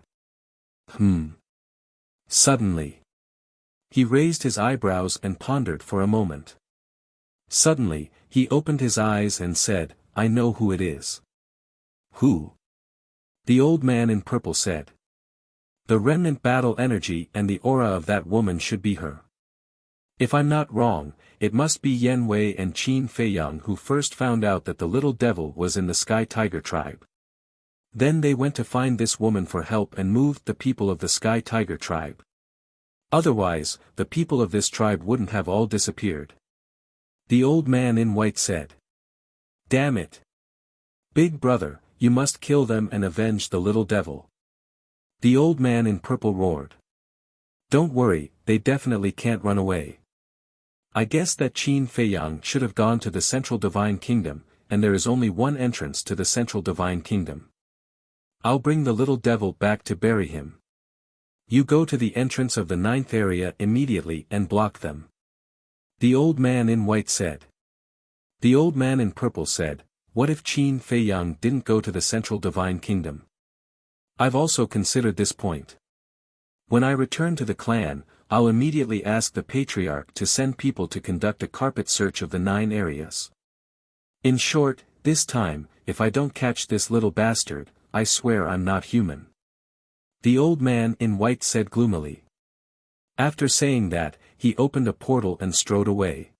Speaker 1: Suddenly. He raised his eyebrows and pondered for a moment. Suddenly, he opened his eyes and said, "I know who it is." "Who?" The old man in purple said. "The remnant battle energy and the aura of that woman should be her. If I'm not wrong, it must be Yan Wei and Qin Feiyang who first found out that the little devil was in the Sky Tiger tribe. Then they went to find this woman for help and moved the people of the Sky Tiger tribe. Otherwise, the people of this tribe wouldn't have all disappeared." The old man in white said. "Damn it! Big brother, you must kill them and avenge the little devil." The old man in purple roared. "Don't worry, they definitely can't run away. I guess that Qin Feiyang should have gone to the Central Divine Kingdom, and there is only one entrance to the Central Divine Kingdom. I'll bring the little devil back to bury him. You go to the entrance of the 9th area immediately and block them." The old man in white said. The old man in purple said, "What if Qin Feiyang didn't go to the Central Divine Kingdom? I've also considered this point. When I return to the clan, I'll immediately ask the Patriarch to send people to conduct a carpet search of the 9 areas. In short, this time, if I don't catch this little bastard, I swear I'm not human." The old man in white said gloomily. After saying that, he opened a portal and strode away.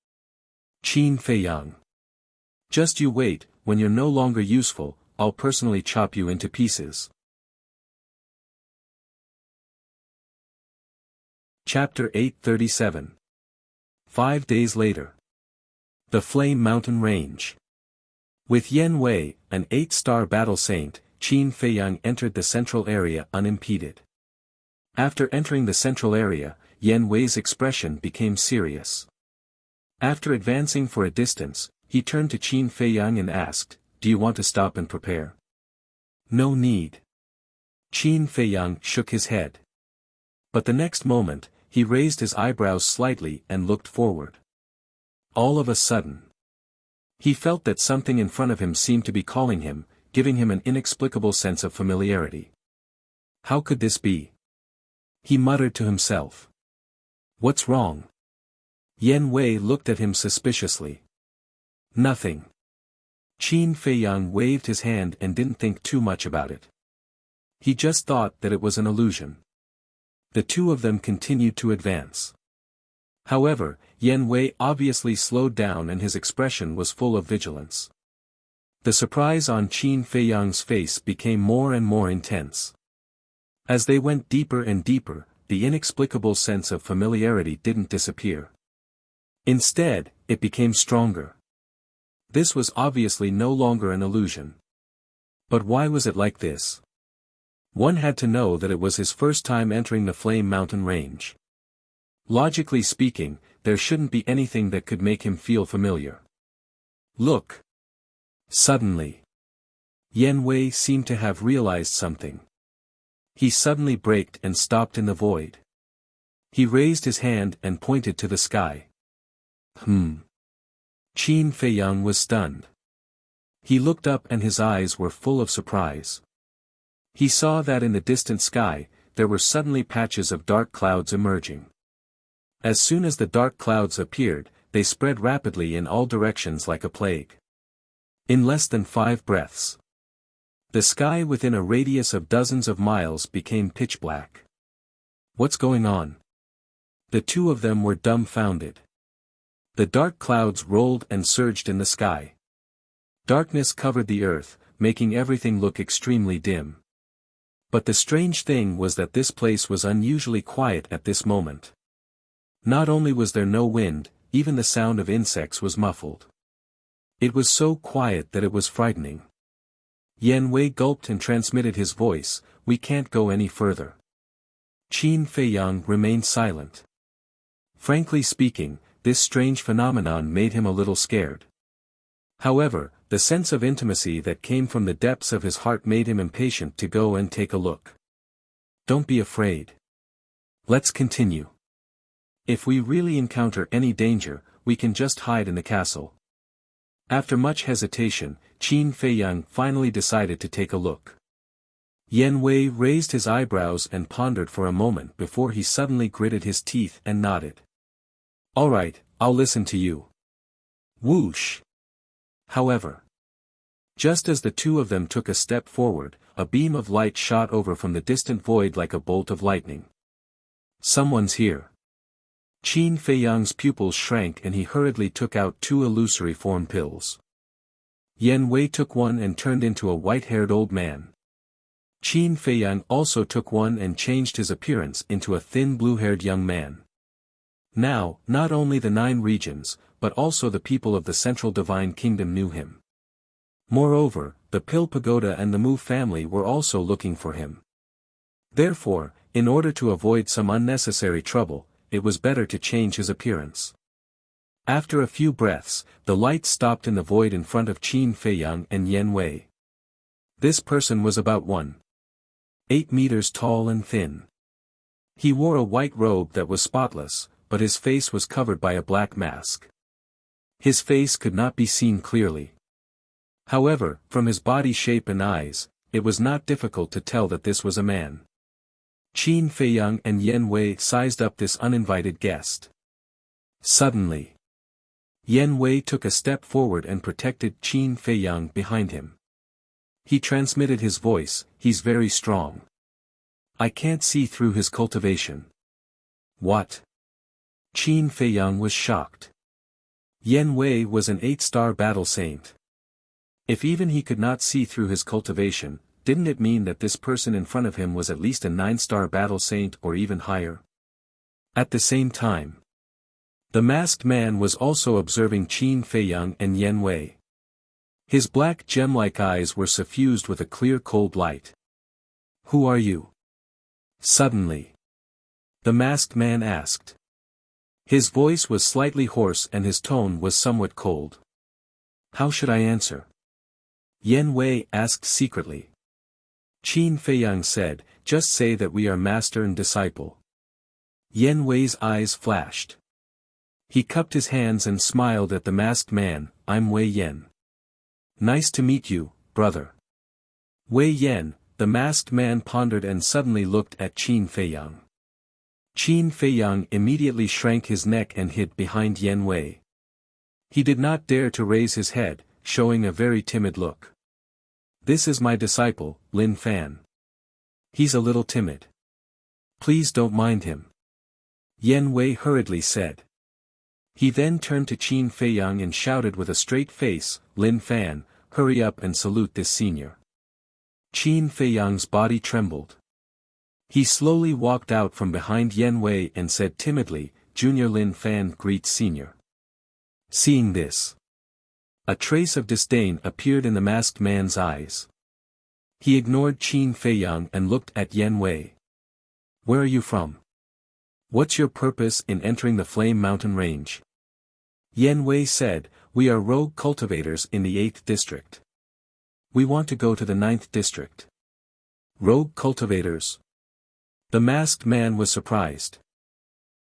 Speaker 1: "Qin Feiyang. Just you wait, when you're no longer useful, I'll personally chop you into pieces." Chapter 837. 5 days later. The Flame Mountain Range. With Yan Wei, an 8-star battle saint, Qin Feiyang entered the central area unimpeded. After entering the central area, Yan Wei's expression became serious. After advancing for a distance, he turned to Qin Feiyang and asked, "Do you want to stop and prepare?" "No need." Qin Feiyang shook his head. But the next moment, he raised his eyebrows slightly and looked forward. All of a sudden, he felt that something in front of him seemed to be calling him, giving him an inexplicable sense of familiarity. How could this be? He muttered to himself. "What's wrong?" Yan Wei looked at him suspiciously. "Nothing." Qin Feiyang waved his hand and didn't think too much about it. He just thought that it was an illusion. The two of them continued to advance. However, Yan Wei obviously slowed down and his expression was full of vigilance. The surprise on Qin Feiyang's face became more and more intense. As they went deeper and deeper, the inexplicable sense of familiarity didn't disappear. Instead, it became stronger. This was obviously no longer an illusion. But why was it like this? One had to know that it was his first time entering the Flame Mountain Range. Logically speaking, there shouldn't be anything that could make him feel familiar. Look! Suddenly, Yan Wei seemed to have realized something. He suddenly braked and stopped in the void. He raised his hand and pointed to the sky. Qin Feiyang was stunned. He looked up and his eyes were full of surprise. He saw that in the distant sky, there were suddenly patches of dark clouds emerging. As soon as the dark clouds appeared, they spread rapidly in all directions like a plague. In less than 5 breaths, the sky within a radius of dozens of miles became pitch black. What's going on? The two of them were dumbfounded. The dark clouds rolled and surged in the sky. Darkness covered the earth, making everything look extremely dim. But the strange thing was that this place was unusually quiet at this moment. Not only was there no wind, even the sound of insects was muffled. It was so quiet that it was frightening. Yan Wei gulped and transmitted his voice, "We can't go any further." Qin Feiyang remained silent. Frankly speaking, this strange phenomenon made him a little scared. However, the sense of intimacy that came from the depths of his heart made him impatient to go and take a look. "Don't be afraid. Let's continue." If we really encounter any danger, we can just hide in the castle. After much hesitation, Qin Feiyang finally decided to take a look. Yan Wei raised his eyebrows and pondered for a moment before he suddenly gritted his teeth and nodded. "All right, I'll listen to you." Whoosh! However, just as the two of them took a step forward, a beam of light shot over from the distant void like a bolt of lightning. "Someone's here." Qin Feiyang's pupils shrank and he hurriedly took out 2 illusory form pills. Yan Wei took one and turned into a white-haired old man. Qin Feiyang also took one and changed his appearance into a thin blue-haired young man. Now, not only the 9 regions, but also the people of the Central Divine Kingdom knew him. Moreover, the Pill Pagoda and the Mu family were also looking for him. Therefore, in order to avoid some unnecessary trouble, it was better to change his appearance. After a few breaths, the light stopped in the void in front of Qin Feiyang and Yan Wei. This person was about 1.8 meters tall and thin. He wore a white robe that was spotless, but his face was covered by a black mask. His face could not be seen clearly. However, from his body shape and eyes, it was not difficult to tell that this was a man. Qin Feiyang and Yan Wei sized up this uninvited guest. Suddenly, Yan Wei took a step forward and protected Qin Feiyang behind him. He transmitted his voice, "He's very strong. I can't see through his cultivation." "What?" Qin Feiyang was shocked. Yan Wei was an 8-star battle saint. If even he could not see through his cultivation, didn't it mean that this person in front of him was at least a 9-star battle saint or even higher? At the same time, the masked man was also observing Qin Feiyang and Yan Wei. His black gem-like eyes were suffused with a clear cold light. "Who are you?" Suddenly, the masked man asked. His voice was slightly hoarse and his tone was somewhat cold. "How should I answer?" Yan Wei asked secretly. Qin Feiyang said, "Just say that we are master and disciple." Yan Wei's eyes flashed. He cupped his hands and smiled at the masked man. "I'm Wei Yan. Nice to meet you, brother." Wei Yan, the masked man pondered and suddenly looked at Qin Feiyang. Qin Feiyang immediately shrank his neck and hid behind Yan Wei. He did not dare to raise his head, showing a very timid look. "This is my disciple, Lin Fan. He's a little timid. Please don't mind him," Yan Wei hurriedly said. He then turned to Qin Feiyang and shouted with a straight face, "Lin Fan, hurry up and salute this senior." Qin Feiyang's body trembled. He slowly walked out from behind Yan Wei and said timidly, "Junior Lin Fan greets senior." Seeing this, a trace of disdain appeared in the masked man's eyes. He ignored Qin Feiyang and looked at Yan Wei. "Where are you from? What's your purpose in entering the Flame Mountain Range?" Yan Wei said, "We are rogue cultivators in the 8th district. We want to go to the 9th district." "Rogue cultivators?" The masked man was surprised.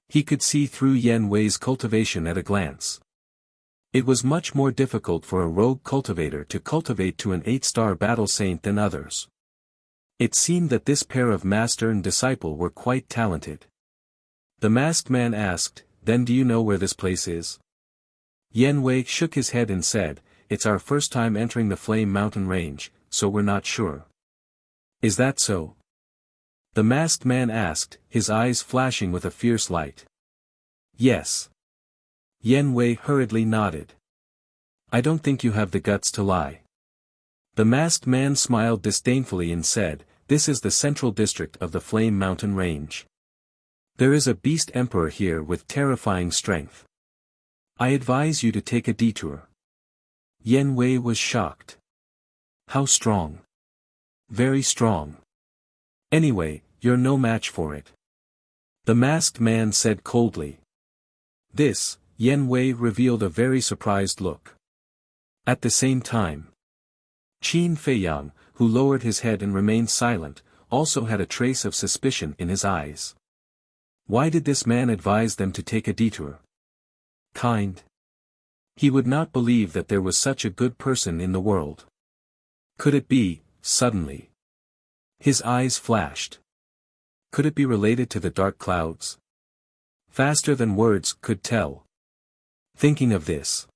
Speaker 1: He could see through Yan Wei's cultivation at a glance. It was much more difficult for a rogue cultivator to cultivate to an 8-star battle saint than others. It seemed that this pair of master and disciple were quite talented. The masked man asked, "Then do you know where this place is?" Yan Wei shook his head and said, "It's our first time entering the Flame Mountain Range, so we're not sure." "Is that so?" the masked man asked, his eyes flashing with a fierce light. "Yes." Yan Wei hurriedly nodded. "I don't think you have the guts to lie." The masked man smiled disdainfully and said, "This is the central district of the Flame Mountain Range. There is a beast emperor here with terrifying strength. I advise you to take a detour." Yan Wei was shocked. "How strong?" "Very strong. Anyway, you're no match for it," the masked man said coldly. This, Yan Wei revealed a very surprised look. At the same time, Qin Feiyang, who lowered his head and remained silent, also had a trace of suspicion in his eyes. Why did this man advise them to take a detour? Kind. He would not believe that there was such a good person in the world. Could it be, suddenly? His eyes flashed. Could it be related to the dark clouds? Faster than words could tell. Thinking of this,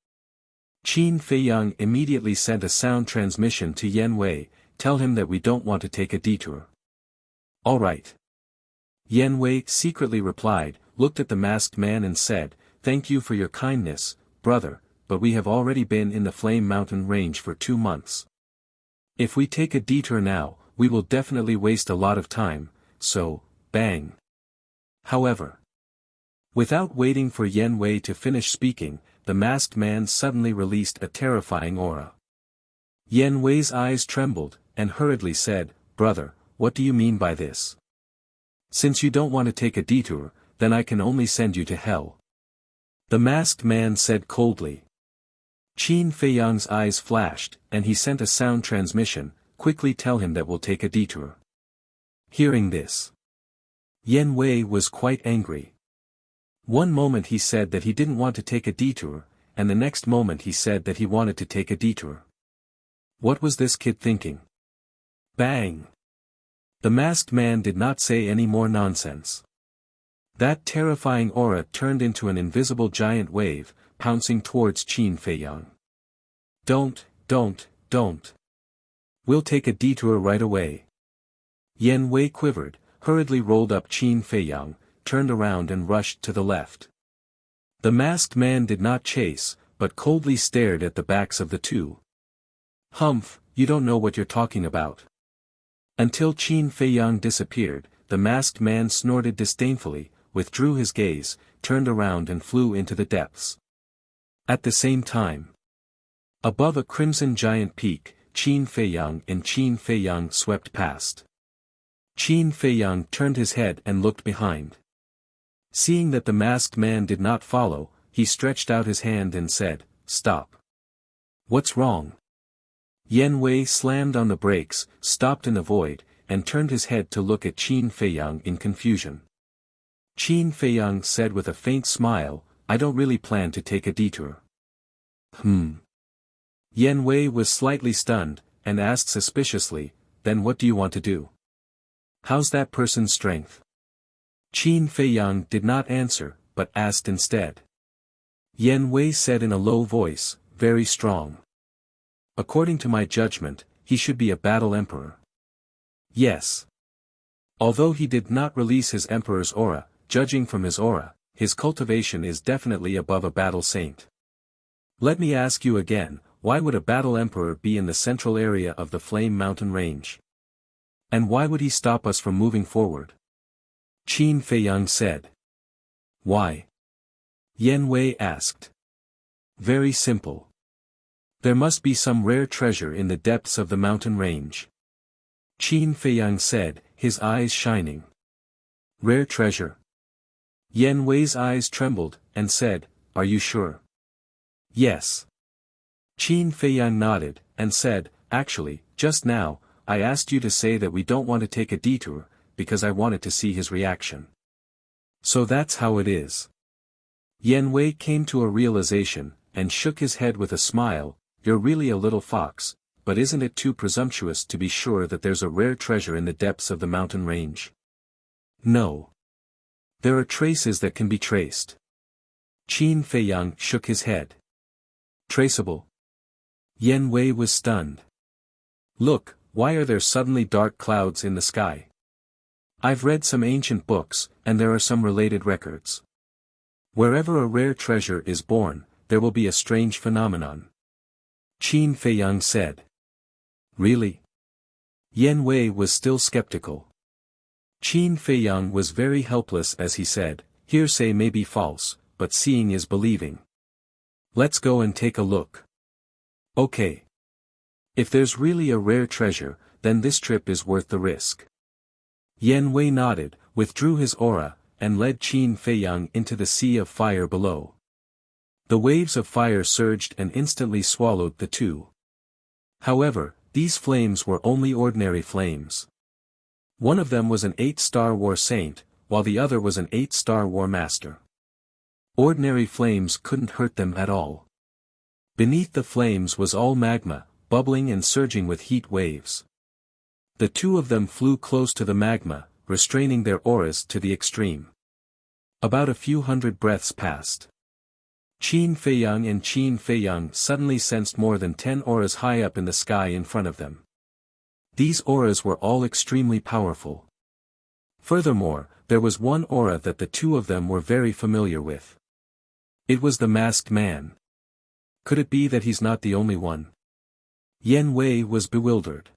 Speaker 1: Qin Feiyang immediately sent a sound transmission to Yan Wei, tell him that we don't want to take a detour. All right. Yan Wei secretly replied, looked at the masked man and said, thank you for your kindness, brother, but we have already been in the Flame Mountain range for 2 months. If we take a detour now, we will definitely waste a lot of time, so, bang. However, without waiting for Yan Wei to finish speaking, the masked man suddenly released a terrifying aura. Yan Wei's eyes trembled, and hurriedly said, brother, what do you mean by this? Since you don't want to take a detour, then I can only send you to hell. The masked man said coldly. Qin Feiyang's eyes flashed, and he sent a sound transmission, quickly tell him that we'll take a detour. Hearing this, Yan Wei was quite angry. One moment he said that he didn't want to take a detour, and the next moment he said that he wanted to take a detour. What was this kid thinking? Bang! The masked man did not say any more nonsense. That terrifying aura turned into an invisible giant wave, pouncing towards Qin Feiyang. Don't. We'll take a detour right away. Yan Wei quivered, hurriedly rolled up Qin Feiyang, turned around and rushed to the left. The masked man did not chase, but coldly stared at the backs of the two. Humph, you don't know what you're talking about. Until Qin Feiyang disappeared, the masked man snorted disdainfully, withdrew his gaze, turned around and flew into the depths. At the same time, above a crimson giant peak, Qin Feiyang swept past. Qin Feiyang turned his head and looked behind. Seeing that the masked man did not follow, he stretched out his hand and said, stop. What's wrong? Yan Wei slammed on the brakes, stopped in the void, and turned his head to look at Qin Feiyang in confusion. Qin Feiyang said with a faint smile, I don't really plan to take a detour. Yan Wei was slightly stunned, and asked suspiciously, then what do you want to do? How's that person's strength? Qin Feiyang did not answer, but asked instead. Yan Wei said in a low voice, very strong. According to my judgment, he should be a battle emperor. Yes. Although he did not release his emperor's aura, judging from his aura, his cultivation is definitely above a battle saint. Let me ask you again, why would a battle emperor be in the central area of the Flame Mountain range? And why would he stop us from moving forward? Qin Feiyang said. Why? Yan Wei asked. Very simple. There must be some rare treasure in the depths of the mountain range. Qin Feiyang said, his eyes shining. Rare treasure? Yan Wei's eyes trembled, and said, are you sure? Yes. Qin Feiyang nodded, and said, actually, just now, I asked you to say that we don't want to take a detour, because I wanted to see his reaction. So that's how it is. Yan Wei came to a realization, and shook his head with a smile, you're really a little fox, but isn't it too presumptuous to be sure that there's a rare treasure in the depths of the mountain range? No. There are traces that can be traced. Qin Feiyang shook his head. Traceable? Yan Wei was stunned. Look, why are there suddenly dark clouds in the sky? I've read some ancient books, and there are some related records. Wherever a rare treasure is born, there will be a strange phenomenon. Qin Feiyang said. Really? Yan Wei was still skeptical. Qin Feiyang was very helpless as he said, hearsay may be false, but seeing is believing. Let's go and take a look. Okay. If there's really a rare treasure, then this trip is worth the risk. Yan Wei nodded, withdrew his aura, and led Qin Feiyang into the sea of fire below. The waves of fire surged and instantly swallowed the two. However, these flames were only ordinary flames. One of them was an 8-star war saint, while the other was an 8-star war master. Ordinary flames couldn't hurt them at all. Beneath the flames was all magma, bubbling and surging with heat waves. The two of them flew close to the magma, restraining their auras to the extreme. About a few hundred breaths passed. Qin Feiyang and Qin Feiyang suddenly sensed more than 10 auras high up in the sky in front of them. These auras were all extremely powerful. Furthermore, there was one aura that the two of them were very familiar with. It was the masked man. Could it be that he's not the only one? Yan Wei was bewildered.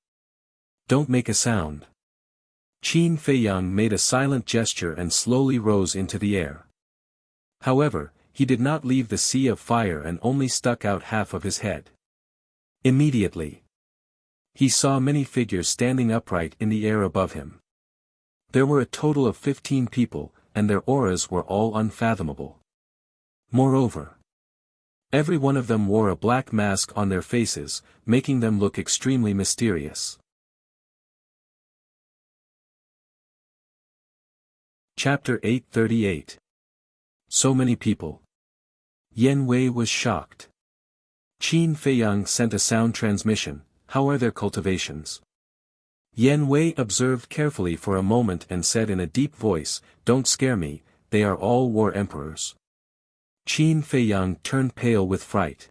Speaker 1: Don't make a sound. Qin Feiyang made a silent gesture and slowly rose into the air. However, he did not leave the sea of fire and only stuck out half of his head. Immediately, he saw many figures standing upright in the air above him. There were a total of 15 people, and their auras were all unfathomable. Moreover, every one of them wore a black mask on their faces, making them look extremely mysterious. Chapter 838. So many people. Yan Wei was shocked. Qin Feiyang sent a sound transmission. How are their cultivations? Yan Wei observed carefully for a moment and said in a deep voice, Don't scare me, they are all war emperors. Qin Feiyang turned pale with fright.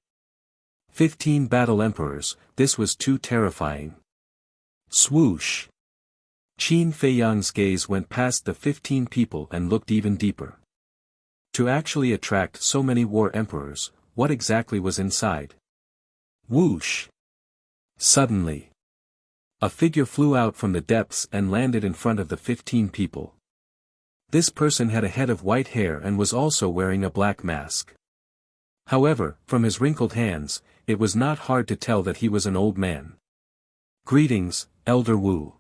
Speaker 1: 15 battle emperors, this was too terrifying. Swoosh! Qin Feiyang's gaze went past the 15 people and looked even deeper. To actually attract so many war emperors, what exactly was inside? Whoosh! Suddenly, a figure flew out from the depths and landed in front of the 15 people. This person had a head of white hair and was also wearing a black mask. However, from his wrinkled hands, it was not hard to tell that he was an old man. Greetings, Elder Wu.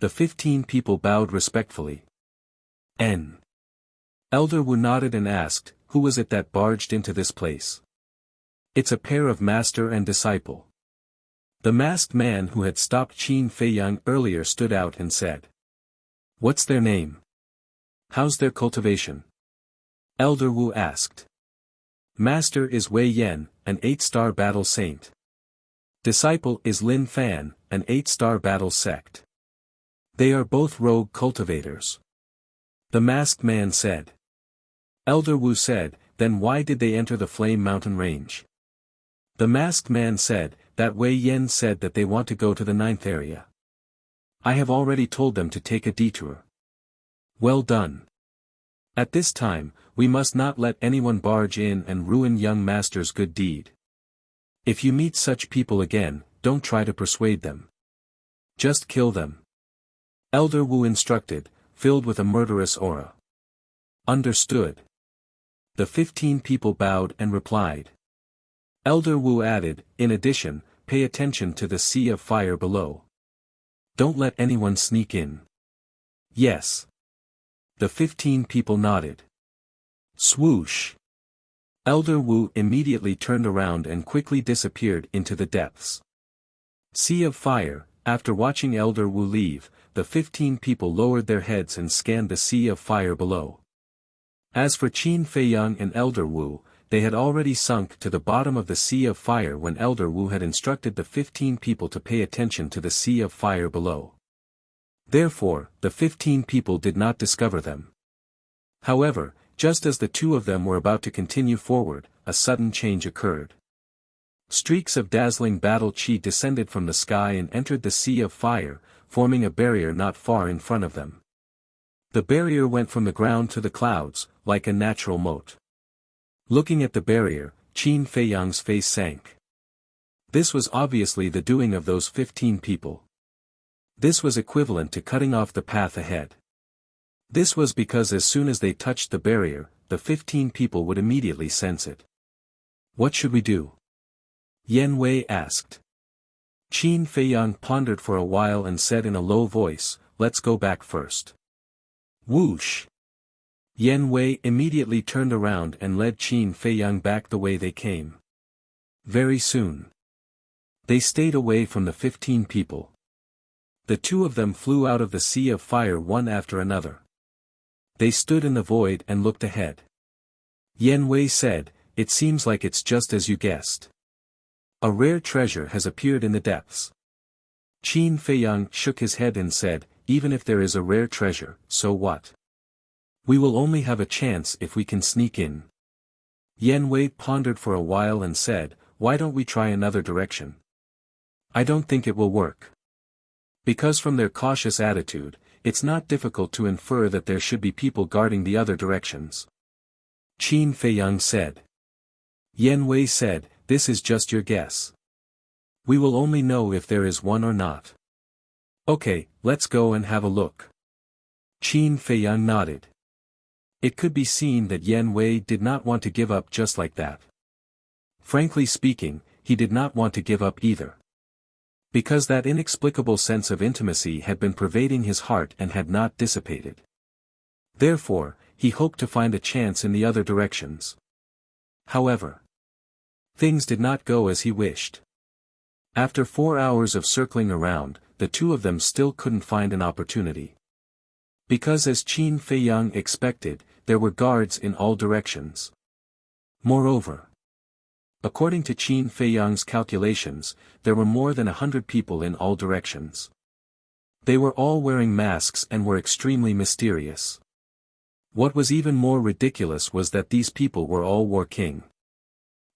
Speaker 1: The 15 people bowed respectfully. Elder Wu nodded and asked, Who was it that barged into this place? It's a pair of master and disciple. The masked man who had stopped Qin Feiyang earlier stood out and said. What's their name? How's their cultivation? Elder Wu asked. Master is Wei Yan, an 8-star battle saint. Disciple is Lin Fan, an 8-star battle sect. They are both rogue cultivators. The masked man said. Elder Wu said, Then why did they enter the Flame Mountain range? The masked man said, That Wei Yan said that they want to go to the 9th area. I have already told them to take a detour. Well done. At this time, we must not let anyone barge in and ruin young master's good deed. If you meet such people again, don't try to persuade them. Just kill them. Elder Wu instructed, filled with a murderous aura. Understood. The 15 people bowed and replied. Elder Wu added, In addition, pay attention to the sea of fire below. Don't let anyone sneak in. Yes. The 15 people nodded. Swoosh! Elder Wu immediately turned around and quickly disappeared into the depths. Sea of Fire. After watching Elder Wu leave, the 15 people lowered their heads and scanned the sea of fire below. As for Qin Feiyang and Elder Wu, they had already sunk to the bottom of the sea of fire when Elder Wu had instructed the 15 people to pay attention to the sea of fire below. Therefore, the 15 people did not discover them. However, just as the two of them were about to continue forward, a sudden change occurred. Streaks of dazzling battle chi descended from the sky and entered the sea of fire, forming a barrier not far in front of them. The barrier went from the ground to the clouds, like a natural moat. Looking at the barrier, Qin Feiyang's face sank. This was obviously the doing of those 15 people. This was equivalent to cutting off the path ahead. This was because as soon as they touched the barrier, the 15 people would immediately sense it. What should we do? Yan Wei asked. Qin Feiyang pondered for a while and said in a low voice, Let's go back first. Whoosh! Yan Wei immediately turned around and led Qin Feiyang back the way they came. Very soon, they stayed away from the 15 people. The two of them flew out of the sea of fire one after another. They stood in the void and looked ahead. Yan Wei said, "It seems like it's just as you guessed. A rare treasure has appeared in the depths." Qin Feiyang shook his head and said, "Even if there is a rare treasure, so what? We will only have a chance if we can sneak in." Yan Wei pondered for a while and said, "Why don't we try another direction? I don't think it will work." Because from their cautious attitude, it's not difficult to infer that there should be people guarding the other directions. Qin Feiyang said. Yan Wei said, "This is just your guess. We will only know if there is one or not." "Okay, let's go and have a look." Qin Feiyang nodded. It could be seen that Yan Wei did not want to give up just like that. Frankly speaking, he did not want to give up either. Because that inexplicable sense of intimacy had been pervading his heart and had not dissipated. Therefore, he hoped to find a chance in the other directions. However, things did not go as he wished. After 4 hours of circling around, the two of them still couldn't find an opportunity. Because as Qin Feiyang expected, there were guards in all directions. Moreover, according to Qin Feiyang's calculations, there were more than 100 people in all directions. They were all wearing masks and were extremely mysterious. What was even more ridiculous was that these people were all war king.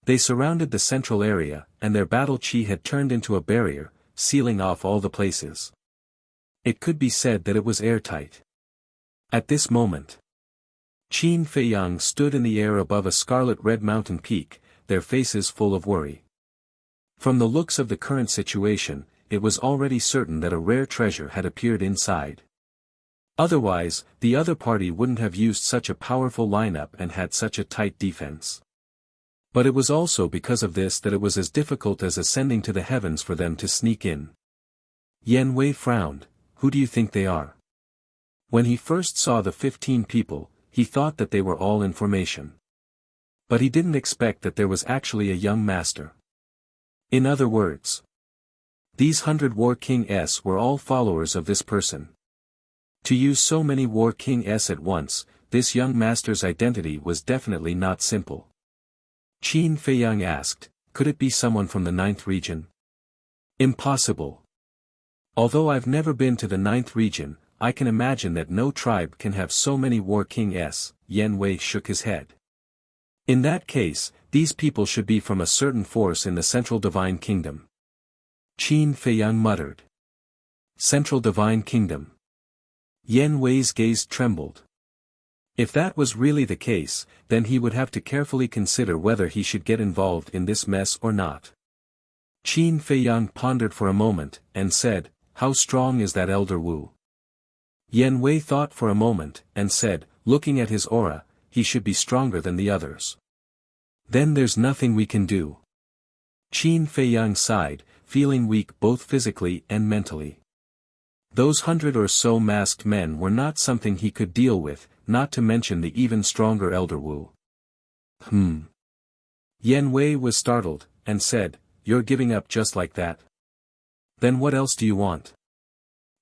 Speaker 1: They surrounded the central area, and their battle chi had turned into a barrier, sealing off all the places. It could be said that it was airtight. At this moment, Qin Feiyang stood in the air above a scarlet-red mountain peak, their faces full of worry. From the looks of the current situation, it was already certain that a rare treasure had appeared inside. Otherwise, the other party wouldn't have used such a powerful lineup and had such a tight defense. But it was also because of this that it was as difficult as ascending to the heavens for them to sneak in. Yan Wei frowned. "Who do you think they are?" When he first saw the 15 people, he thought that they were all in formation. But he didn't expect that there was actually a young master. In other words, these 100 War Kings were all followers of this person. To use so many War Kings at once, this young master's identity was definitely not simple. Qin Feiyang asked, "Could it be someone from the 9th region?" "Impossible. Although I've never been to the 9th region, I can imagine that no tribe can have so many War Kings." Yan Wei shook his head. "In that case, these people should be from a certain force in the Central Divine Kingdom." Qin Feiyang muttered. Central Divine Kingdom. Yan Wei's gaze trembled. If that was really the case, then he would have to carefully consider whether he should get involved in this mess or not. Qin Feiyang pondered for a moment, and said, "How strong is that Elder Wu?" Yan Wei thought for a moment, and said, "Looking at his aura, he should be stronger than the others." "Then there's nothing we can do." Qin Feiyang sighed, feeling weak both physically and mentally. Those 100 or so masked men were not something he could deal with, not to mention the even stronger Elder Wu. Yan Wei was startled, and said, "You're giving up just like that? Then what else do you want?"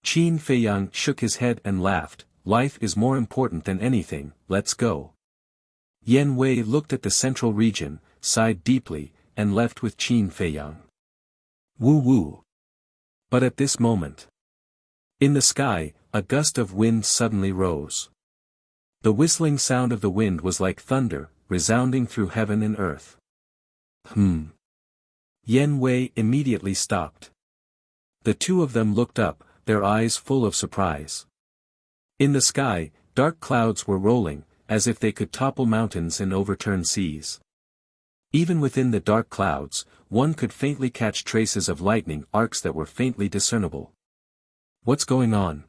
Speaker 1: Qin Feiyang shook his head and laughed, "Life is more important than anything, let's go." Yan Wei looked at the central region, sighed deeply, and left with Qin Feiyang. Woo-woo. But at this moment, in the sky, a gust of wind suddenly rose. The whistling sound of the wind was like thunder, resounding through heaven and earth. Yan Wei immediately stopped. The two of them looked up, their eyes full of surprise. In the sky, dark clouds were rolling, as if they could topple mountains and overturn seas. Even within the dark clouds, one could faintly catch traces of lightning arcs that were faintly discernible. "What's going on?"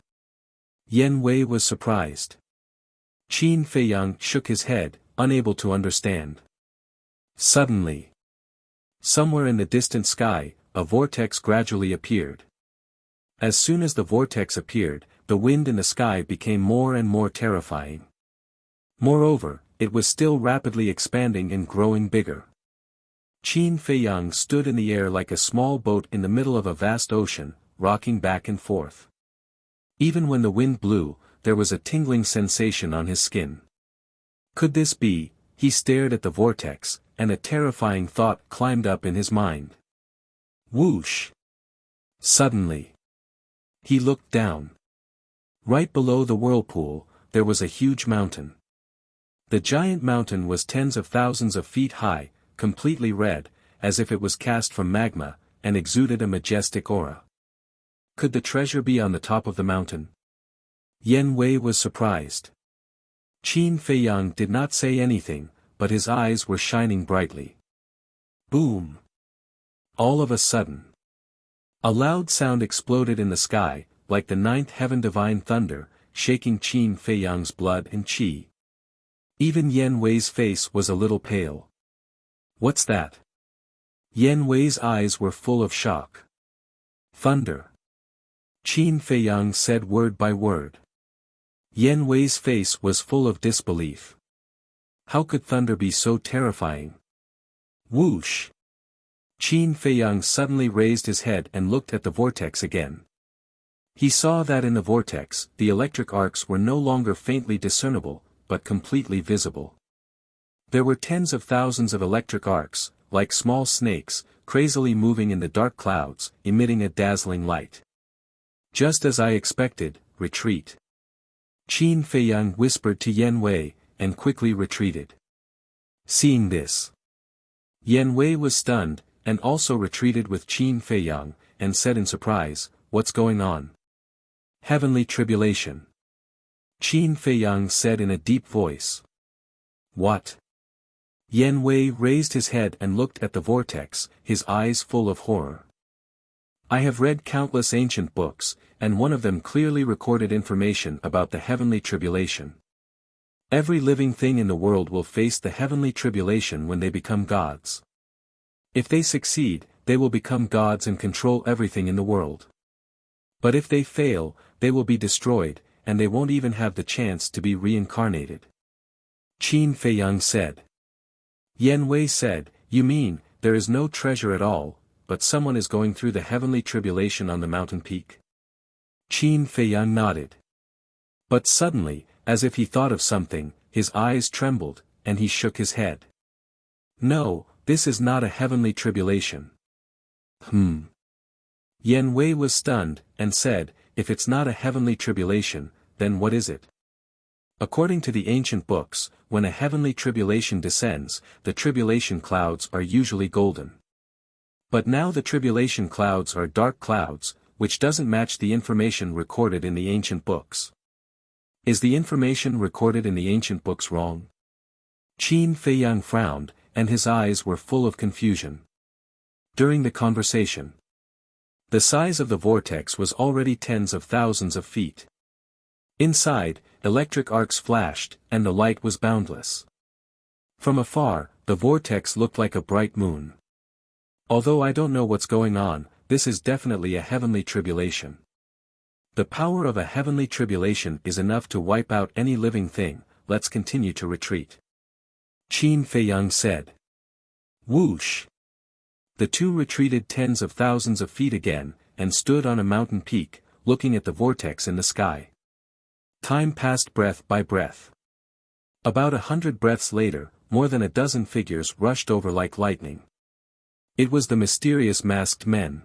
Speaker 1: Yan Wei was surprised. Qin Feiyang shook his head, unable to understand. Suddenly, somewhere in the distant sky, a vortex gradually appeared. As soon as the vortex appeared, the wind in the sky became more and more terrifying. Moreover, it was still rapidly expanding and growing bigger. Qin Feiyang stood in the air like a small boat in the middle of a vast ocean, rocking back and forth. Even when the wind blew, there was a tingling sensation on his skin. Could this be? He stared at the vortex, and a terrifying thought climbed up in his mind. Whoosh! Suddenly, he looked down. Right below the whirlpool, there was a huge mountain. The giant mountain was tens of thousands of feet high, completely red, as if it was cast from magma, and exuded a majestic aura. Could the treasure be on the top of the mountain? Yen Wei was surprised. Qin Feiyang did not say anything, but his eyes were shining brightly. Boom! All of a sudden, a loud sound exploded in the sky, like the ninth heaven divine thunder, shaking Qin Feiyang's blood and qi. Even Yen Wei's face was a little pale. What's that? Yen Wei's eyes were full of shock. Thunder. Qin Feiyang said word by word. Yen Wei's face was full of disbelief. How could thunder be so terrifying? Whoosh! Qin Feiyang suddenly raised his head and looked at the vortex again. He saw that in the vortex, the electric arcs were no longer faintly discernible, but completely visible. There were tens of thousands of electric arcs, like small snakes, crazily moving in the dark clouds, emitting a dazzling light. Just as I expected, retreat. Qin Feiyang whispered to Yen Wei, and quickly retreated. Seeing this, Yen Wei was stunned, and also retreated with Qin Feiyang, and said in surprise, "What's going on?" Heavenly tribulation. Qin Feiyang said in a deep voice. What? Yen Wei raised his head and looked at the vortex, his eyes full of horror. I have read countless ancient books, and one of them clearly recorded information about the heavenly tribulation. Every living thing in the world will face the heavenly tribulation when they become gods. If they succeed, they will become gods and control everything in the world. But if they fail, they will be destroyed, and they won't even have the chance to be reincarnated. Qin Feiyang said. Yen Wei said, "You mean, there is no treasure at all, but someone is going through the heavenly tribulation on the mountain peak?" Qin Feiyang nodded. But suddenly, as if he thought of something, his eyes trembled, and he shook his head. No, this is not a heavenly tribulation. Yen Wei was stunned, and said, "If it's not a heavenly tribulation, then what is it?" According to the ancient books, when a heavenly tribulation descends, the tribulation clouds are usually golden. But now the tribulation clouds are dark clouds, which doesn't match the information recorded in the ancient books. Is the information recorded in the ancient books wrong? Qin Feiyang frowned, and his eyes were full of confusion. During the conversation, the size of the vortex was already tens of thousands of feet. Inside, electric arcs flashed, and the light was boundless. From afar, the vortex looked like a bright moon. Although I don't know what's going on, this is definitely a heavenly tribulation. The power of a heavenly tribulation is enough to wipe out any living thing. Let's continue to retreat. Qin Feiyang said. Whoosh! The two retreated tens of thousands of feet again, and stood on a mountain peak, looking at the vortex in the sky. Time passed breath by breath. About 100 breaths later, more than a dozen figures rushed over like lightning. It was the mysterious masked men.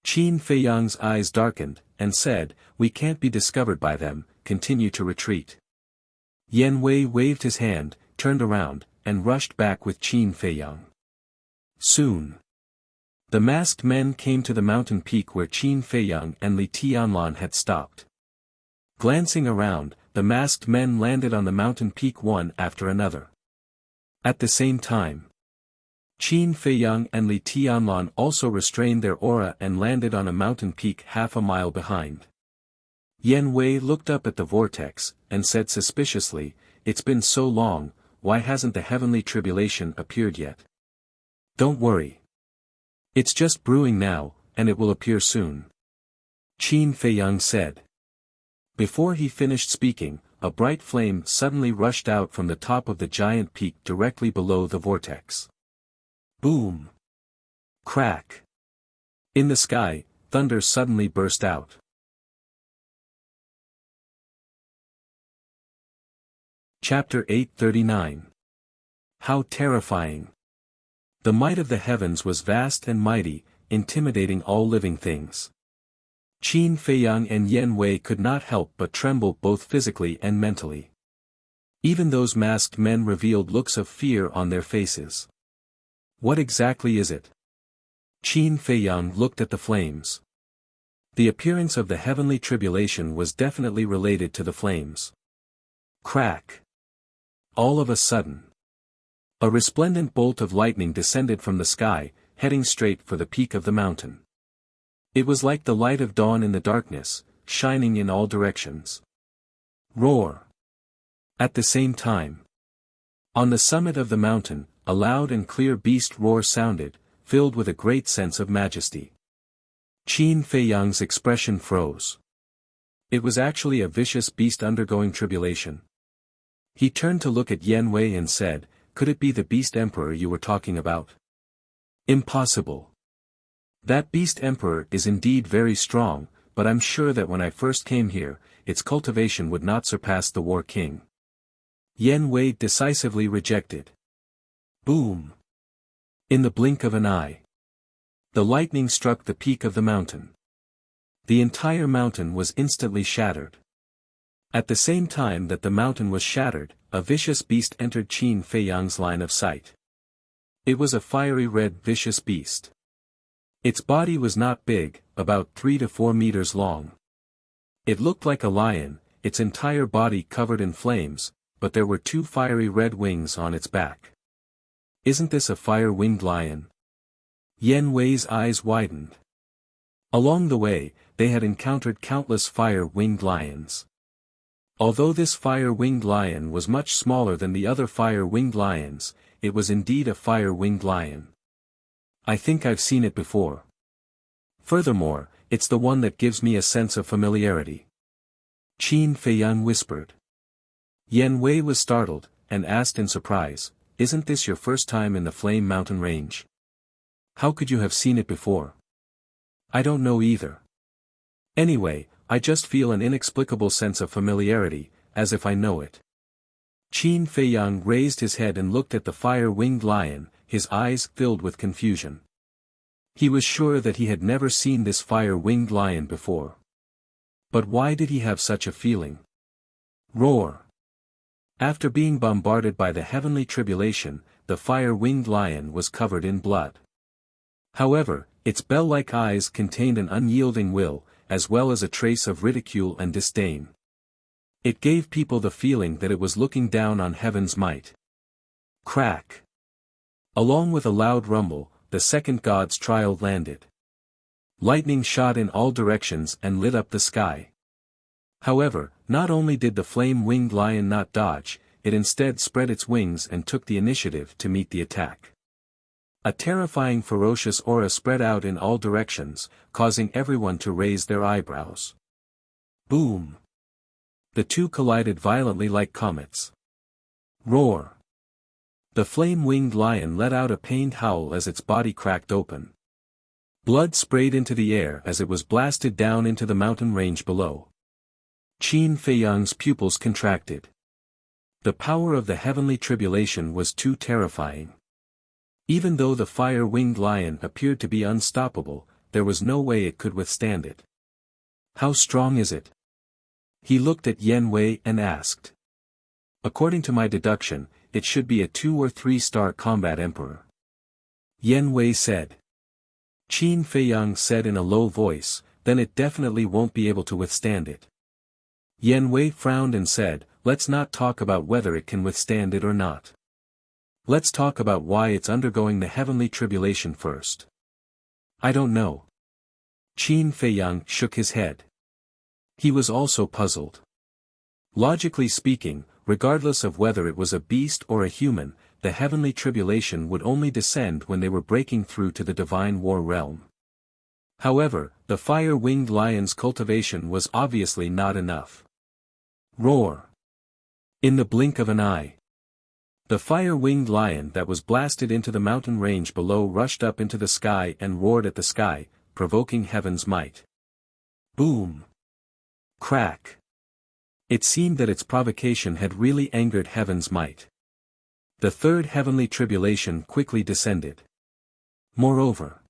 Speaker 1: Qin Feiyang's eyes darkened, and said, "We can't be discovered by them, continue to retreat." Yen Wei waved his hand, turned around, and rushed back with Qin Feiyang. Soon, the masked men came to the mountain peak where Qin Feiyang and Li Tianlan had stopped. Glancing around, the masked men landed on the mountain peak one after another. At the same time, Qin Feiyang and Li Tianlan also restrained their aura and landed on a mountain peak half a mile behind. Yen Wei looked up at the vortex, and said suspiciously, "It's been so long, why hasn't the heavenly tribulation appeared yet?" "Don't worry. It's just brewing now, and it will appear soon," Qin Feiyang said. Before he finished speaking, a bright flame suddenly rushed out from the top of the giant peak directly below the vortex. Boom! Crack! In the sky, thunder suddenly burst out. Chapter 839. How terrifying! The might of the heavens was vast and mighty, intimidating all living things. Qin Feiyang and Yan Wei could not help but tremble both physically and mentally. Even those masked men revealed looks of fear on their faces. What exactly is it? Qin Feiyang looked at the flames. The appearance of the heavenly tribulation was definitely related to the flames. Crack! All of a sudden, a resplendent bolt of lightning descended from the sky, heading straight for the peak of the mountain. It was like the light of dawn in the darkness, shining in all directions. Roar! At the same time, on the summit of the mountain, a loud and clear beast roar sounded, filled with a great sense of majesty. Qin Feiyang's expression froze. It was actually a vicious beast undergoing tribulation. He turned to look at Yan Wei and said, "Could it be the beast emperor you were talking about?" "Impossible. That beast emperor is indeed very strong, but I'm sure that when I first came here, its cultivation would not surpass the war king." Yan Wei decisively rejected. Boom! In the blink of an eye, the lightning struck the peak of the mountain. The entire mountain was instantly shattered. At the same time that the mountain was shattered, a vicious beast entered Qin Feiyang's line of sight. It was a fiery red vicious beast. Its body was not big, about 3 to 4 meters long. It looked like a lion, its entire body covered in flames, but there were 2 fiery red wings on its back. Isn't this a fire-winged lion? Yan Wei's eyes widened. Along the way, they had encountered countless fire-winged lions. Although this fire-winged lion was much smaller than the other fire-winged lions, it was indeed a fire-winged lion. I think I've seen it before. Furthermore, it's the one that gives me a sense of familiarity. Qin Feiyang whispered. Yan Wei was startled, and asked in surprise, "Isn't this your first time in the Flame Mountain Range? How could you have seen it before?" "I don't know either. Anyway, I just feel an inexplicable sense of familiarity, as if I know it." Qin Feiyang raised his head and looked at the fire-winged lion, his eyes filled with confusion. He was sure that he had never seen this fire-winged lion before. But why did he have such a feeling? Roar! After being bombarded by the heavenly tribulation, the fire-winged lion was covered in blood. However, its bell-like eyes contained an unyielding will, as well as a trace of ridicule and disdain. It gave people the feeling that it was looking down on heaven's might. Crack! Along with a loud rumble, the second god's trial landed. Lightning shot in all directions and lit up the sky. However, not only did the flame-winged lion not dodge, it instead spread its wings and took the initiative to meet the attack. A terrifying ferocious aura spread out in all directions, causing everyone to raise their eyebrows. Boom! The two collided violently like comets. Roar! The flame-winged lion let out a pained howl as its body cracked open. Blood sprayed into the air as it was blasted down into the mountain range below. Qin Feiyang's pupils contracted. The power of the heavenly tribulation was too terrifying. Even though the fire-winged lion appeared to be unstoppable, there was no way it could withstand it. "How strong is it?" He looked at Yan Wei and asked. "According to my deduction, it should be a 2 or 3-star combat emperor." Yan Wei said. Qin Feiyang said in a low voice, "Then it definitely won't be able to withstand it." Yan Wei frowned and said, "Let's not talk about whether it can withstand it or not. Let's talk about why it's undergoing the heavenly tribulation first." "I don't know." Qin Feiyang shook his head. He was also puzzled. Logically speaking, regardless of whether it was a beast or a human, the heavenly tribulation would only descend when they were breaking through to the divine war realm. However, the fire-winged lion's cultivation was obviously not enough. Roar! In the blink of an eye, the fire-winged lion that was blasted into the mountain range below rushed up into the sky and roared at the sky, provoking heaven's might. Boom! Crack! It seemed that its provocation had really angered heaven's might. The third heavenly tribulation quickly descended. Moreover,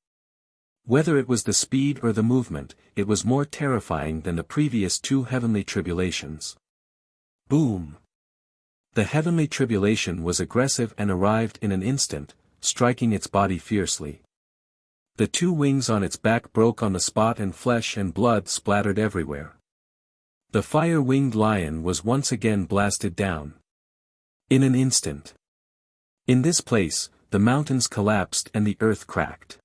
Speaker 1: whether it was the speed or the movement, it was more terrifying than the previous two heavenly tribulations. Boom! The heavenly tribulation was aggressive and arrived in an instant, striking its body fiercely. The two wings on its back broke on the spot and flesh and blood splattered everywhere. The fire-winged lion was once again blasted down. In an instant. In this place, the mountains collapsed and the earth cracked.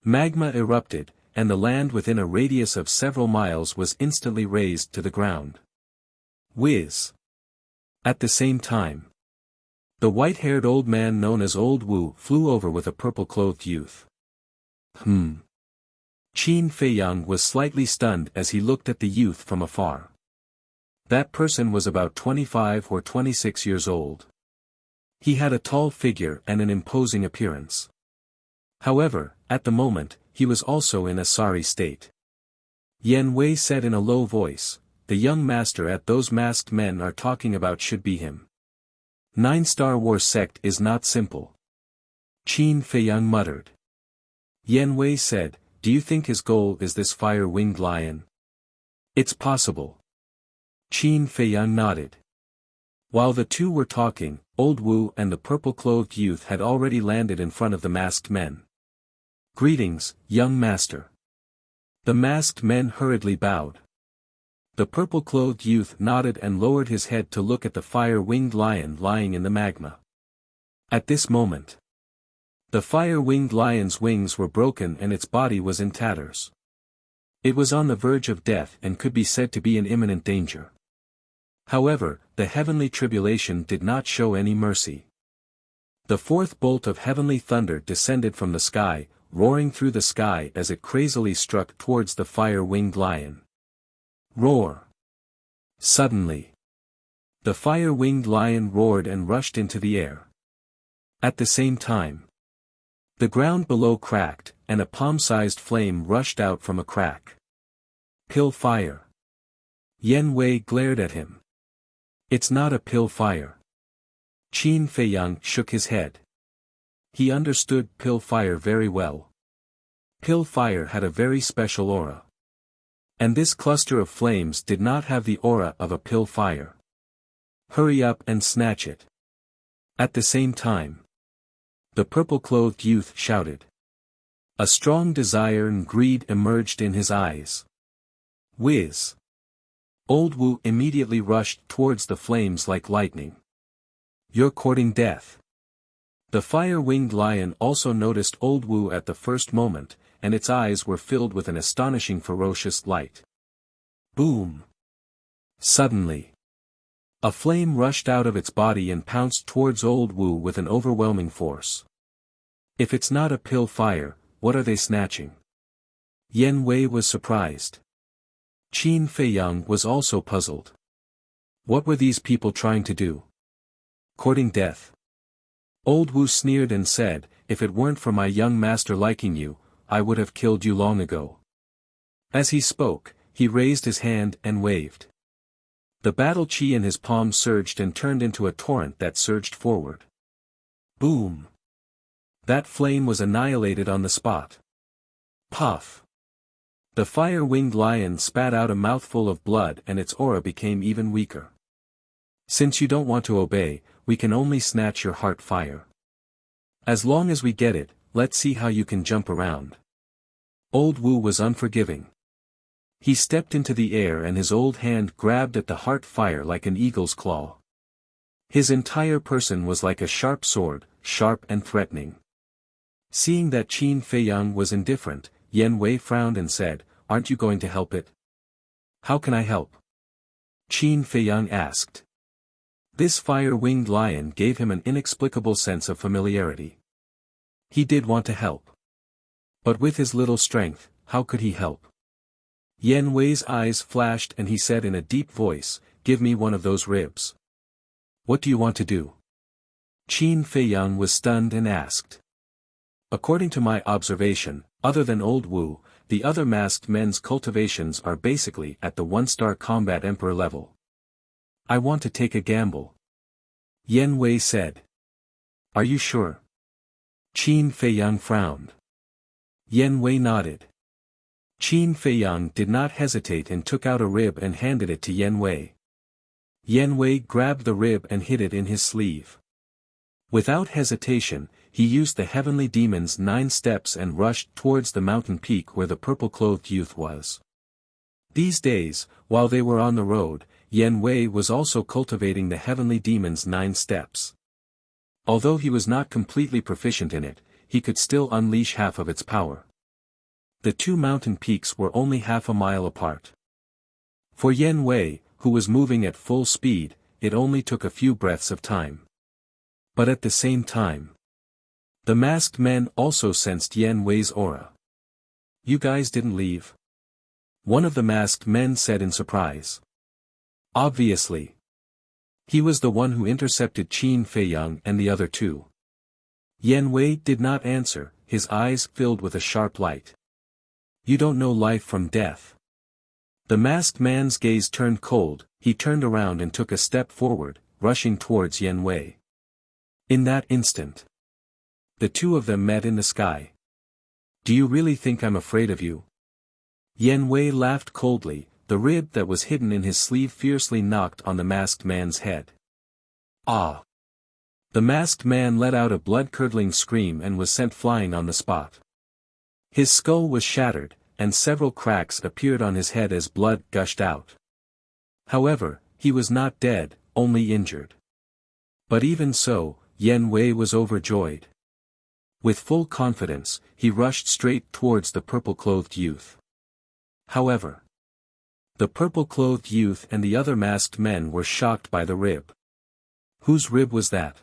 Speaker 1: Magma erupted, and the land within a radius of several miles was instantly razed to the ground. Whiz! At the same time, the white-haired old man known as Old Wu flew over with a purple-clothed youth. Qin Feiyang was slightly stunned as he looked at the youth from afar. That person was about 25 or 26 years old. He had a tall figure and an imposing appearance. However, at the moment, he was also in a sorry state. Yan Wei said in a low voice, "The young master at those masked men are talking about should be him. 9-Star War sect is not simple." Qin Feiyang muttered. Yan Wei said, "Do you think his goal is this fire-winged lion?" "It's possible." Qin Feiyang nodded. While the two were talking, Old Wu and the purple-clothed youth had already landed in front of the masked men. "Greetings, young master." The masked men hurriedly bowed. The purple-clothed youth nodded and lowered his head to look at the fire-winged lion lying in the magma. At this moment, the fire-winged lion's wings were broken and its body was in tatters. It was on the verge of death and could be said to be in imminent danger. However, the heavenly tribulation did not show any mercy. The fourth bolt of heavenly thunder descended from the sky, roaring through the sky as it crazily struck towards the fire-winged lion. Roar! Suddenly, the fire-winged lion roared and rushed into the air. At the same time, the ground below cracked, and a palm-sized flame rushed out from a crack. Pill fire. Yan Wei glared at him. "It's not a pill fire." Qin Feiyang shook his head. He understood pill fire very well. Pill fire had a very special aura. And this cluster of flames did not have the aura of a pill fire. "Hurry up and snatch it." At the same time, the purple-clothed youth shouted. A strong desire and greed emerged in his eyes. Whiz! Old Wu immediately rushed towards the flames like lightning. "You're courting death." The fire-winged lion also noticed Old Wu at the first moment, and its eyes were filled with an astonishing ferocious light. Boom! Suddenly, a flame rushed out of its body and pounced towards Old Wu with an overwhelming force. If it's not a pill fire, what are they snatching? Yan Wei was surprised. Qin Feiyang was also puzzled. What were these people trying to do? Courting death? Old Wu sneered and said, "If it weren't for my young master liking you, I would have killed you long ago." As he spoke, he raised his hand and waved. The battle chi in his palm surged and turned into a torrent that surged forward. Boom! That flame was annihilated on the spot. Puff! The fire-winged lion spat out a mouthful of blood and its aura became even weaker. "Since you don't want to obey, we can only snatch your heart fire. As long as we get it, let's see how you can jump around." Old Wu was unforgiving. He stepped into the air and his old hand grabbed at the heart fire like an eagle's claw. His entire person was like a sharp sword, sharp and threatening. Seeing that Qin Feiyang was indifferent, Yan Wei frowned and said, "Aren't you going to help it?" "How can I help?" Qin Feiyang asked. This fire-winged lion gave him an inexplicable sense of familiarity. He did want to help. But with his little strength, how could he help? Yan Wei's eyes flashed and he said in a deep voice, "Give me one of those ribs." "What do you want to do?" Qin Feiyang was stunned and asked. "According to my observation, other than Old Wu, the other masked men's cultivations are basically at the 1-star combat emperor level. I want to take a gamble. Yan Wei said. Are you sure? Qin Feiyang frowned. Yan Wei nodded. Qin Feiyang did not hesitate and took out a rib and handed it to Yan Wei. Yan Wei grabbed the rib and hid it in his sleeve. Without hesitation, he used the heavenly demon's 9 steps and rushed towards the mountain peak where the purple-clothed youth was. These days, while they were on the road, Yan Wei was also cultivating the heavenly demon's 9 steps. Although he was not completely proficient in it, he could still unleash half of its power. The 2 mountain peaks were only half a mile apart. For Yan Wei, who was moving at full speed, it only took a few breaths of time. But at the same time, the masked men also sensed Yan Wei's aura. You guys didn't leave? One of the masked men said in surprise. Obviously. He was the one who intercepted Qin Feiyang and the other 2. Yan Wei did not answer, his eyes filled with a sharp light. You don't know life from death. The masked man's gaze turned cold, he turned around and took a step forward, rushing towards Yan Wei. In that instant, the 2 of them met in the sky. Do you really think I'm afraid of you? Yan Wei laughed coldly, the rib that was hidden in his sleeve fiercely knocked on the masked man's head. Ah! The masked man let out a blood-curdling scream and was sent flying on the spot. His skull was shattered, and several cracks appeared on his head as blood gushed out. However, he was not dead, only injured. But even so, Yan Wei was overjoyed. With full confidence, he rushed straight towards the purple-clothed youth. However, the purple-clothed youth and the other masked men were shocked by the rib. Whose rib was that?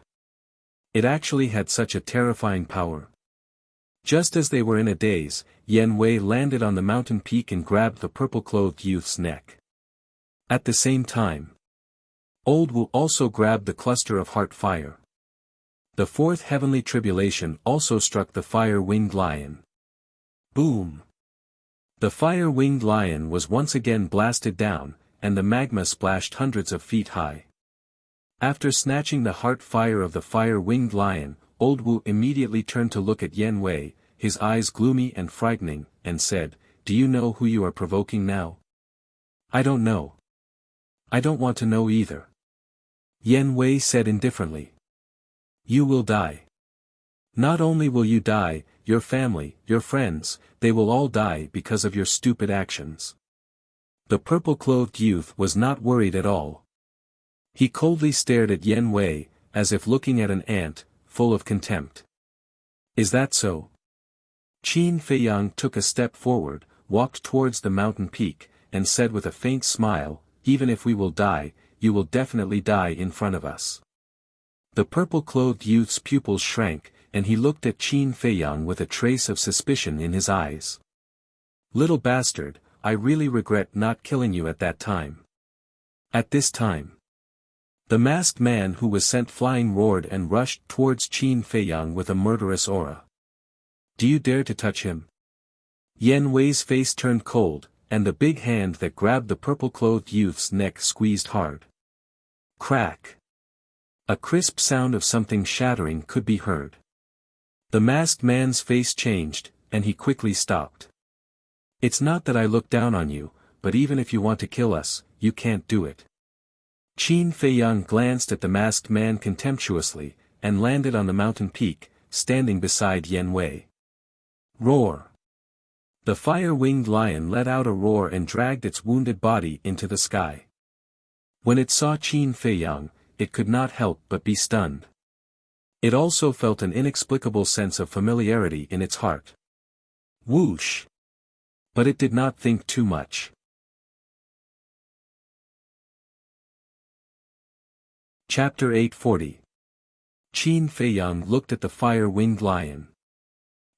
Speaker 1: It actually had such a terrifying power. Just as they were in a daze, Yan Wei landed on the mountain peak and grabbed the purple-clothed youth's neck. At the same time, Old Wu also grabbed the cluster of heart fire. The 4th heavenly tribulation also struck the fire-winged lion. Boom! The fire-winged lion was once again blasted down, and the magma splashed hundreds of feet high. After snatching the heart fire of the fire-winged lion, Old Wu immediately turned to look at Yan Wei, his eyes gloomy and frightening, and said, Do you know who you are provoking now? I don't know. I don't want to know either. Yan Wei said indifferently. You will die. Not only will you die, your family, your friends, they will all die because of your stupid actions. The purple-clothed youth was not worried at all. He coldly stared at Yan Wei, as if looking at an ant, full of contempt. Is that so? Qin Feiyang took a step forward, walked towards the mountain peak, and said with a faint smile, Even if we will die, you will definitely die in front of us. The purple-clothed youth's pupils shrank, and he looked at Qin Feiyang with a trace of suspicion in his eyes. Little bastard, I really regret not killing you at that time. At this time, the masked man who was sent flying roared and rushed towards Qin Feiyang with a murderous aura. Do you dare to touch him? Yan Wei's face turned cold, and the big hand that grabbed the purple-clothed youth's neck squeezed hard. Crack! A crisp sound of something shattering could be heard. The masked man's face changed, and he quickly stopped. It's not that I look down on you, but even if you want to kill us, you can't do it. Qin Feiyang glanced at the masked man contemptuously, and landed on the mountain peak, standing beside Yan Wei. Roar! The fire-winged lion let out a roar and dragged its wounded body into the sky. When it saw Qin Feiyang, it could not help but be stunned. It also felt an inexplicable sense of familiarity in its heart. Whoosh! But it did not think too much. Chapter 840. Qin Feiyang looked at the fire-winged lion.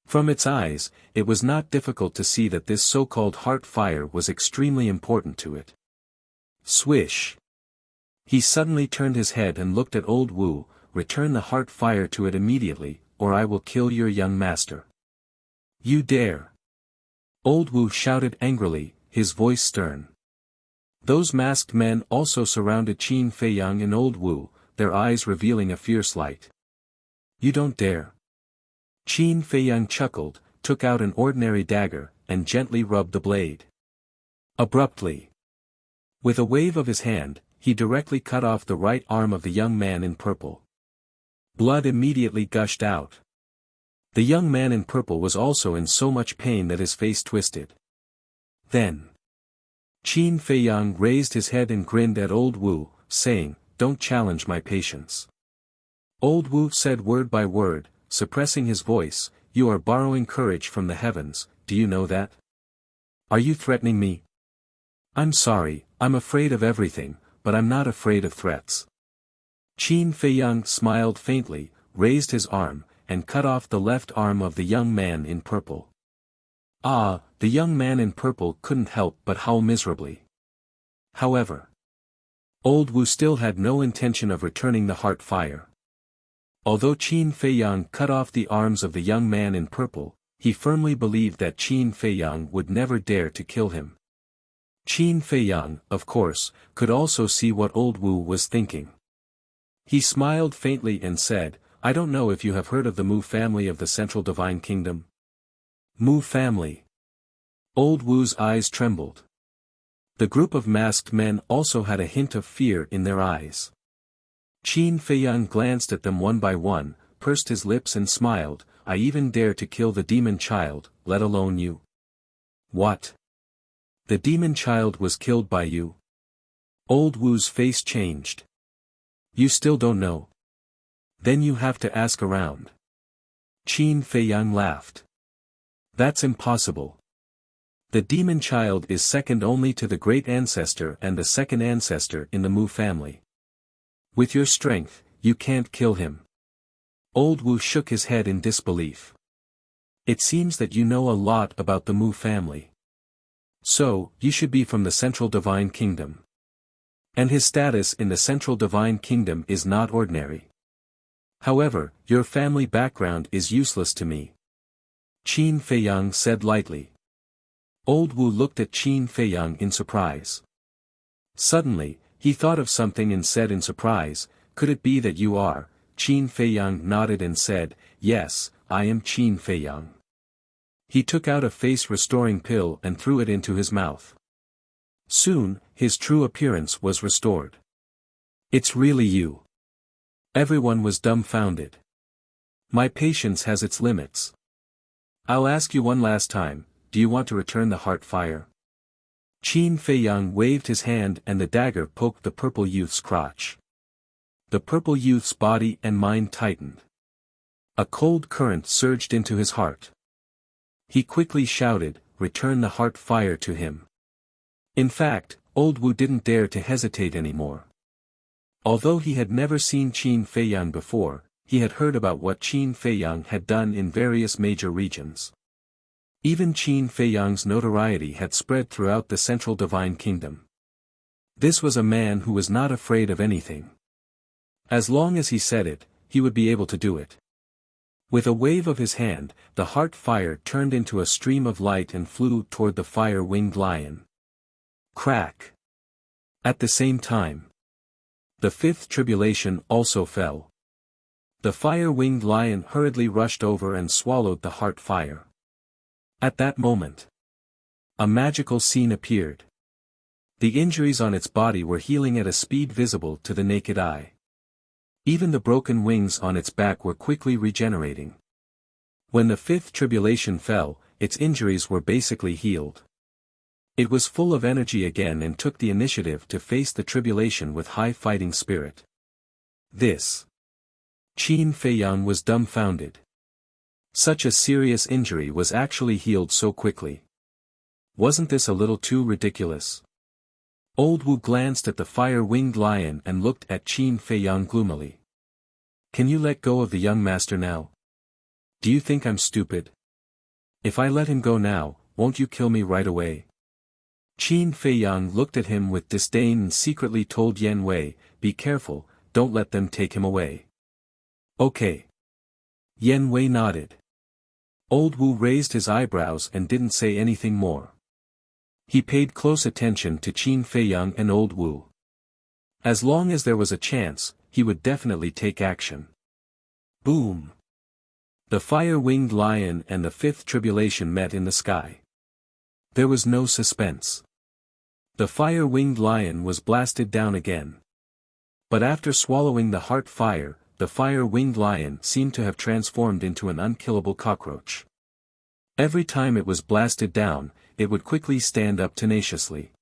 Speaker 1: From its eyes, it was not difficult to see that this so-called heart fire was extremely important to it. Swish! He suddenly turned his head and looked at Old Wu. Return the heart fire to it immediately, or I will kill your young master. You dare! Old Wu shouted angrily, his voice stern. Those masked men also surrounded Qin Feiyang and Old Wu, their eyes revealing a fierce light. You don't dare. Qin Feiyang chuckled, took out an ordinary dagger, and gently rubbed the blade. Abruptly, with a wave of his hand, he directly cut off the right arm of the young man in purple. Blood immediately gushed out. The young man in purple was also in so much pain that his face twisted. Then, Qin Feiyang raised his head and grinned at Old Wu, saying, "Don't challenge my patience." Old Wu said word by word, suppressing his voice, "You are borrowing courage from the heavens, do you know that? Are you threatening me?" "I'm sorry, I'm afraid of everything, but I'm not afraid of threats." Qin Feiyang smiled faintly, raised his arm, and cut off the left arm of the young man in purple. Ah, the young man in purple couldn't help but howl miserably. However, Old Wu still had no intention of returning the heart fire. Although Qin Feiyang cut off the arms of the young man in purple, he firmly believed that Qin Feiyang would never dare to kill him. Qin Feiyang, of course, could also see what Old Wu was thinking. He smiled faintly and said, "I don't know if you have heard of the Mu family of the Central Divine Kingdom." Mu family. Old Wu's eyes trembled. The group of masked men also had a hint of fear in their eyes. Qin Feiyang glanced at them one by one, pursed his lips and smiled, "I even dare to kill the demon child, let alone you." "What? The demon child was killed by you?" Old Wu's face changed. "You still don't know? Then you have to ask around." Qin Feiyang laughed. "That's impossible. The demon child is second only to the great ancestor and the second ancestor in the Mu family. With your strength, you can't kill him." Old Wu shook his head in disbelief. "It seems that you know a lot about the Mu family. So, you should be from the Central Divine Kingdom. And his status in the Central Divine Kingdom is not ordinary. However, your family background is useless to me," Qin Feiyang said lightly. Old Wu looked at Qin Feiyang in surprise. Suddenly, he thought of something and said in surprise, "Could it be that you are?" Qin Feiyang nodded and said, "Yes, I am Qin Feiyang." He took out a face-restoring pill and threw it into his mouth. Soon, his true appearance was restored. "It's really you." Everyone was dumbfounded. "My patience has its limits. I'll ask you one last time, do you want to return the heart fire?" Qin Feiyang waved his hand and the dagger poked the purple youth's crotch. The purple youth's body and mind tightened. A cold current surged into his heart. He quickly shouted, "Return the heart fire to him." In fact, Old Wu didn't dare to hesitate anymore. Although he had never seen Qin Feiyang before, he had heard about what Qin Feiyang had done in various major regions. Even Qin Feiyang's notoriety had spread throughout the Central Divine Kingdom. This was a man who was not afraid of anything. As long as he said it, he would be able to do it. With a wave of his hand, the heart fire turned into a stream of light and flew toward the fire-winged lion. Crack! At the same time, the fifth tribulation also fell. The fire-winged lion hurriedly rushed over and swallowed the heart fire. At that moment, a magical scene appeared. The injuries on its body were healing at a speed visible to the naked eye. Even the broken wings on its back were quickly regenerating. When the fifth tribulation fell, its injuries were basically healed. It was full of energy again and took the initiative to face the tribulation with high fighting spirit. This. Qin Feiyang was dumbfounded. Such a serious injury was actually healed so quickly. Wasn't this a little too ridiculous? Old Wu glanced at the fire-winged lion and looked at Qin Feiyang gloomily. "Can you let go of the young master now? Do you think I'm stupid? If I let him go now, won't you kill me right away?" Qin Feiyang looked at him with disdain and secretly told Yan Wei, "Be careful, don't let them take him away." "Okay." Yan Wei nodded. Old Wu raised his eyebrows and didn't say anything more. He paid close attention to Qin Feiyang and Old Wu. As long as there was a chance, he would definitely take action. Boom! The fire-winged lion and the fifth tribulation met in the sky. There was no suspense. The fire-winged lion was blasted down again. But after swallowing the heart fire, the fire-winged lion seemed to have transformed into an unkillable cockroach. Every time it was blasted down, it would quickly stand up tenaciously.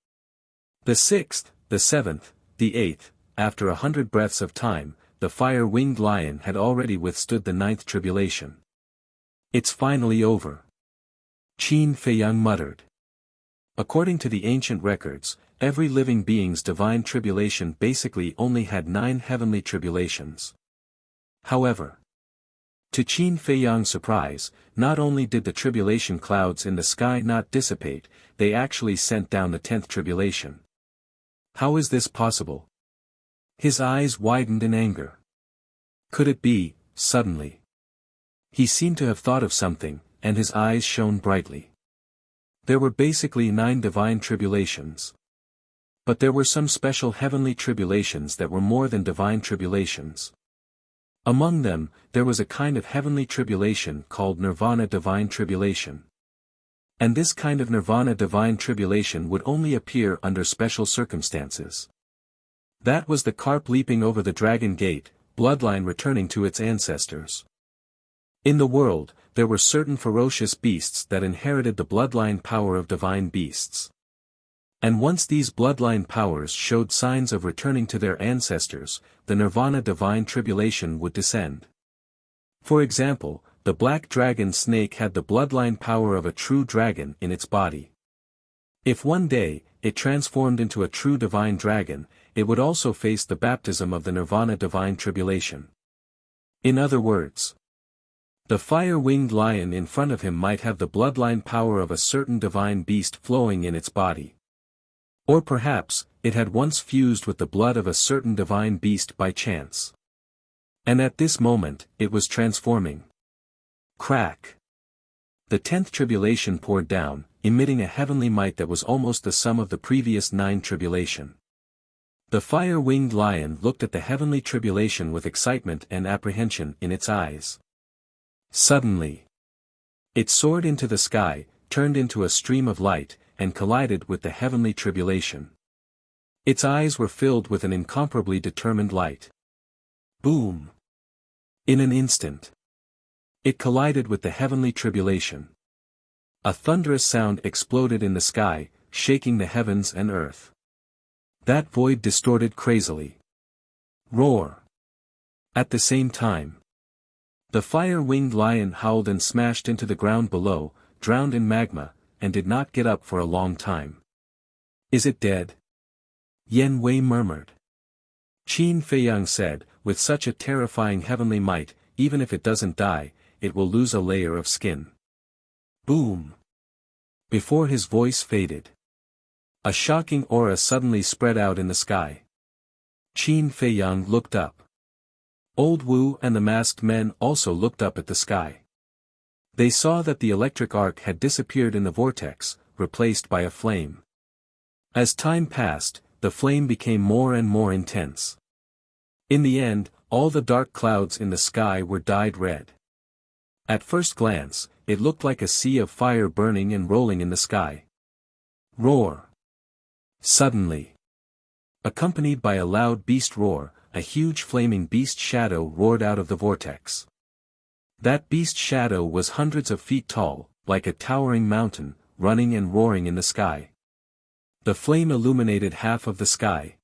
Speaker 1: The sixth, the seventh, the eighth, after 100 breaths of time, the fire-winged lion had already withstood the ninth tribulation. It's finally over. Qin Feiyang muttered. According to the ancient records, every living being's divine tribulation basically only had 9 heavenly tribulations. However, to Qin Feiyang's surprise, not only did the tribulation clouds in the sky not dissipate, they actually sent down the 10th tribulation. How is this possible? His eyes widened in anger. Could it be, suddenly? He seemed to have thought of something, and his eyes shone brightly. There were basically 9 divine tribulations. But there were some special heavenly tribulations that were more than divine tribulations. Among them, there was a kind of heavenly tribulation called Nirvana divine tribulation. And this kind of Nirvana divine tribulation would only appear under special circumstances. That was the carp leaping over the dragon gate, bloodline returning to its ancestors. In the world, there were certain ferocious beasts that inherited the bloodline power of divine beasts. And once these bloodline powers showed signs of returning to their ancestors, the Nirvana divine tribulation would descend. For example, the black dragon snake had the bloodline power of a true dragon in its body. If one day, it transformed into a true divine dragon, it would also face the baptism of the Nirvana divine tribulation. In other words, the fire-winged lion in front of him might have the bloodline power of a certain divine beast flowing in its body. Or perhaps, it had once fused with the blood of a certain divine beast by chance. And at this moment, it was transforming. Crack! The 10th tribulation poured down, emitting a heavenly might that was almost the sum of the previous 9 tribulation. The fire-winged lion looked at the heavenly tribulation with excitement and apprehension in its eyes. Suddenly, it soared into the sky, turned into a stream of light, and collided with the heavenly tribulation. Its eyes were filled with an incomparably determined light. Boom! In an instant, it collided with the heavenly tribulation. A thunderous sound exploded in the sky, shaking the heavens and earth. That void distorted crazily. Roar! At the same time, the fire-winged lion howled and smashed into the ground below, drowned in magma, and did not get up for a long time. Is it dead? Yen Wei murmured. Qin Feiyang said, with such a terrifying heavenly might, even if it doesn't die, it will lose a layer of skin. Boom! Before his voice faded, a shocking aura suddenly spread out in the sky. Qin Feiyang looked up. Old Wu and the masked men also looked up at the sky. They saw that the electric arc had disappeared in the vortex, replaced by a flame. As time passed, the flame became more and more intense. In the end, all the dark clouds in the sky were dyed red. At first glance, it looked like a sea of fire burning and rolling in the sky. Roar! Suddenly, accompanied by a loud beast roar, a huge flaming beast shadow roared out of the vortex. That beast shadow was hundreds of feet tall, like a towering mountain, running and roaring in the sky. The flame illuminated half of the sky.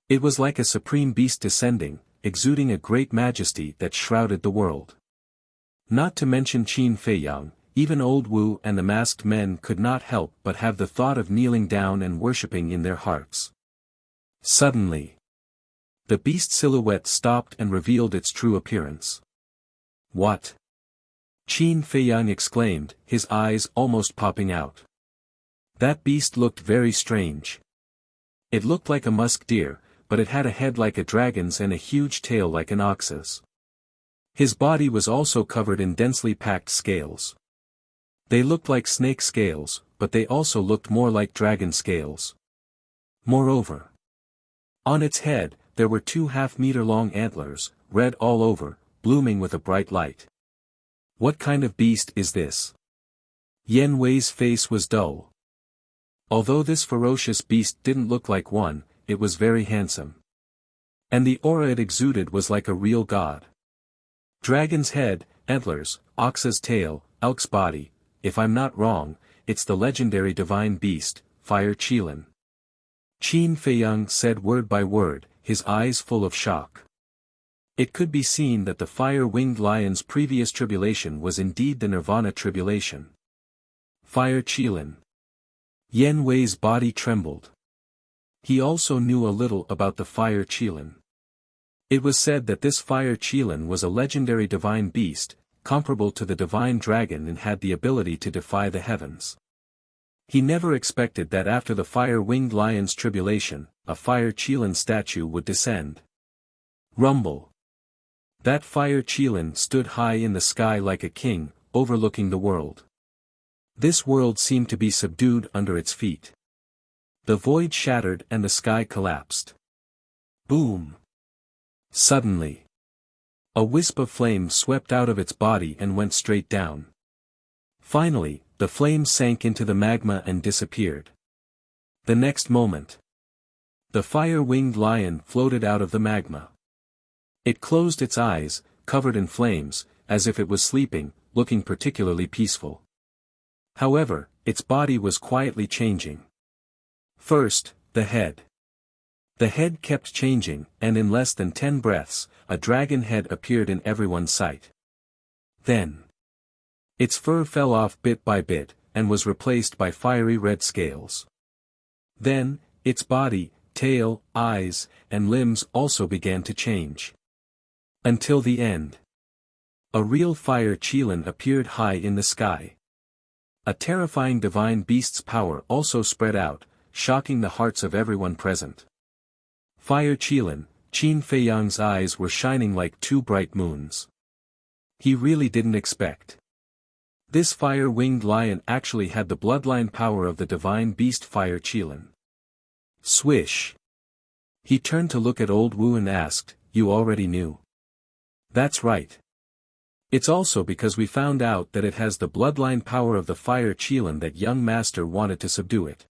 Speaker 1: It was like a supreme beast descending, exuding a great majesty that shrouded the world. Not to mention Qin Feiyang, even Old Wu and the masked men could not help but have the thought of kneeling down and worshipping in their hearts. Suddenly, the beast silhouette stopped and revealed its true appearance. What? Qin Feiyang exclaimed, his eyes almost popping out. That beast looked very strange. It looked like a musk deer, but it had a head like a dragon's and a huge tail like an ox's. His body was also covered in densely packed scales. They looked like snake scales, but they also looked more like dragon scales. Moreover, on its head, there were 2 half-meter-long antlers, red all over, blooming with a bright light. What kind of beast is this? Yan Wei's face was dull. Although this ferocious beast didn't look like one, it was very handsome. And the aura it exuded was like a real god. Dragon's head, antlers, ox's tail, elk's body, if I'm not wrong, it's the legendary divine beast, Fire Qilin. Qin Feiyang said word by word, his eyes full of shock. It could be seen that the fire-winged lion's previous tribulation was indeed the Nirvana tribulation. Fire Qilin. Yan Wei's body trembled. He also knew a little about the Fire Qilin. It was said that this Fire Qilin was a legendary divine beast, comparable to the divine dragon, and had the ability to defy the heavens. He never expected that after the fire-winged lion's tribulation, a Fire Qilin statue would descend. Rumble. That Fire Qilin stood high in the sky like a king, overlooking the world. This world seemed to be subdued under its feet. The void shattered and the sky collapsed. Boom! Suddenly, a wisp of flame swept out of its body and went straight down. Finally, the flame sank into the magma and disappeared. The next moment, the fire-winged lion floated out of the magma. It closed its eyes, covered in flames, as if it was sleeping, looking particularly peaceful. However, its body was quietly changing. First, the head. The head kept changing, and in less than 10 breaths, a dragon head appeared in everyone's sight. Then, its fur fell off bit by bit, and was replaced by fiery red scales. Then, its body, tail, eyes, and limbs also began to change. Until the end. A real Fire Qilin appeared high in the sky. A terrifying divine beast's power also spread out, shocking the hearts of everyone present. Fire Qilin, Qin Feiyang's eyes were shining like 2 bright moons. He really didn't expect. This fire-winged lion actually had the bloodline power of the divine beast Fire Qilin. Swish! He turned to look at old Wu and asked, "You already knew?" "That's right. It's also because we found out that it has the bloodline power of the Fire Qilin that young master wanted to subdue it.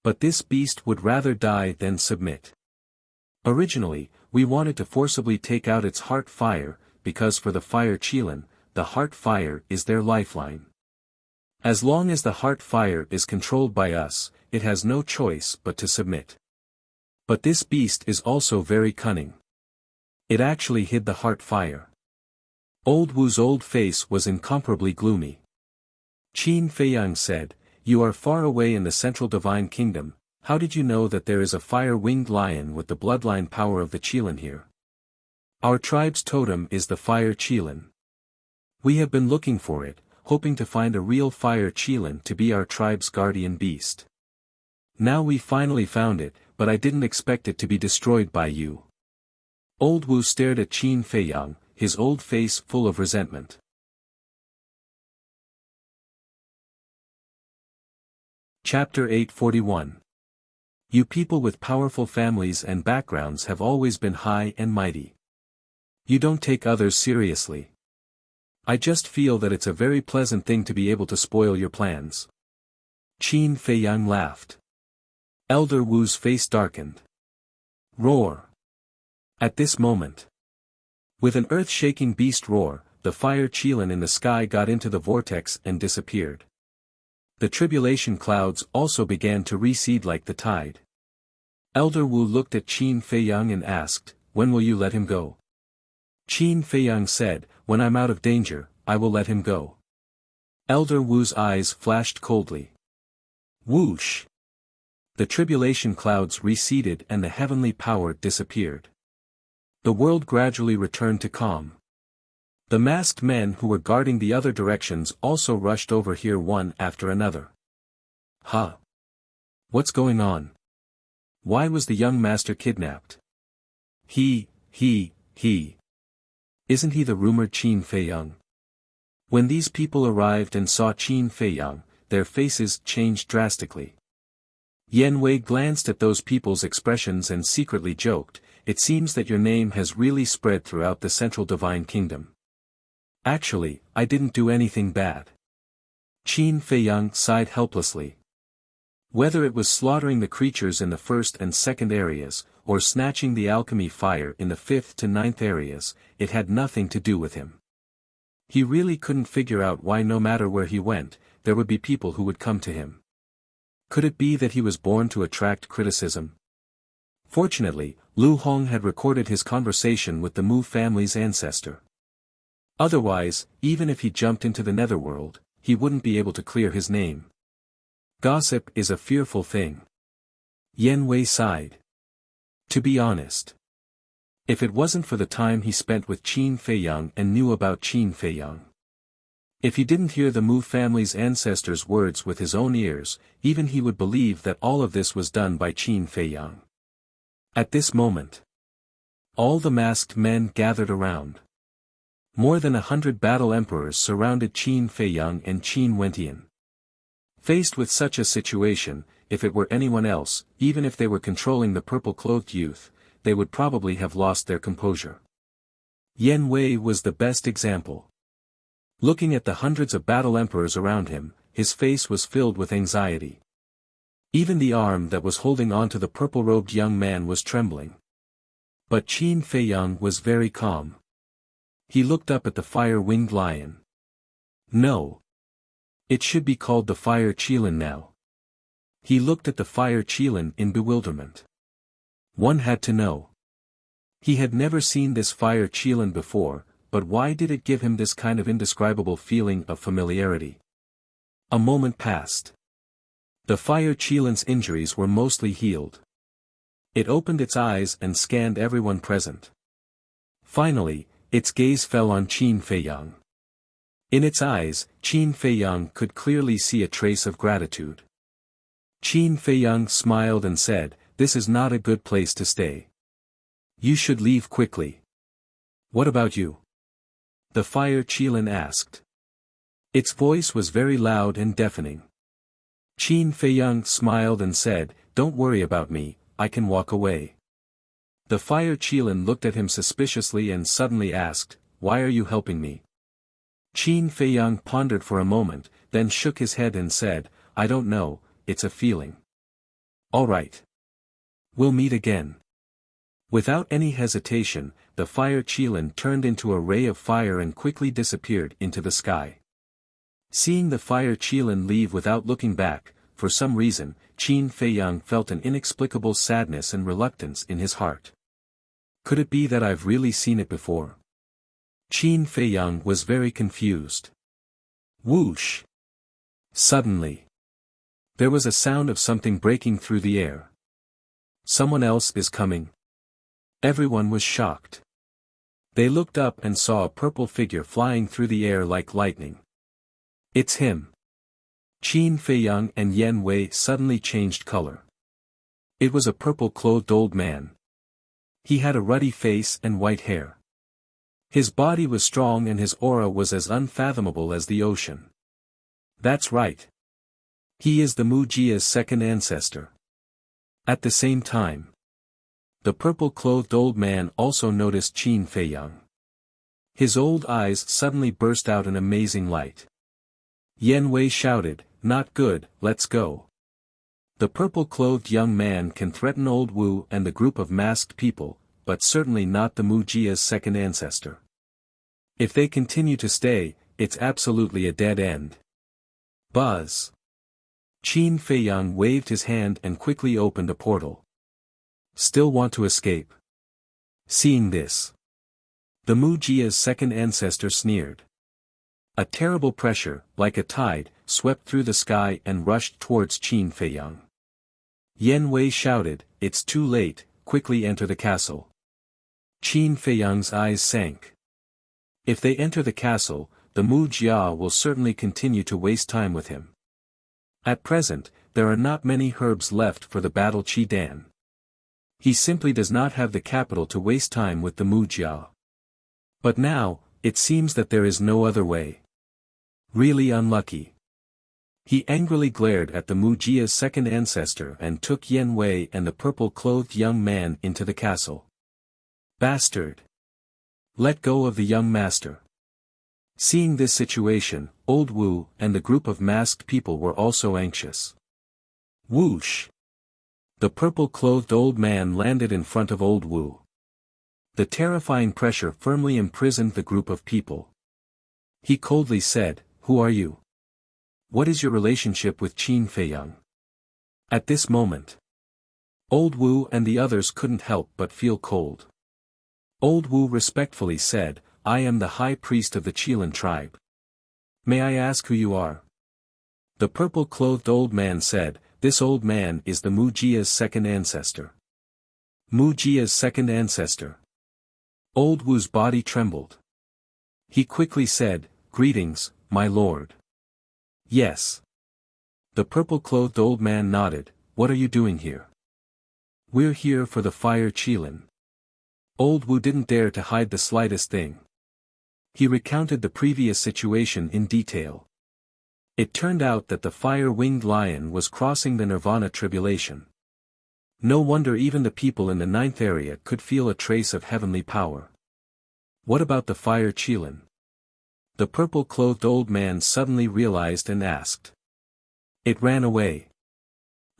Speaker 1: But this beast would rather die than submit. Originally, we wanted to forcibly take out its heart fire, because for the Fire Qilin, the heart fire is their lifeline. As long as the heart fire is controlled by us, it has no choice but to submit. But this beast is also very cunning. It actually hid the heart fire." Old Wu's old face was incomparably gloomy. Qin Feiyang said, "You are far away in the central divine kingdom. How did you know that there is a fire-winged lion with the bloodline power of the Qilin here?" "Our tribe's totem is the Fire Qilin. We have been looking for it, hoping to find a real Fire Qilin to be our tribe's guardian beast. Now we finally found it, but I didn't expect it to be destroyed by you." Old Wu stared at Qin Feiyang, his old face full of resentment. Chapter 841. You people with powerful families and backgrounds have always been high and mighty. You don't take others seriously. I just feel that it's a very pleasant thing to be able to spoil your plans. Qin Feiyang laughed. Elder Wu's face darkened. Roar. At this moment, with an earth-shaking beast roar, the Fire Qilin in the sky got into the vortex and disappeared. The tribulation clouds also began to recede like the tide. Elder Wu looked at Qin Feiyang and asked, "When will you let him go?" Qin Feiyang said, "When I'm out of danger, I will let him go." Elder Wu's eyes flashed coldly. Whoosh! The tribulation clouds receded and the heavenly power disappeared. The world gradually returned to calm. The masked men who were guarding the other directions also rushed over here one after another. Huh? What's going on? Why was the young master kidnapped? He. Isn't he the rumored Qin Feiyang? When these people arrived and saw Qin Feiyang, their faces changed drastically. Yan Wei glanced at those people's expressions and secretly joked, "It seems that your name has really spread throughout the Central Divine Kingdom." "Actually, I didn't do anything bad." Qin Feiyang sighed helplessly. Whether it was slaughtering the creatures in the first and second areas, or snatching the alchemy fire in the fifth to ninth areas, it had nothing to do with him. He really couldn't figure out why no matter where he went, there would be people who would come to him. Could it be that he was born to attract criticism? Fortunately, Lu Hong had recorded his conversation with the Mu family's ancestor. Otherwise, even if he jumped into the netherworld, he wouldn't be able to clear his name. Gossip is a fearful thing. Yan Wei sighed. To be honest, if it wasn't for the time he spent with Qin Feiyang and knew about Qin Feiyang, if he didn't hear the Mu family's ancestors' words with his own ears, even he would believe that all of this was done by Qin Feiyang. At this moment, all the masked men gathered around. More than 100 battle emperors surrounded Qin Feiyang and Qin Wentian. Faced with such a situation, if it were anyone else, even if they were controlling the purple-clothed youth, they would probably have lost their composure. Yan Wei was the best example. Looking at the hundreds of battle emperors around him, his face was filled with anxiety. Even the arm that was holding on to the purple-robed young man was trembling. But Qin Feiyang was very calm. He looked up at the fire-winged lion. No. It should be called the fire qilin now. He looked at the fire qilin in bewilderment. One had to know. He had never seen this fire qilin before, but why did it give him this kind of indescribable feeling of familiarity? A moment passed. The fire qilin's injuries were mostly healed. It opened its eyes and scanned everyone present. Finally, its gaze fell on Qin Feiyang. In its eyes, Qin Feiyang could clearly see a trace of gratitude. Qin Feiyang smiled and said, "This is not a good place to stay. You should leave quickly." "What about you?" the fire qilin asked. Its voice was very loud and deafening. Qin Feiyang smiled and said, "Don't worry about me, I can walk away." The fire qilin looked at him suspiciously and suddenly asked, "Why are you helping me?" Qin Feiyang pondered for a moment, then shook his head and said, "I don't know, it's a feeling." "All right. We'll meet again." Without any hesitation, the fire qilin turned into a ray of fire and quickly disappeared into the sky. Seeing the fire qilin leave without looking back, for some reason, Qin Feiyang felt an inexplicable sadness and reluctance in his heart. Could it be that I've really seen it before? Qin Feiyang was very confused. Whoosh! Suddenly, there was a sound of something breaking through the air. Someone else is coming. Everyone was shocked. They looked up and saw a purple figure flying through the air like lightning. It's him. Qin Feiyang and Yan Wei suddenly changed color. It was a purple-clothed old man. He had a ruddy face and white hair. His body was strong and his aura was as unfathomable as the ocean. That's right. He is the Mujia's second ancestor. At the same time, the purple-clothed old man also noticed Qin Feiyang. His old eyes suddenly burst out an amazing light. Yan Wei shouted, "Not good, let's go." The purple-clothed young man can threaten old Wu and the group of masked people, but certainly not the Mujia's second ancestor. If they continue to stay, it's absolutely a dead end. Buzz! Qin Feiyang waved his hand and quickly opened a portal. Still want to escape? Seeing this, the Mujia's second ancestor sneered. A terrible pressure, like a tide, swept through the sky and rushed towards Qin Feiyang. Yan Wei shouted, "It's too late, quickly enter the castle." Qin Feiyang's eyes sank. If they enter the castle, the Mujia will certainly continue to waste time with him. At present, there are not many herbs left for the battle Qi-Dan. He simply does not have the capital to waste time with the Mujia. But now, it seems that there is no other way. Really unlucky. He angrily glared at the Mujia's second ancestor and took Yan Wei and the purple-clothed young man into the castle. Bastard! Let go of the young master. Seeing this situation, old Wu and the group of masked people were also anxious. Whoosh! The purple-clothed old man landed in front of old Wu. The terrifying pressure firmly imprisoned the group of people. He coldly said, "Who are you? What is your relationship with Qin Feiyang?" At this moment, old Wu and the others couldn't help but feel cold. Old Wu respectfully said, "I am the high priest of the Qilin tribe. May I ask who you are?" The purple-clothed old man said, "This old man is the Mujia's second ancestor." Mujia's second ancestor. Old Wu's body trembled. He quickly said, "Greetings, my lord." "Yes." The purple-clothed old man nodded, "What are you doing here?" "We're here for the fire Qilin." Old Wu didn't dare to hide the slightest thing. He recounted the previous situation in detail. It turned out that the fire-winged lion was crossing the Nirvana tribulation. No wonder even the people in the ninth area could feel a trace of heavenly power. What about the fire Qilin? The purple-clothed old man suddenly realized and asked. It ran away.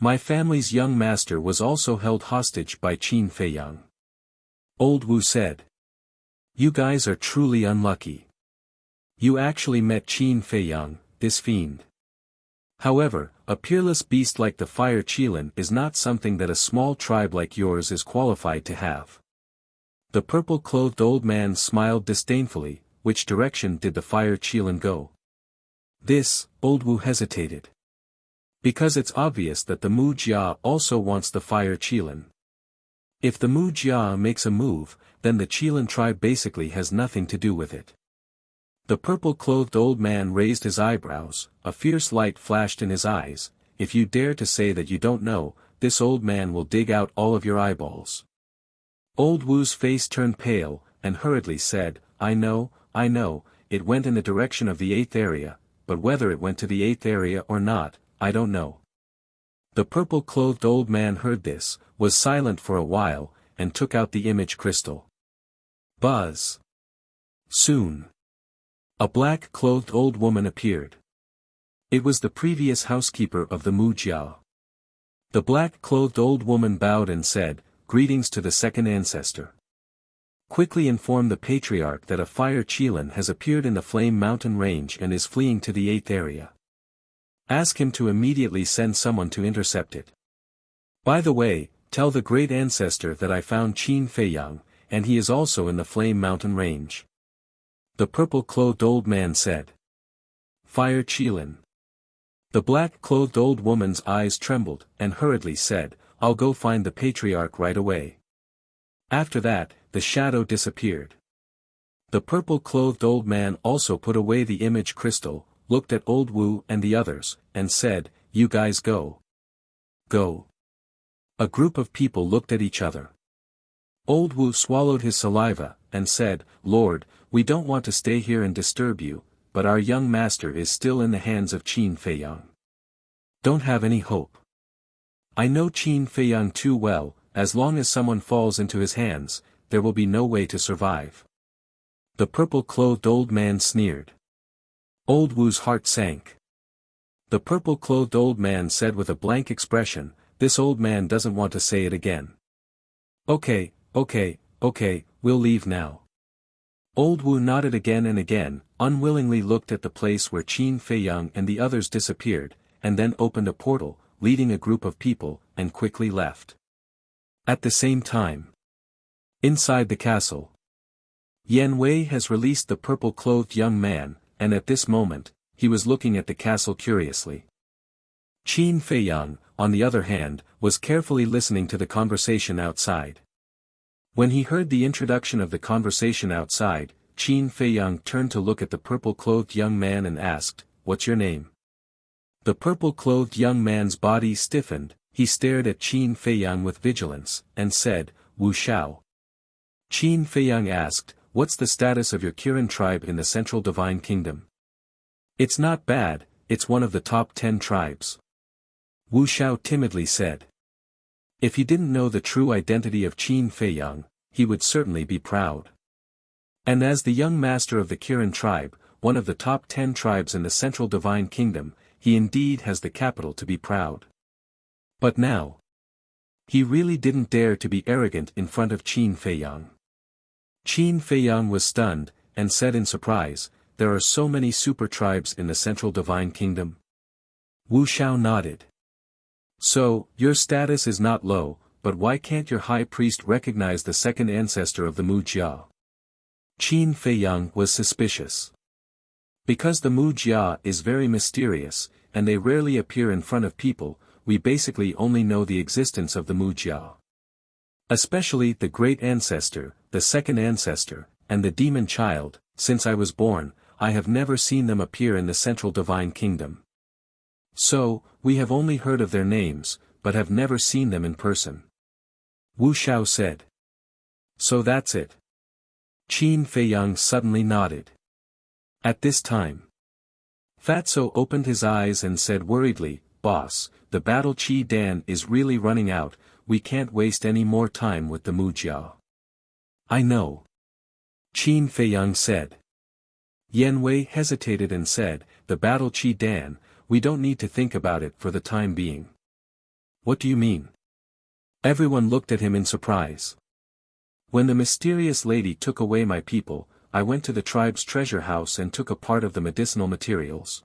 Speaker 1: My family's young master was also held hostage by Qin Feiyang. Old Wu said. You guys are truly unlucky. You actually met Qin Feiyang, this fiend. However, a peerless beast like the fire Qilin is not something that a small tribe like yours is qualified to have. The purple-clothed old man smiled disdainfully. Which direction did the fire Qilin go? This, old Wu hesitated. Because it's obvious that the Mu Jia also wants the fire Qilin. If the Mu Jia makes a move, then the Qilin tribe basically has nothing to do with it. The purple-clothed old man raised his eyebrows, a fierce light flashed in his eyes. If you dare to say that you don't know, this old man will dig out all of your eyeballs. Old Wu's face turned pale, and hurriedly said, I know, it went in the direction of the 8th area, but whether it went to the 8th area or not, I don't know. The purple-clothed old man heard this, was silent for a while, and took out the image crystal. Buzz. Soon. A black-clothed old woman appeared. It was the previous housekeeper of the Mu Jia. The black-clothed old woman bowed and said, Greetings to the second ancestor. Quickly inform the patriarch that a fire Qilin has appeared in the Flame Mountain range and is fleeing to the 8th area. Ask him to immediately send someone to intercept it. By the way, tell the great ancestor that I found Qin Feiyang, and he is also in the Flame Mountain range. The purple-clothed old man said. Fire Qilin. The black-clothed old woman's eyes trembled, and hurriedly said, I'll go find the patriarch right away. After that, the shadow disappeared. The purple-clothed old man also put away the image crystal, looked at old Wu and the others, and said, You guys go. Go. A group of people looked at each other. Old Wu swallowed his saliva, and said, Lord, we don't want to stay here and disturb you, but our young master is still in the hands of Qin Feiyang. Don't have any hope. I know Qin Feiyang too well. As long as someone falls into his hands, there will be no way to survive. The purple-clothed old man sneered. Old Wu's heart sank. The purple-clothed old man said with a blank expression, This old man doesn't want to say it again. Okay, we'll leave now. Old Wu nodded again and again, unwillingly looked at the place where Qin Feiyang and the others disappeared, and then opened a portal, leading a group of people, and quickly left. At the same time, inside the castle, Yan Wei has released the purple-clothed young man, and at this moment, he was looking at the castle curiously. Qin Feiyang, on the other hand, was carefully listening to the conversation outside. When he heard the introduction of the conversation outside, Qin Feiyang turned to look at the purple-clothed young man and asked, What's your name? The purple-clothed young man's body stiffened. He stared at Qin Feiyang with vigilance, and said, Wu Shao. Qin Feiyang asked, What's the status of your Kirin tribe in the Central Divine Kingdom? It's not bad, it's one of the top 10 tribes. Wu Xiao timidly said. If he didn't know the true identity of Qin Feiyang, he would certainly be proud. And as the young master of the Kirin tribe, one of the top 10 tribes in the Central Divine Kingdom, he indeed has the capital to be proud. But now, he really didn't dare to be arrogant in front of Qin Feiyang. Qin Feiyang was stunned, and said in surprise, there are so many super tribes in the Central Divine Kingdom? Wu Xiao nodded. So, your status is not low, but why can't your high priest recognize the second ancestor of the Mujia? Qin Feiyang was suspicious. Because the Mujia is very mysterious, and they rarely appear in front of people, we basically only know the existence of the Mujia. Especially the great ancestor, the second ancestor, and the demon child. Since I was born, I have never seen them appear in the Central Divine Kingdom. So, we have only heard of their names, but have never seen them in person. Wu Xiao said. So that's it. Qin Feiyang suddenly nodded. At this time, Fatso opened his eyes and said worriedly, Boss, the battle Qi Dan is really running out, we can't waste any more time with the Mujia. I know. Qin Feiyang said. Yan Wei hesitated and said, the battle Qi Dan, we don't need to think about it for the time being. What do you mean? Everyone looked at him in surprise. When the mysterious lady took away my people, I went to the tribe's treasure house and took a part of the medicinal materials.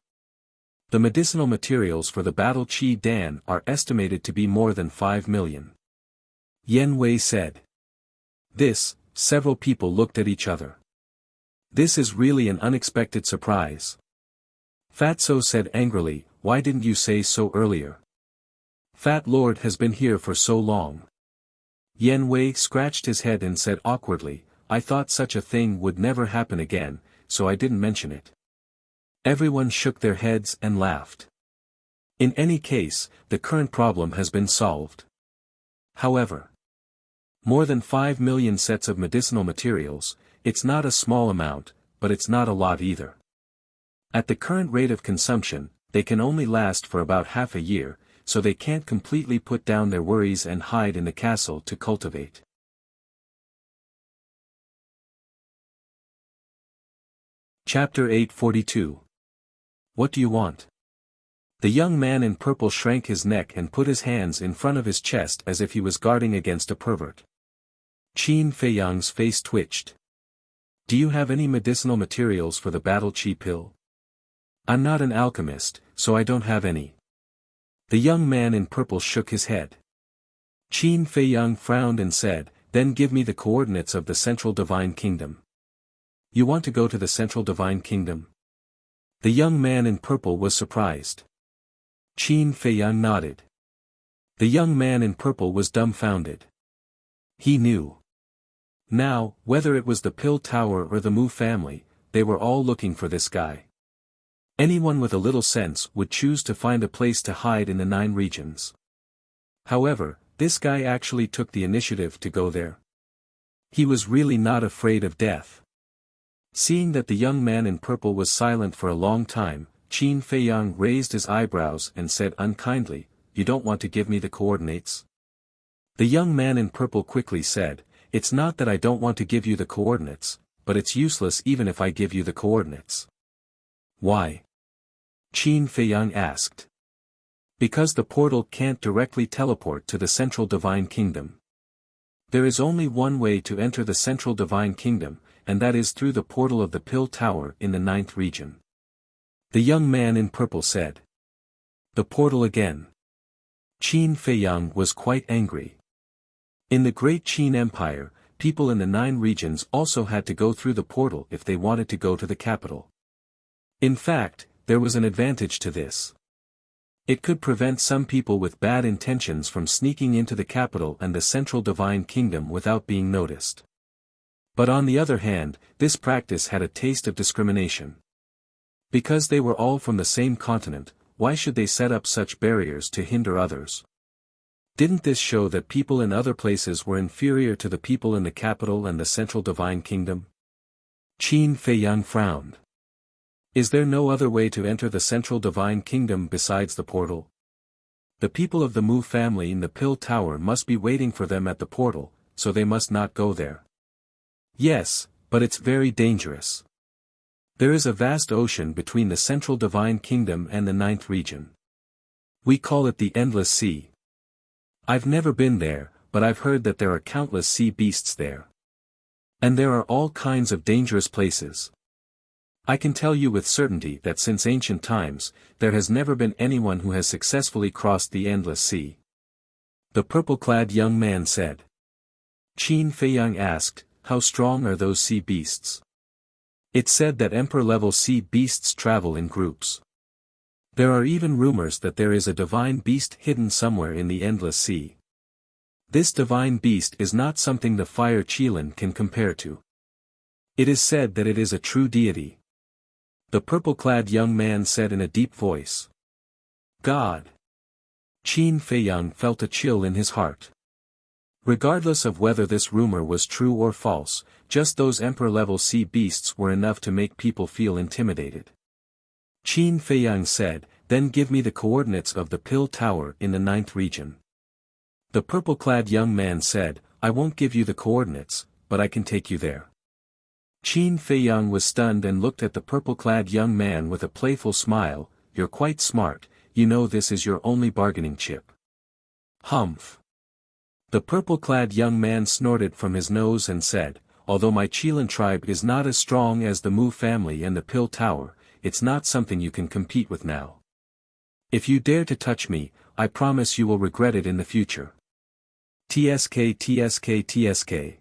Speaker 1: The medicinal materials for the battle Qi Dan are estimated to be more than 5 million. Yan Wei said. This, several people looked at each other. This is really an unexpected surprise. Fatso said angrily, why didn't you say so earlier? Fat Lord has been here for so long. Yan Wei scratched his head and said awkwardly, I thought such a thing would never happen again, so I didn't mention it. Everyone shook their heads and laughed. In any case, the current problem has been solved. However, more than 5 million sets of medicinal materials, it's not a small amount, but it's not a lot either. At the current rate of consumption, they can only last for about half a year, so they can't completely put down their worries and hide in the castle to cultivate. Chapter 842. What do you want? The young man in purple shrank his neck and put his hands in front of his chest as if he was guarding against a pervert. Qin Feiyang's face twitched. Do you have any medicinal materials for the battle Qi pill? I'm not an alchemist, so I don't have any. The young man in purple shook his head. Qin Feiyang frowned and said, then give me the coordinates of the Central Divine Kingdom. You want to go to the Central Divine Kingdom? The young man in purple was surprised. Qin Feiyang nodded. The young man in purple was dumbfounded. He knew. Now, whether it was the Pill Tower or the Mu family, they were all looking for this guy. Anyone with a little sense would choose to find a place to hide in the 9 regions. However, this guy actually took the initiative to go there. He was really not afraid of death. Seeing that the young man in purple was silent for a long time, Qin Feiyang raised his eyebrows and said unkindly, you don't want to give me the coordinates? The young man in purple quickly said, it's not that I don't want to give you the coordinates, but it's useless even if I give you the coordinates. Why? Qin Feiyang asked. Because the portal can't directly teleport to the Central Divine Kingdom. There is only one way to enter the Central Divine Kingdom, and that is through the portal of the Pill Tower in the 9th region. The young man in purple said. The portal again. Qin Feiyang was quite angry. In the Great Qin Empire, people in the 9 regions also had to go through the portal if they wanted to go to the capital. In fact, there was an advantage to this. It could prevent some people with bad intentions from sneaking into the capital and the Central Divine Kingdom without being noticed. But on the other hand, this practice had a taste of discrimination. Because they were all from the same continent, why should they set up such barriers to hinder others? Didn't this show that people in other places were inferior to the people in the capital and the Central Divine Kingdom? Qin Feiyang frowned. Is there no other way to enter the central divine kingdom besides the portal? The people of the Mu family in the Pill Tower must be waiting for them at the portal, so they must not go there. Yes, but it's very dangerous. There is a vast ocean between the central divine kingdom and the ninth region. We call it the Endless Sea. I've never been there, but I've heard that there are countless sea beasts there. And there are all kinds of dangerous places. I can tell you with certainty that since ancient times, there has never been anyone who has successfully crossed the Endless Sea. The purple-clad young man said. Qin Feiyang asked, how strong are those sea beasts? It's said that emperor-level sea beasts travel in groups. There are even rumors that there is a divine beast hidden somewhere in the Endless Sea. This divine beast is not something the fire Qilin can compare to. It is said that it is a true deity. The purple-clad young man said in a deep voice. God. Qin Feiyang felt a chill in his heart. Regardless of whether this rumor was true or false, just those emperor-level sea beasts were enough to make people feel intimidated. Qin Feiyang said, then give me the coordinates of the Pill Tower in the ninth region. The purple-clad young man said, I won't give you the coordinates, but I can take you there. Qin Feiyang was stunned and looked at the purple-clad young man with a playful smile. You're quite smart, you know this is your only bargaining chip. Humph. The purple-clad young man snorted from his nose and said, although my Qilin tribe is not as strong as the Mu family and the Pill Tower, it's not something you can compete with now. If you dare to touch me, I promise you will regret it in the future. TSK TSK TSK.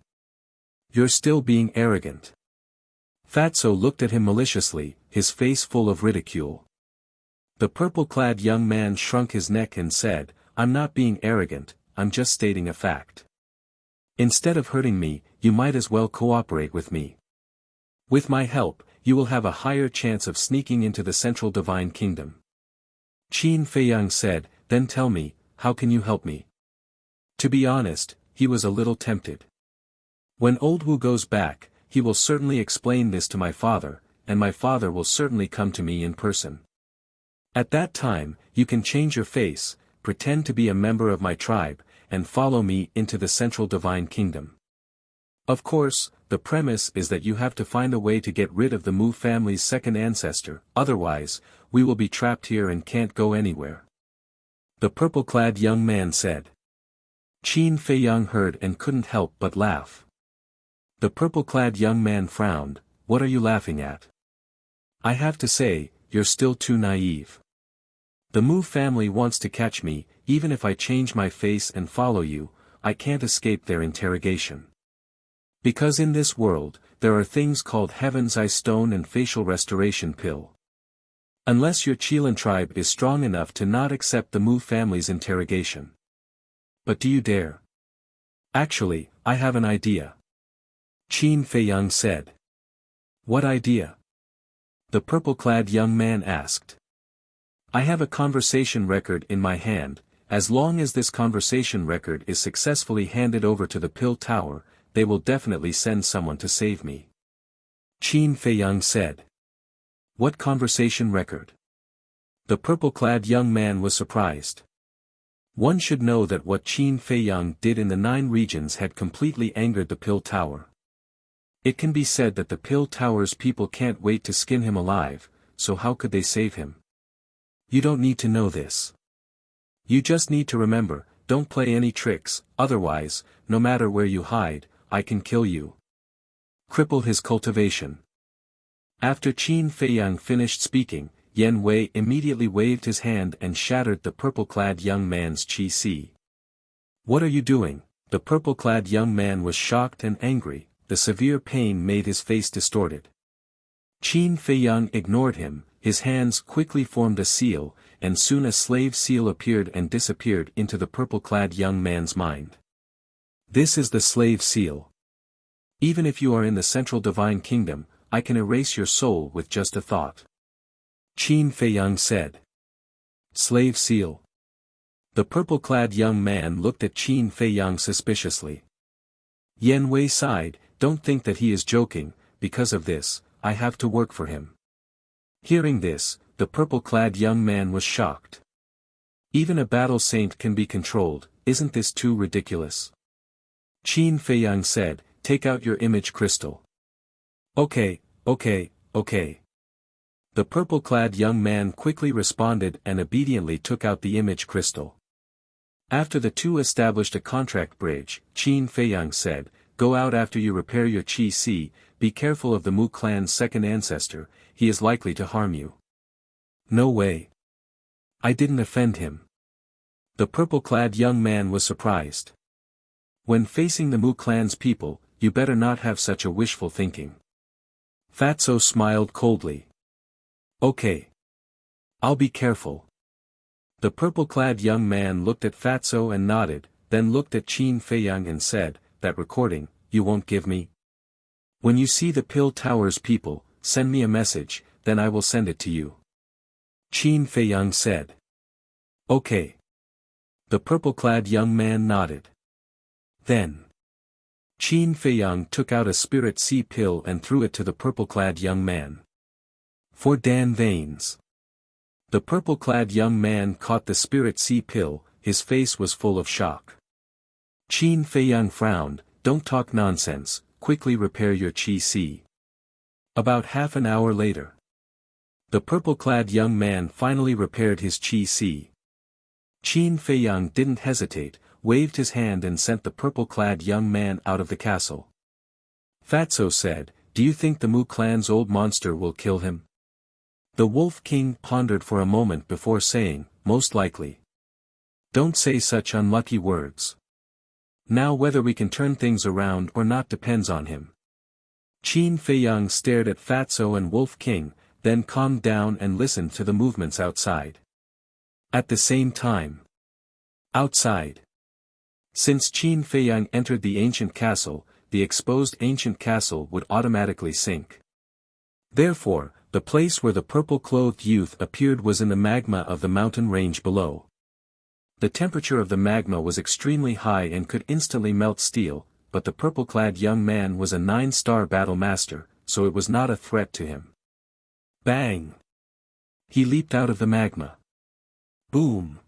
Speaker 1: You're still being arrogant. Fatso looked at him maliciously, his face full of ridicule. The purple-clad young man shrunk his neck and said, I'm not being arrogant, I'm just stating a fact. Instead of hurting me, you might as well cooperate with me. With my help, you will have a higher chance of sneaking into the central divine kingdom. Qin Feiyang said, then tell me, how can you help me? To be honest, he was a little tempted. When old Wu goes back, he will certainly explain this to my father, and my father will certainly come to me in person. At that time, you can change your face, pretend to be a member of my tribe, and follow me into the central divine kingdom. Of course, the premise is that you have to find a way to get rid of the Mu family's second ancestor, otherwise, we will be trapped here and can't go anywhere. The purple-clad young man said. Qin Feiyang heard and couldn't help but laugh. The purple-clad young man frowned, what are you laughing at? I have to say, you're still too naive. The Mu family wants to catch me, even if I change my face and follow you, I can't escape their interrogation. Because in this world, there are things called Heaven's Eye Stone and Facial Restoration Pill. Unless your Qilin tribe is strong enough to not accept the Mu family's interrogation. But do you dare? Actually, I have an idea. Qin Feiyang said. What idea? The purple-clad young man asked. I have a conversation record in my hand, as long as this conversation record is successfully handed over to the Pill Tower, they will definitely send someone to save me. Qin Feiyang said. What conversation record? The purple-clad young man was surprised. One should know that what Qin Feiyang did in the 9 regions had completely angered the Pill Tower. It can be said that the Pill Tower's people can't wait to skin him alive, so how could they save him? You don't need to know this. You just need to remember, don't play any tricks, otherwise, no matter where you hide, I can kill you. Cripple his cultivation. After Qin Feiyang finished speaking, Yan Wei immediately waved his hand and shattered the purple-clad young man's qi. What are you doing? The purple-clad young man was shocked and angry, the severe pain made his face distorted. Qin Feiyang ignored him, his hands quickly formed a seal, and soon a slave seal appeared and disappeared into the purple-clad young man's mind. This is the slave seal. Even if you are in the central divine kingdom, I can erase your soul with just a thought. Qin Feiyang said. Slave seal. The purple-clad young man looked at Qin Feiyang suspiciously. Yan Wei sighed, don't think that he is joking, because of this, I have to work for him. Hearing this, the purple-clad young man was shocked. Even a battle saint can be controlled, isn't this too ridiculous? Qin Feiyang said, take out your image crystal. Okay. The purple-clad young man quickly responded and obediently took out the image crystal. After the two established a contract bridge, Qin Feiyang said, go out after you repair your Qi Si, be careful of the Mu clan's second ancestor, he is likely to harm you. No way. I didn't offend him. The purple-clad young man was surprised. When facing the Mu clan's people, you better not have such a wishful thinking. Fatso smiled coldly. Okay. I'll be careful. The purple-clad young man looked at Fatso and nodded, then looked at Qin Feiyang and said, that recording, you won't give me? When you see the Pill Tower's people, send me a message, then I will send it to you. Qin Feiyang said. Okay. The purple-clad young man nodded. Then Qin Feiyang took out a spirit sea pill and threw it to the purple-clad young man. For Dan veins. The purple-clad young man caught the spirit sea pill, his face was full of shock. Qin Feiyang frowned, don't talk nonsense, quickly repair your Qi Si. About half an hour later. The purple-clad young man finally repaired his Qi Si. Qin Feiyang didn't hesitate, waved his hand and sent the purple-clad young man out of the castle. Fatso said, do you think the Mu clan's old monster will kill him? The Wolf King pondered for a moment before saying, most likely. Don't say such unlucky words. Now whether we can turn things around or not depends on him. Qin Feiyang stared at Fatso and Wolf King, then calmed down and listened to the movements outside. At the same time. Outside. Since Qin Feiyang entered the ancient castle, the exposed ancient castle would automatically sink. Therefore, the place where the purple-clothed youth appeared was in the magma of the mountain range below. The temperature of the magma was extremely high and could instantly melt steel, but the purple-clad young man was a 9-star battle master, so it was not a threat to him. Bang! He leaped out of the magma. Boom!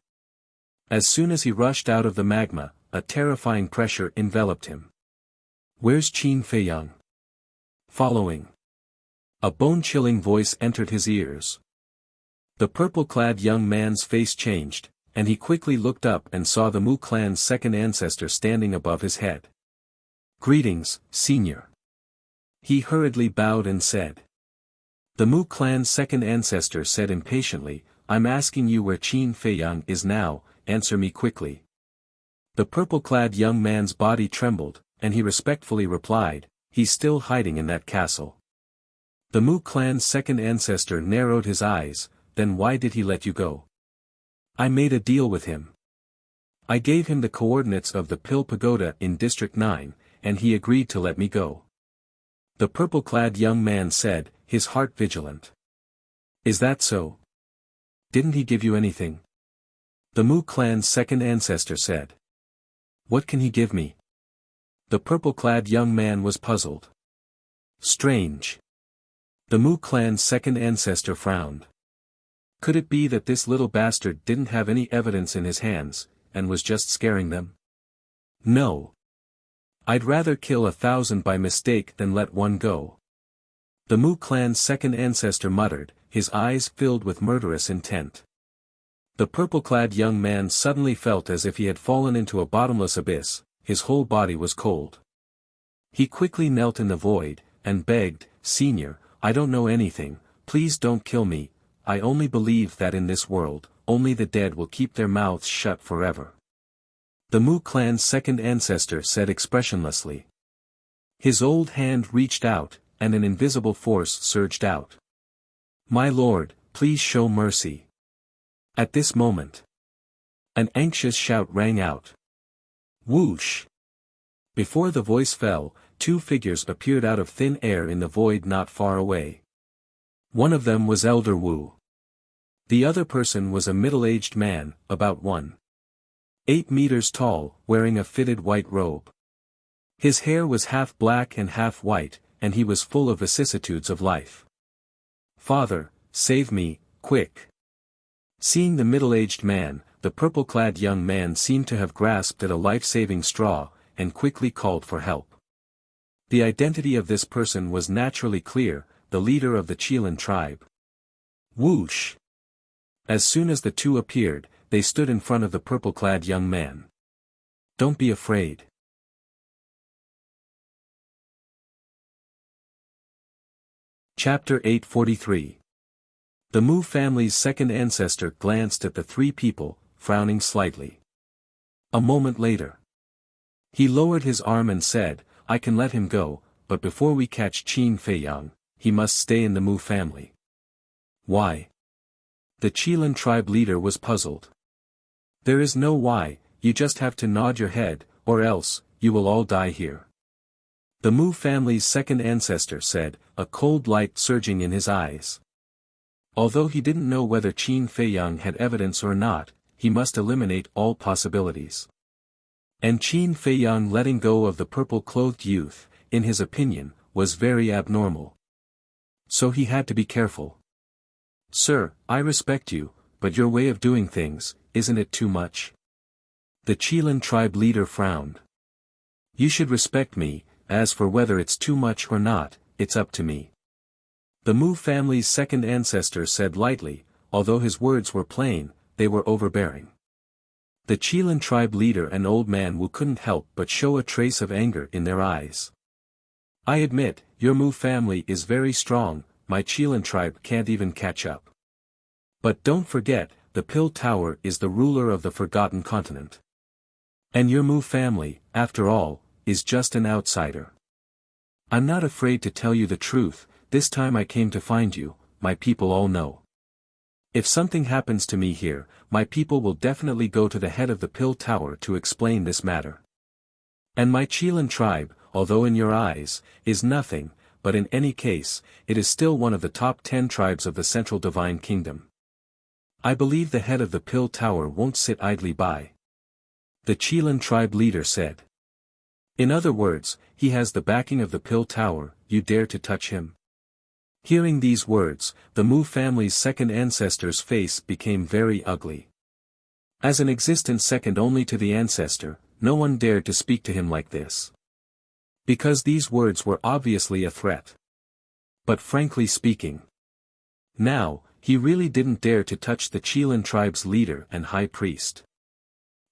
Speaker 1: As soon as he rushed out of the magma, a terrifying pressure enveloped him. Where's Qin Feiyang? Following. A bone-chilling voice entered his ears. The purple-clad young man's face changed, and he quickly looked up and saw the Mu clan's second ancestor standing above his head. Greetings, senior. He hurriedly bowed and said. The Mu clan's second ancestor said impatiently, I'm asking you where Qin Feiyang is now, answer me quickly. The purple-clad young man's body trembled, and he respectfully replied, he's still hiding in that castle. The Mu clan's second ancestor narrowed his eyes, then why did he let you go? I made a deal with him. I gave him the coordinates of the Pill Pagoda in District 9, and he agreed to let me go. The purple-clad young man said, his heart vigilant. Is that so? Didn't he give you anything? The Mu clan's second ancestor said. What can he give me? The purple-clad young man was puzzled. Strange. The Mu clan's second ancestor frowned. Could it be that this little bastard didn't have any evidence in his hands, and was just scaring them? No. I'd rather kill 1,000 by mistake than let one go. The Mu clan's second ancestor muttered, his eyes filled with murderous intent. The purple-clad young man suddenly felt as if he had fallen into a bottomless abyss, his whole body was cold. He quickly knelt in the void, and begged, Senior, I don't know anything, please don't kill me, I only believe that in this world, only the dead will keep their mouths shut forever. The Mu clan's second ancestor said expressionlessly. His old hand reached out, and an invisible force surged out. My lord, please show mercy. At this moment, an anxious shout rang out. Whoosh! Before the voice fell, 2 figures appeared out of thin air in the void not far away. One of them was Elder Wu. The other person was a middle-aged man, about 1.8 meters tall, wearing a fitted white robe. His hair was half black and half white, and he was full of vicissitudes of life. Father, save me, quick." Seeing the middle-aged man, the purple-clad young man seemed to have grasped at a life-saving straw, and quickly called for help. The identity of this person was naturally clear, the leader of the Chilan tribe. Whoosh! As soon as the two appeared, they stood in front of the purple-clad young man. "Don't be afraid." Chapter 843. The Mu family's second ancestor glanced at the three people, frowning slightly. A moment later, he lowered his arm and said, "I can let him go, but before we catch Qin Feiyang, he must stay in the Mu family." "Why?" The Chilan tribe leader was puzzled. "There is no why, you just have to nod your head, or else, you will all die here." The Mu family's second ancestor said, a cold light surging in his eyes. Although he didn't know whether Qin Feiyang had evidence or not, he must eliminate all possibilities. And Qin Feiyang letting go of the purple-clothed youth, in his opinion, was very abnormal. So he had to be careful. "Sir, I respect you, but your way of doing things, isn't it too much?" The Chilan tribe leader frowned. "You should respect me, as for whether it's too much or not, it's up to me." The Mu family's second ancestor said lightly, although his words were plain, they were overbearing. The Chilan tribe leader and old man Wu couldn't help but show a trace of anger in their eyes. "I admit, your Mu family is very strong, my Chilan tribe can't even catch up. But don't forget, the Pill Tower is the ruler of the Forgotten Continent. And your Mu family, after all, is just an outsider. I'm not afraid to tell you the truth, this time I came to find you, my people all know. If something happens to me here, my people will definitely go to the head of the Pill Tower to explain this matter. And my Chilan tribe, although in your eyes, is nothing, but in any case, it is still one of the top 10 tribes of the Central Divine Kingdom. I believe the head of the Pill Tower won't sit idly by." The Chilan tribe leader said. "In other words, he has the backing of the Pill Tower, you dare to touch him?" Hearing these words, the Mu family's second ancestor's face became very ugly. As an existence second only to the ancestor, no one dared to speak to him like this. Because these words were obviously a threat. But frankly speaking, now, he really didn't dare to touch the Chilan tribe's leader and high priest.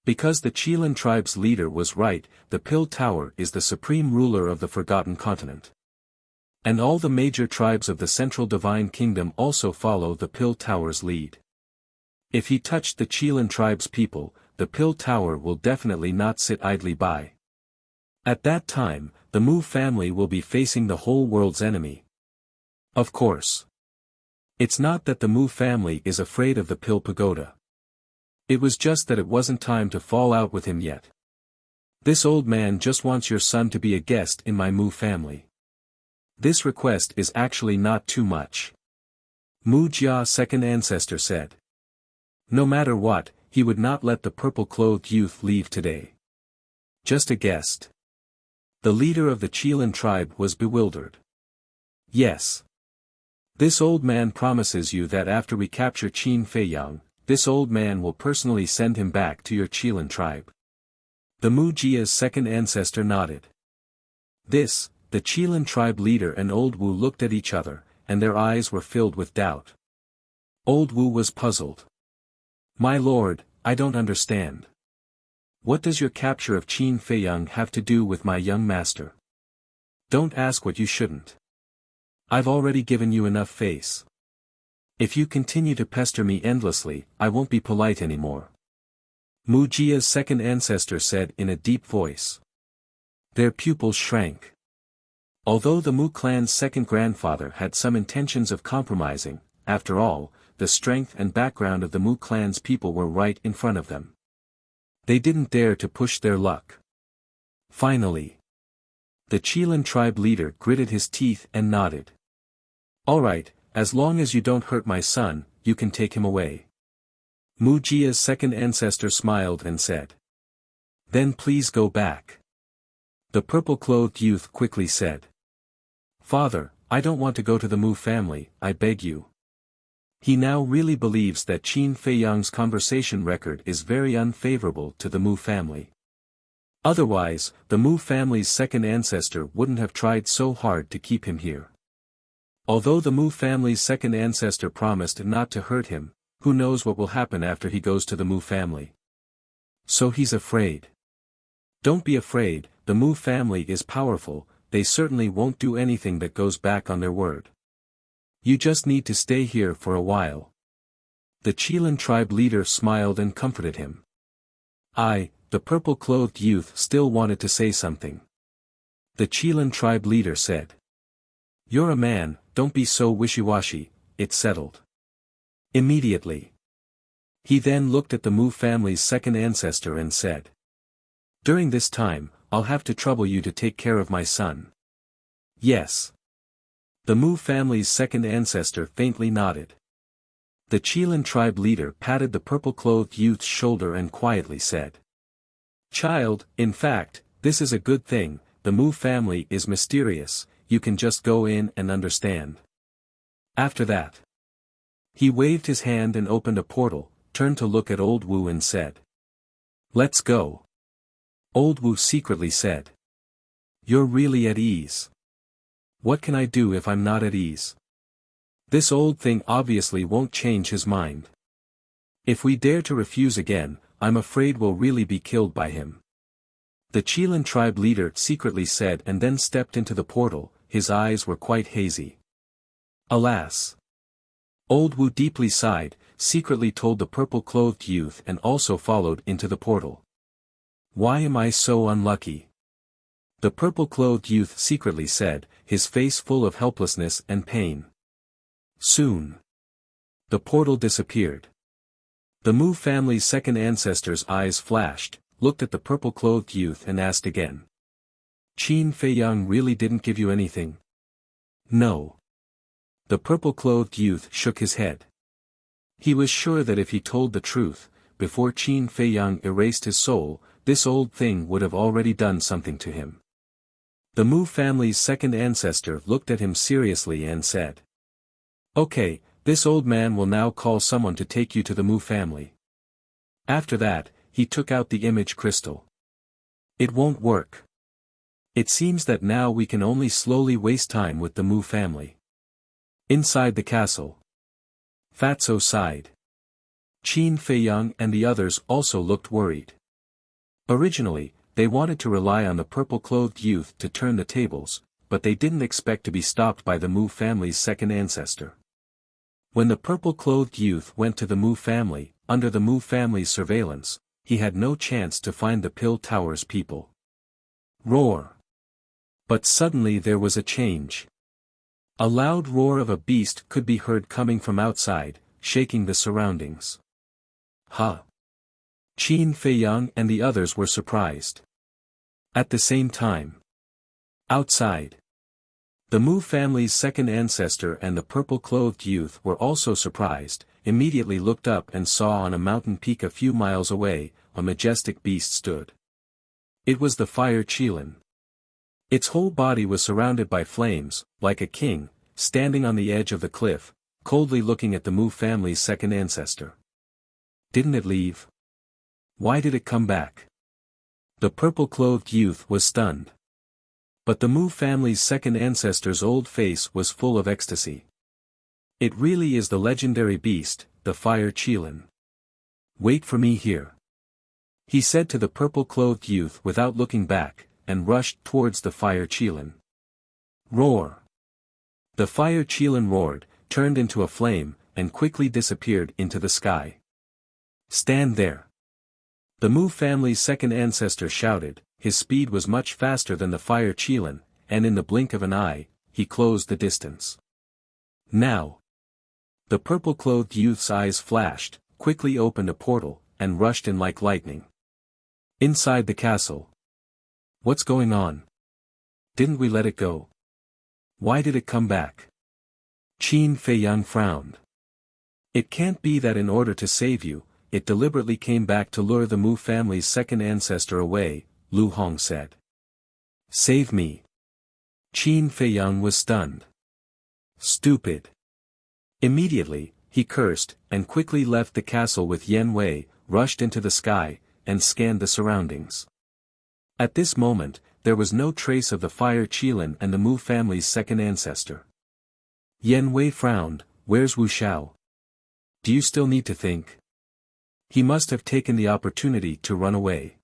Speaker 1: Because the Chilan tribe's leader was right, the Pill Tower is the supreme ruler of the Forgotten Continent. And all the major tribes of the Central Divine Kingdom also follow the Pill Tower's lead. If he touched the Chilan tribe's people, the Pill Tower will definitely not sit idly by. At that time, the Mu family will be facing the whole world's enemy. Of course. It's not that the Mu family is afraid of the Pill Pagoda. It was just that it wasn't time to fall out with him yet. This old man just wants your son to be a guest in my Mu family. This request is actually not too much. Mu Jia's second ancestor said. No matter what, he would not let the purple-clothed youth leave today. Just a guest. The leader of the Chilan tribe was bewildered. Yes. This old man promises you that after we capture Qin Feiyang, this old man will personally send him back to your Chilan tribe. The Mu Jia's second ancestor nodded. This, the Chilan tribe leader and Old Wu looked at each other, and their eyes were filled with doubt. Old Wu was puzzled. My lord, I don't understand. What does your capture of Qin Feiyang have to do with my young master? Don't ask what you shouldn't. I've already given you enough face. If you continue to pester me endlessly, I won't be polite anymore. Mu Jia's second ancestor said in a deep voice. Their pupils shrank. Although the Mu clan's second grandfather had some intentions of compromising, after all, the strength and background of the Mu clan's people were right in front of them. They didn't dare to push their luck. Finally, the Chilan tribe leader gritted his teeth and nodded. All right, as long as you don't hurt my son, you can take him away. Mu Jia's second ancestor smiled and said. Then please go back. The purple-clothed youth quickly said. Father, I don't want to go to the Mu family, I beg you. He now really believes that Qin Feiyang's conversation record is very unfavorable to the Mu family. Otherwise, the Mu family's second ancestor wouldn't have tried so hard to keep him here. Although the Mu family's second ancestor promised not to hurt him, who knows what will happen after he goes to the Mu family. So he's afraid. Don't be afraid, the Mu family is powerful, they certainly won't do anything that goes back on their word. You just need to stay here for a while. The Qilin tribe leader smiled and comforted him. The purple-clothed youth still wanted to say something. The Qilin tribe leader said. You're a man, don't be so wishy-washy, it's settled. Immediately. He then looked at the Mu family's second ancestor and said. During this time, I'll have to trouble you to take care of my son. Yes. The Mu family's second ancestor faintly nodded. The Qilin tribe leader patted the purple-clothed youth's shoulder and quietly said. Child, in fact, this is a good thing, the Mu family is mysterious, you can just go in and understand. After that. He waved his hand and opened a portal, turned to look at Old Wu and said. Let's go. Old Wu secretly said. You're really at ease. What can I do if I'm not at ease? This old thing obviously won't change his mind. If we dare to refuse again, I'm afraid we'll really be killed by him. The Qilin tribe leader secretly said and then stepped into the portal, his eyes were quite hazy. Alas! Old Wu deeply sighed, secretly told the purple-clothed youth and also followed into the portal. Why am I so unlucky? The purple-clothed youth secretly said, his face full of helplessness and pain. Soon. The portal disappeared. The Mu family's second ancestor's eyes flashed, looked at the purple-clothed youth and asked again. Qin Feiyang really didn't give you anything? No. The purple-clothed youth shook his head. He was sure that if he told the truth, before Qin Feiyang erased his soul, this old thing would have already done something to him. The Mu family's second ancestor looked at him seriously and said. Okay, this old man will now call someone to take you to the Mu family. After that, he took out the image crystal. It won't work. It seems that now we can only slowly waste time with the Mu family. Inside the castle. Fatso sighed. Qin Feiyang and the others also looked worried. Originally, they wanted to rely on the purple-clothed youth to turn the tables, but they didn't expect to be stopped by the Mu family's second ancestor. When the purple-clothed youth went to the Mu family, under the Mu family's surveillance, he had no chance to find the Pill Tower's people. Roar! But suddenly there was a change. A loud roar of a beast could be heard coming from outside, shaking the surroundings. Ha! Qin Feiyang and the others were surprised. At the same time. Outside. The Mu family's second ancestor and the purple-clothed youth were also surprised, immediately looked up and saw on a mountain peak a few miles away, a majestic beast stood. It was the fire Qilin. Its whole body was surrounded by flames, like a king, standing on the edge of the cliff, coldly looking at the Mu family's second ancestor. Didn't it leave? Why did it come back? The purple-clothed youth was stunned. But the Mu family's second ancestor's old face was full of ecstasy. It really is the legendary beast, the fire Qilin. Wait for me here. He said to the purple-clothed youth without looking back, and rushed towards the fire Qilin. Roar! The fire Qilin roared, turned into a flame, and quickly disappeared into the sky. Stand there! The Mu family's second ancestor shouted. His speed was much faster than the fire Qilin, and in the blink of an eye, he closed the distance. Now! The purple-clothed youth's eyes flashed, quickly opened a portal, and rushed in like lightning. Inside the castle. What's going on? Didn't we let it go? Why did it come back? Qin Feiyang frowned. It can't be that in order to save you, it deliberately came back to lure the Mu family's second ancestor away, Lu Hong said. Save me. Qin Feiyang was stunned. Stupid. Immediately, he cursed, and quickly left the castle with Yen Wei, rushed into the sky, and scanned the surroundings. At this moment, there was no trace of the Fire Qilin and the Mu family's second ancestor. Yen Wei frowned. Where's Wu Xiao? Do you still need to think? He must have taken the opportunity to run away.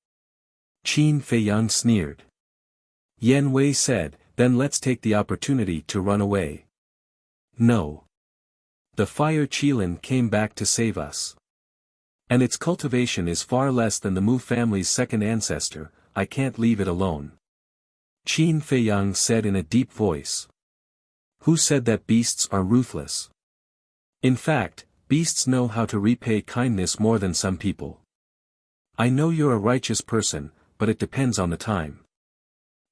Speaker 1: Qin Feiyang sneered. Yen Wei said, then let's take the opportunity to run away. No. The Fire Qilin came back to save us. And its cultivation is far less than the Mu family's second ancestor, I can't leave it alone. Qin Feiyang said in a deep voice. Who said that beasts are ruthless? In fact, beasts know how to repay kindness more than some people. I know you're a righteous person, but it depends on the time.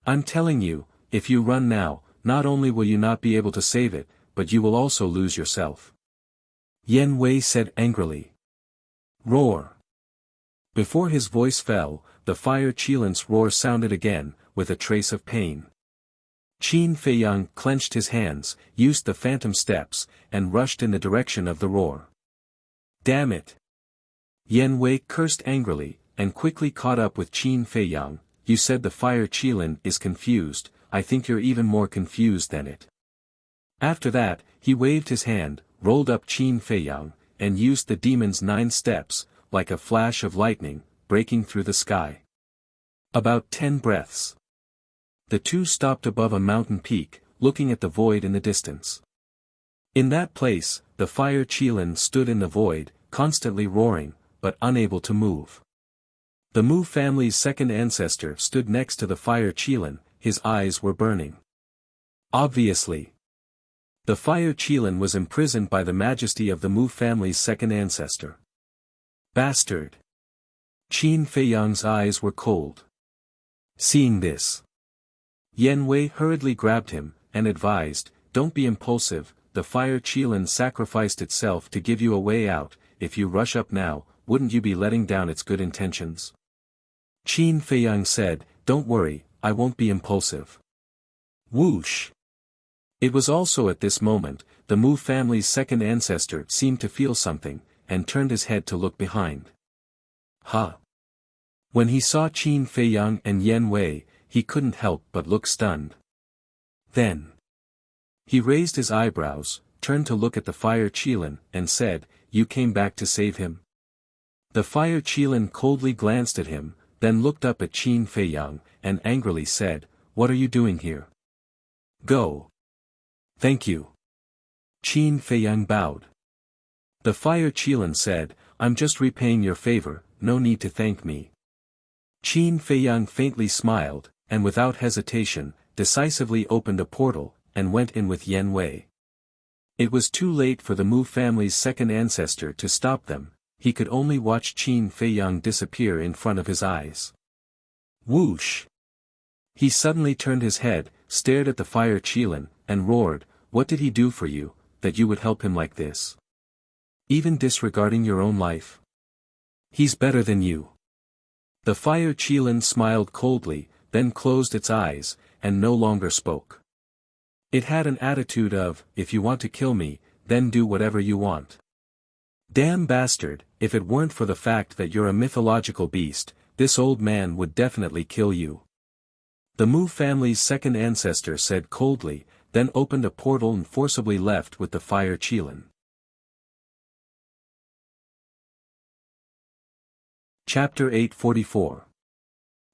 Speaker 1: I'm telling you, if you run now, not only will you not be able to save it, but you will also lose yourself. Yen Wei said angrily. Roar. Before his voice fell, the Fire Qilin's roar sounded again, with a trace of pain. Qin Feiyang clenched his hands, used the phantom steps, and rushed in the direction of the roar. Damn it! Yen Wei cursed angrily, and quickly caught up with Qin Feiyang. You said the Fire Qilin is confused, I think you're even more confused than it. After that, he waved his hand, rolled up Qin Feiyang, and used the demon's 9 steps, like a flash of lightning, breaking through the sky. About 10 breaths. The two stopped above a mountain peak, looking at the void in the distance. In that place, the Fire Qilin stood in the void, constantly roaring, but unable to move. The Mu family's second ancestor stood next to the Fire Qilin, his eyes were burning. Obviously. The Fire Qilin was imprisoned by the majesty of the Mu family's second ancestor. Bastard! Qin Feiyang's eyes were cold. Seeing this, Yen Wei hurriedly grabbed him, and advised, don't be impulsive, the Fire Qilin sacrificed itself to give you a way out, if you rush up now, wouldn't you be letting down its good intentions? Qin Feiyang said, don't worry, I won't be impulsive. Whoosh! It was also at this moment, the Mu family's second ancestor seemed to feel something, and turned his head to look behind. Huh! When he saw Qin Feiyang and Yen Wei, he couldn't help but look stunned. Then he raised his eyebrows, turned to look at the Fire Qilin, and said, you came back to save him? The Fire Qilin coldly glanced at him, then looked up at Qin Feiyang, and angrily said, what are you doing here? Go. Thank you. Qin Feiyang bowed. The Fire Qilin said, I'm just repaying your favor, no need to thank me. Qin Feiyang faintly smiled, and without hesitation, decisively opened a portal, and went in with Yen Wei. It was too late for the Mu family's second ancestor to stop them, he could only watch Qin Feiyang disappear in front of his eyes. Whoosh! He suddenly turned his head, stared at the Fire Qilin, and roared, what did he do for you, that you would help him like this? Even disregarding your own life? He's better than you. The Fire Qilin smiled coldly, then closed its eyes, and no longer spoke. It had an attitude of, if you want to kill me, then do whatever you want. Damn bastard, if it weren't for the fact that you're a mythological beast, this old man would definitely kill you. The Mu family's second ancestor said coldly, then opened a portal and forcibly left with the Fire Qilin. Chapter 844.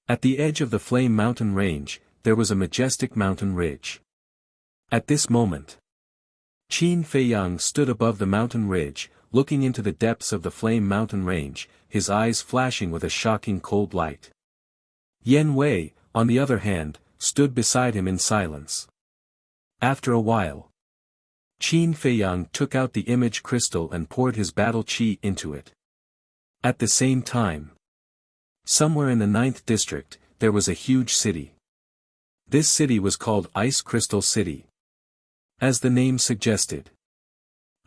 Speaker 1: At the edge of the Flame Mountain Range, there was a majestic mountain ridge. At this moment, Qin Feiyang stood above the mountain ridge, looking into the depths of the Flame Mountain Range, his eyes flashing with a shocking cold light. Yen Wei, on the other hand, stood beside him in silence. After a while, Qin Feiyang took out the image crystal and poured his battle qi into it. At the same time, somewhere in the 9th district, there was a huge city. This city was called Ice Crystal City. As the name suggested,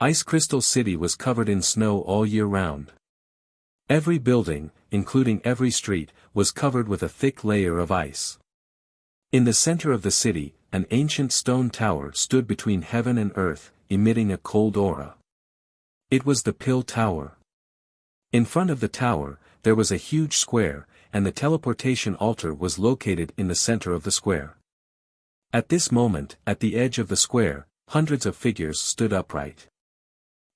Speaker 1: Ice Crystal City was covered in snow all year round. Every building, including every street, was covered with a thick layer of ice. In the center of the city, an ancient stone tower stood between heaven and earth, emitting a cold aura. It was the Pill Tower. In front of the tower, there was a huge square, and the teleportation altar was located in the center of the square. At this moment, at the edge of the square, hundreds of figures stood upright.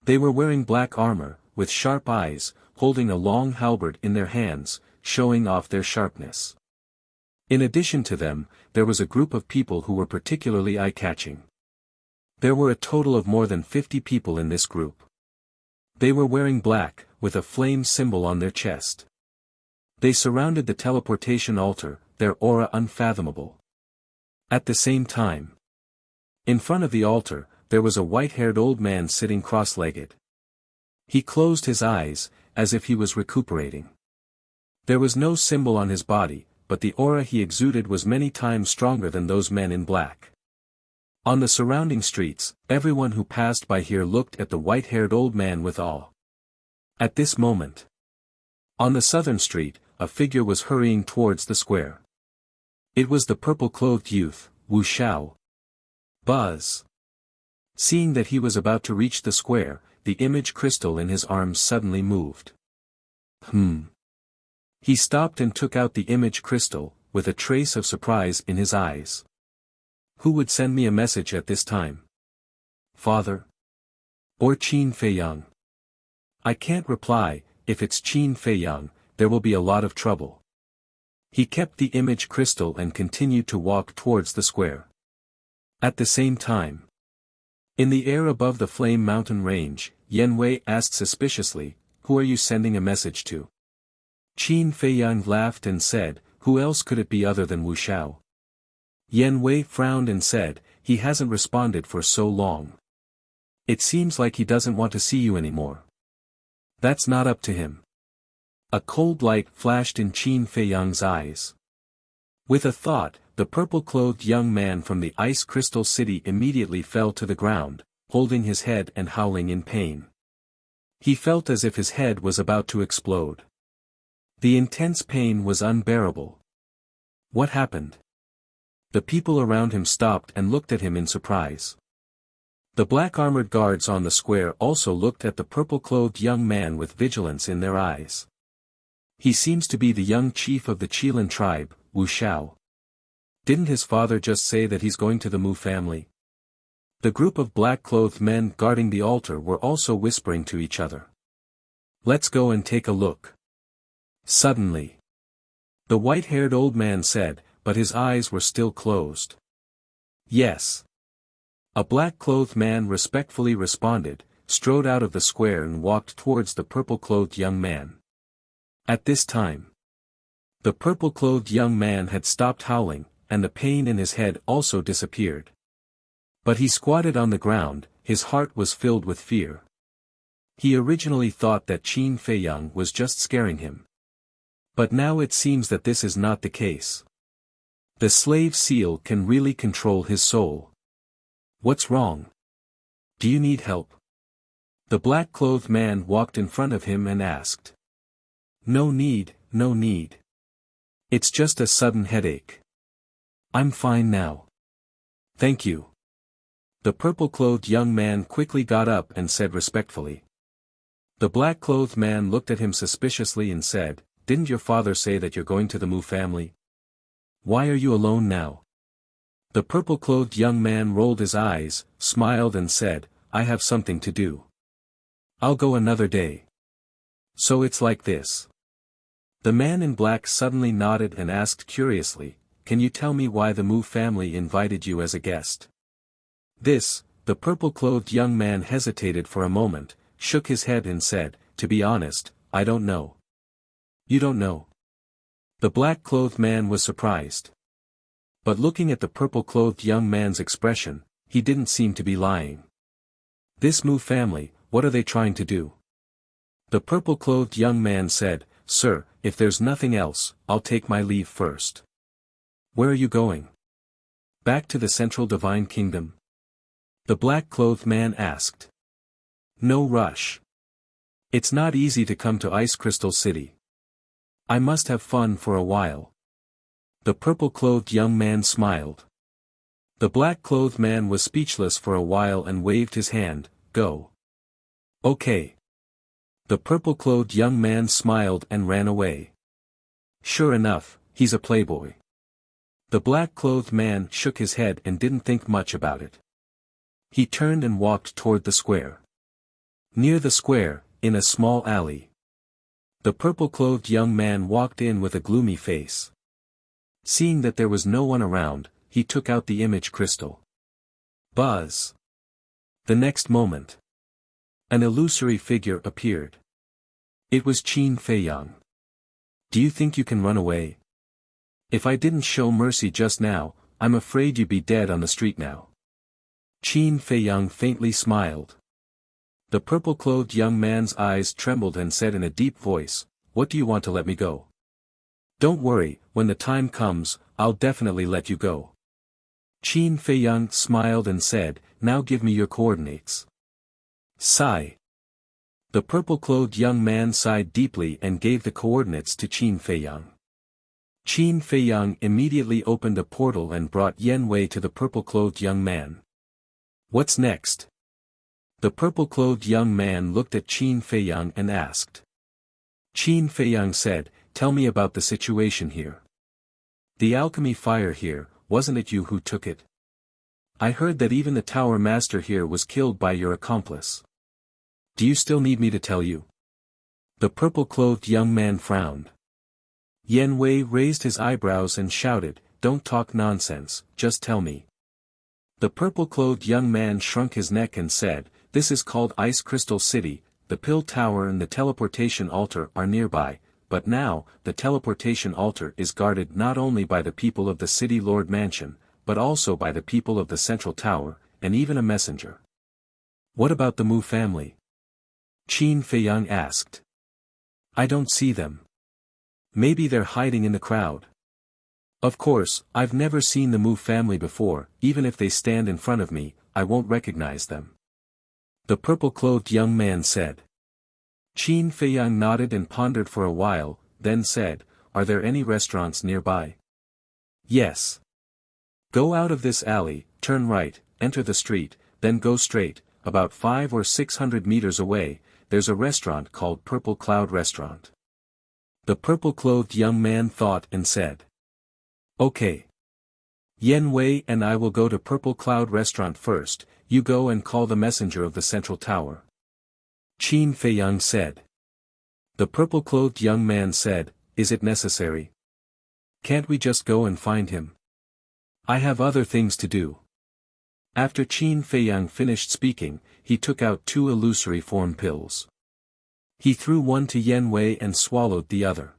Speaker 1: They were wearing black armor, with sharp eyes, holding a long halberd in their hands, showing off their sharpness. In addition to them, there was a group of people who were particularly eye-catching. There were a total of more than 50 people in this group. They were wearing black, with a flame symbol on their chest. They surrounded the teleportation altar, their aura unfathomable. At the same time, in front of the altar, there was a white-haired old man sitting cross-legged. He closed his eyes, as if he was recuperating. There was no symbol on his body, but the aura he exuded was many times stronger than those men in black. On the surrounding streets, everyone who passed by here looked at the white-haired old man with awe. At this moment, on the southern street, a figure was hurrying towards the square. It was the purple-clothed youth, Wuxia. Buzz. Seeing that he was about to reach the square, the image crystal in his arms suddenly moved. He stopped and took out the image crystal, with a trace of surprise in his eyes. Who would send me a message at this time? Father? Or Qin Feiyang? I can't reply. If it's Qin Feiyang, there will be a lot of trouble. He kept the image crystal and continued to walk towards the square. At the same time, in the air above the Flame Mountain range, Yan Wei asked suspiciously, "Who are you sending a message to?" Qin Feiyang laughed and said, "Who else could it be other than Wuxia?" Yan Wei frowned and said, "He hasn't responded for so long. It seems like he doesn't want to see you anymore. That's not up to him." A cold light flashed in Qin Feiyang's eyes. With a thought, the purple-clothed young man from the Ice Crystal City immediately fell to the ground, holding his head and howling in pain. He felt as if his head was about to explode. The intense pain was unbearable. What happened? The people around him stopped and looked at him in surprise. The black-armored guards on the square also looked at the purple-clothed young man with vigilance in their eyes. He seems to be the young chief of the Qilin tribe, Wuxia. Didn't his father just say that he's going to the Mu family? The group of black-clothed men guarding the altar were also whispering to each other. "Let's go and take a look." Suddenly, the white-haired old man said, but his eyes were still closed. "Yes." A black-clothed man respectfully responded, strode out of the square and walked towards the purple-clothed young man. At this time, the purple-clothed young man had stopped howling, and the pain in his head also disappeared. But he squatted on the ground, his heart was filled with fear. He originally thought that Qin Feiyang was just scaring him. But now it seems that this is not the case. The slave seal can really control his soul. What's wrong? Do you need help? The black-clothed man walked in front of him and asked. No need, no need. It's just a sudden headache. I'm fine now. Thank you. The purple-clothed young man quickly got up and said respectfully. The black-clothed man looked at him suspiciously and said, "Didn't your father say that you're going to the Mu family? Why are you alone now?" The purple-clothed young man rolled his eyes, smiled and said, "I have something to do. I'll go another day." So it's like this. The man in black suddenly nodded and asked curiously, "Can you tell me why the Mu family invited you as a guest?" The purple-clothed young man hesitated for a moment, shook his head and said, "To be honest, I don't know." "You don't know?" The black-clothed man was surprised. But looking at the purple-clothed young man's expression, he didn't seem to be lying. This Mu family, what are they trying to do? The purple-clothed young man said, "Sir, if there's nothing else, I'll take my leave first." "Where are you going?" "Back to the Central Divine Kingdom?" The black-clothed man asked. "No rush. It's not easy to come to Ice Crystal City. I must have fun for a while." The purple-clothed young man smiled. The black-clothed man was speechless for a while and waved his hand, "Go." Okay. The purple-clothed young man smiled and ran away. Sure enough, he's a playboy. The black-clothed man shook his head and didn't think much about it. He turned and walked toward the square. Near the square, in a small alley, the purple-clothed young man walked in with a gloomy face. Seeing that there was no one around, he took out the image crystal. Buzz! The next moment, an illusory figure appeared. It was Qin Feiyang. Do you think you can run away? If I didn't show mercy just now, I'm afraid you'd be dead on the street now. Qin Feiyang faintly smiled. The purple-clothed young man's eyes trembled and said in a deep voice, "What do you want to let me go?" "Don't worry, when the time comes, I'll definitely let you go." Qin Feiyang smiled and said, "Now give me your coordinates." Sigh. The purple-clothed young man sighed deeply and gave the coordinates to Qin Feiyang. Qin Feiyang immediately opened a portal and brought Yan Wei to the purple-clothed young man. "What's next?" The purple-clothed young man looked at Qin Feiyang and asked. Qin Feiyang said, "Tell me about the situation here. The alchemy fire here, wasn't it you who took it? I heard that even the tower master here was killed by your accomplice. Do you still need me to tell you?" The purple-clothed young man frowned. Yan Wei raised his eyebrows and shouted, "Don't talk nonsense, just tell me." The purple-clothed young man shrunk his neck and said, "This is called Ice Crystal City, the Pill Tower and the Teleportation Altar are nearby, but now, the Teleportation Altar is guarded not only by the people of the City Lord Mansion, but also by the people of the Central Tower, and even a messenger." "What about the Mu family?" Qin Feiyang asked. "I don't see them. Maybe they're hiding in the crowd. Of course, I've never seen the Mu family before, even if they stand in front of me, I won't recognize them." The purple-clothed young man said. Qin Feiyang nodded and pondered for a while, then said, "Are there any restaurants nearby?" "Yes. Go out of this alley, turn right, enter the street, then go straight, about 500 or 600 meters away, there's a restaurant called Purple Cloud Restaurant." The purple-clothed young man thought and said. "Okay. Yan Wei and I will go to Purple Cloud Restaurant first, you go and call the messenger of the Central Tower." Qin Feiyang said. The purple-clothed young man said, "Is it necessary? Can't we just go and find him? I have other things to do." After Qin Feiyang finished speaking, he took out 2 illusory form pills. He threw one to Yan Wei and swallowed the other.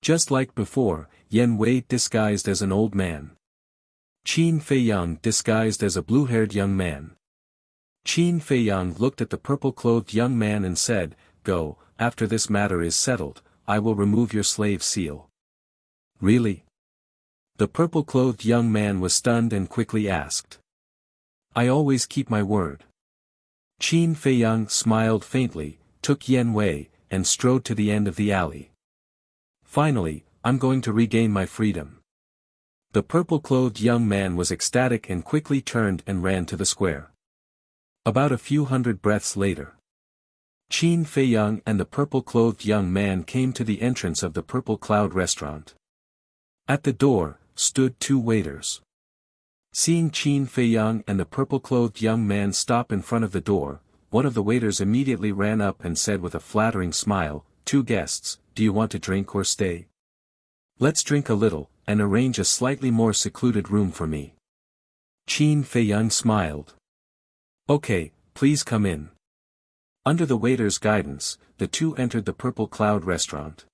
Speaker 1: Just like before, Yan Wei disguised as an old man. Qin Feiyang disguised as a blue-haired young man. Qin Feiyang looked at the purple-clothed young man and said, "Go, after this matter is settled, I will remove your slave seal." "Really?" The purple-clothed young man was stunned and quickly asked. "I always keep my word." Qin Feiyang smiled faintly, took Yan Wei, and strode to the end of the alley. "Finally, I'm going to regain my freedom." The purple-clothed young man was ecstatic and quickly turned and ran to the square. About a few hundred breaths later, Qin Feiyang and the purple-clothed young man came to the entrance of the Purple Cloud Restaurant. At the door, stood 2 waiters. Seeing Qin Feiyang and the purple-clothed young man stop in front of the door, one of the waiters immediately ran up and said with a flattering smile, "2 guests, do you want to drink or stay? Let's drink a little, and arrange a slightly more secluded room for me." Qin Feiyang smiled. "Okay, please come in." Under the waiter's guidance, the 2 entered the Purple Cloud Restaurant.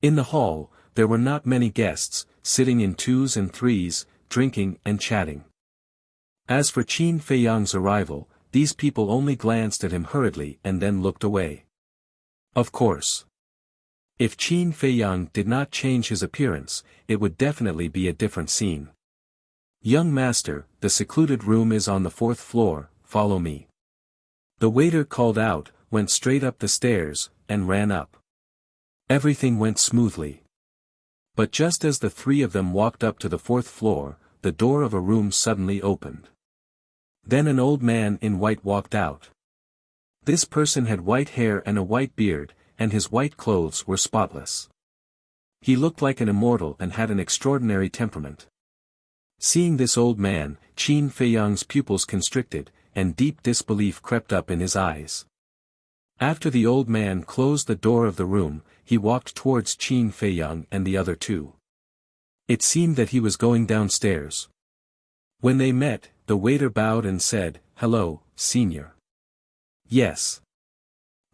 Speaker 1: In the hall, there were not many guests, sitting in 2s and 3s, drinking and chatting. As for Qin Feiyang's arrival, these people only glanced at him hurriedly and then looked away. Of course, if Qin Feiyang did not change his appearance, it would definitely be a different scene. "Young master, the secluded room is on the 4th floor, follow me." The waiter called out, went straight up the stairs, and ran up. Everything went smoothly. But just as the 3 of them walked up to the 4th floor, the door of a room suddenly opened. Then an old man in white walked out. This person had white hair and a white beard, and his white clothes were spotless. He looked like an immortal and had an extraordinary temperament. Seeing this old man, Qin Feiyang's pupils constricted, and deep disbelief crept up in his eyes. After the old man closed the door of the room, he walked towards Qin Feiyang and the other two. It seemed that he was going downstairs. When they met, the waiter bowed and said, "Hello, senior." "Yes."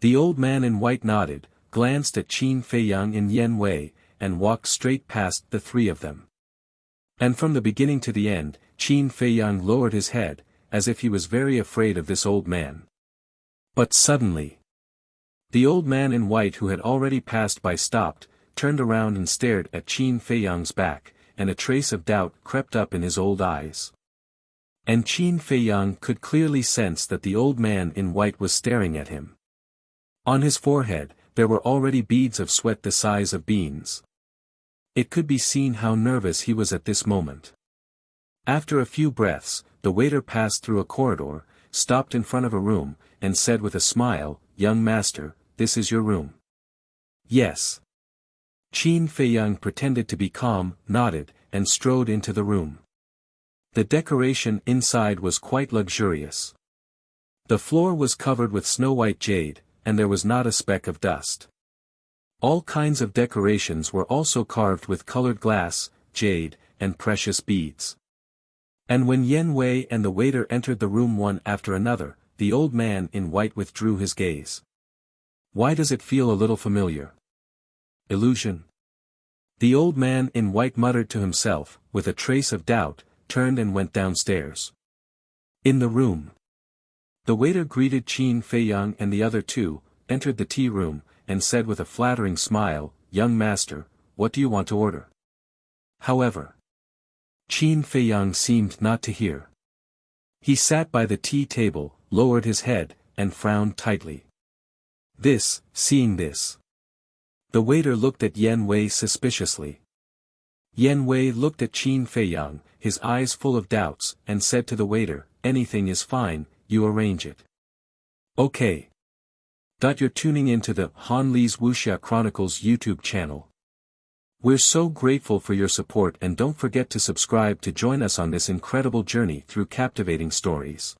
Speaker 1: The old man in white nodded, glanced at Qin Feiyang and Yan Wei, and walked straight past the three of them. And from the beginning to the end, Qin Feiyang lowered his head, as if he was very afraid of this old man. But suddenly, the old man in white who had already passed by stopped, turned around and stared at Qin Feiyang's back, and a trace of doubt crept up in his old eyes. And Qin Feiyang could clearly sense that the old man in white was staring at him. On his forehead, there were already beads of sweat the size of beans. It could be seen how nervous he was at this moment. After a few breaths, the waiter passed through a corridor, stopped in front of a room, and said with a smile, "Young master, this is your room." "Yes." Qin Feiyang pretended to be calm, nodded, and strode into the room. The decoration inside was quite luxurious. The floor was covered with snow-white jade, and there was not a speck of dust. All kinds of decorations were also carved with colored glass, jade, and precious beads. And when Yan Wei and the waiter entered the room one after another, the old man in white withdrew his gaze. "Why does it feel a little familiar? Illusion?" The old man in white muttered to himself, with a trace of doubt, turned and went downstairs. In the room, the waiter greeted Qin Feiyang and the other two, entered the tea room, and said with a flattering smile, "Young master, what do you want to order?" However, Qin Feiyang seemed not to hear. He sat by the tea table, lowered his head, and frowned tightly. Seeing this, the waiter looked at Yan Wei suspiciously. Yan Wei looked at Qin Feiyang, his eyes full of doubts, and said to the waiter, "Anything is fine, you arrange it." "Okay." You're tuning into the Han Li's Wuxia Chronicles YouTube channel. We're so grateful for your support, and don't forget to subscribe to join us on this incredible journey through captivating stories.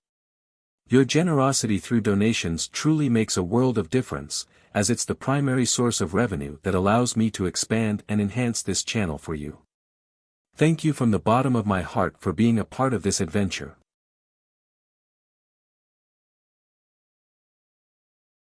Speaker 1: Your generosity through donations truly makes a world of difference, as it's the primary source of revenue that allows me to expand and enhance this channel for you. Thank you from the bottom of my heart for being a part of this adventure.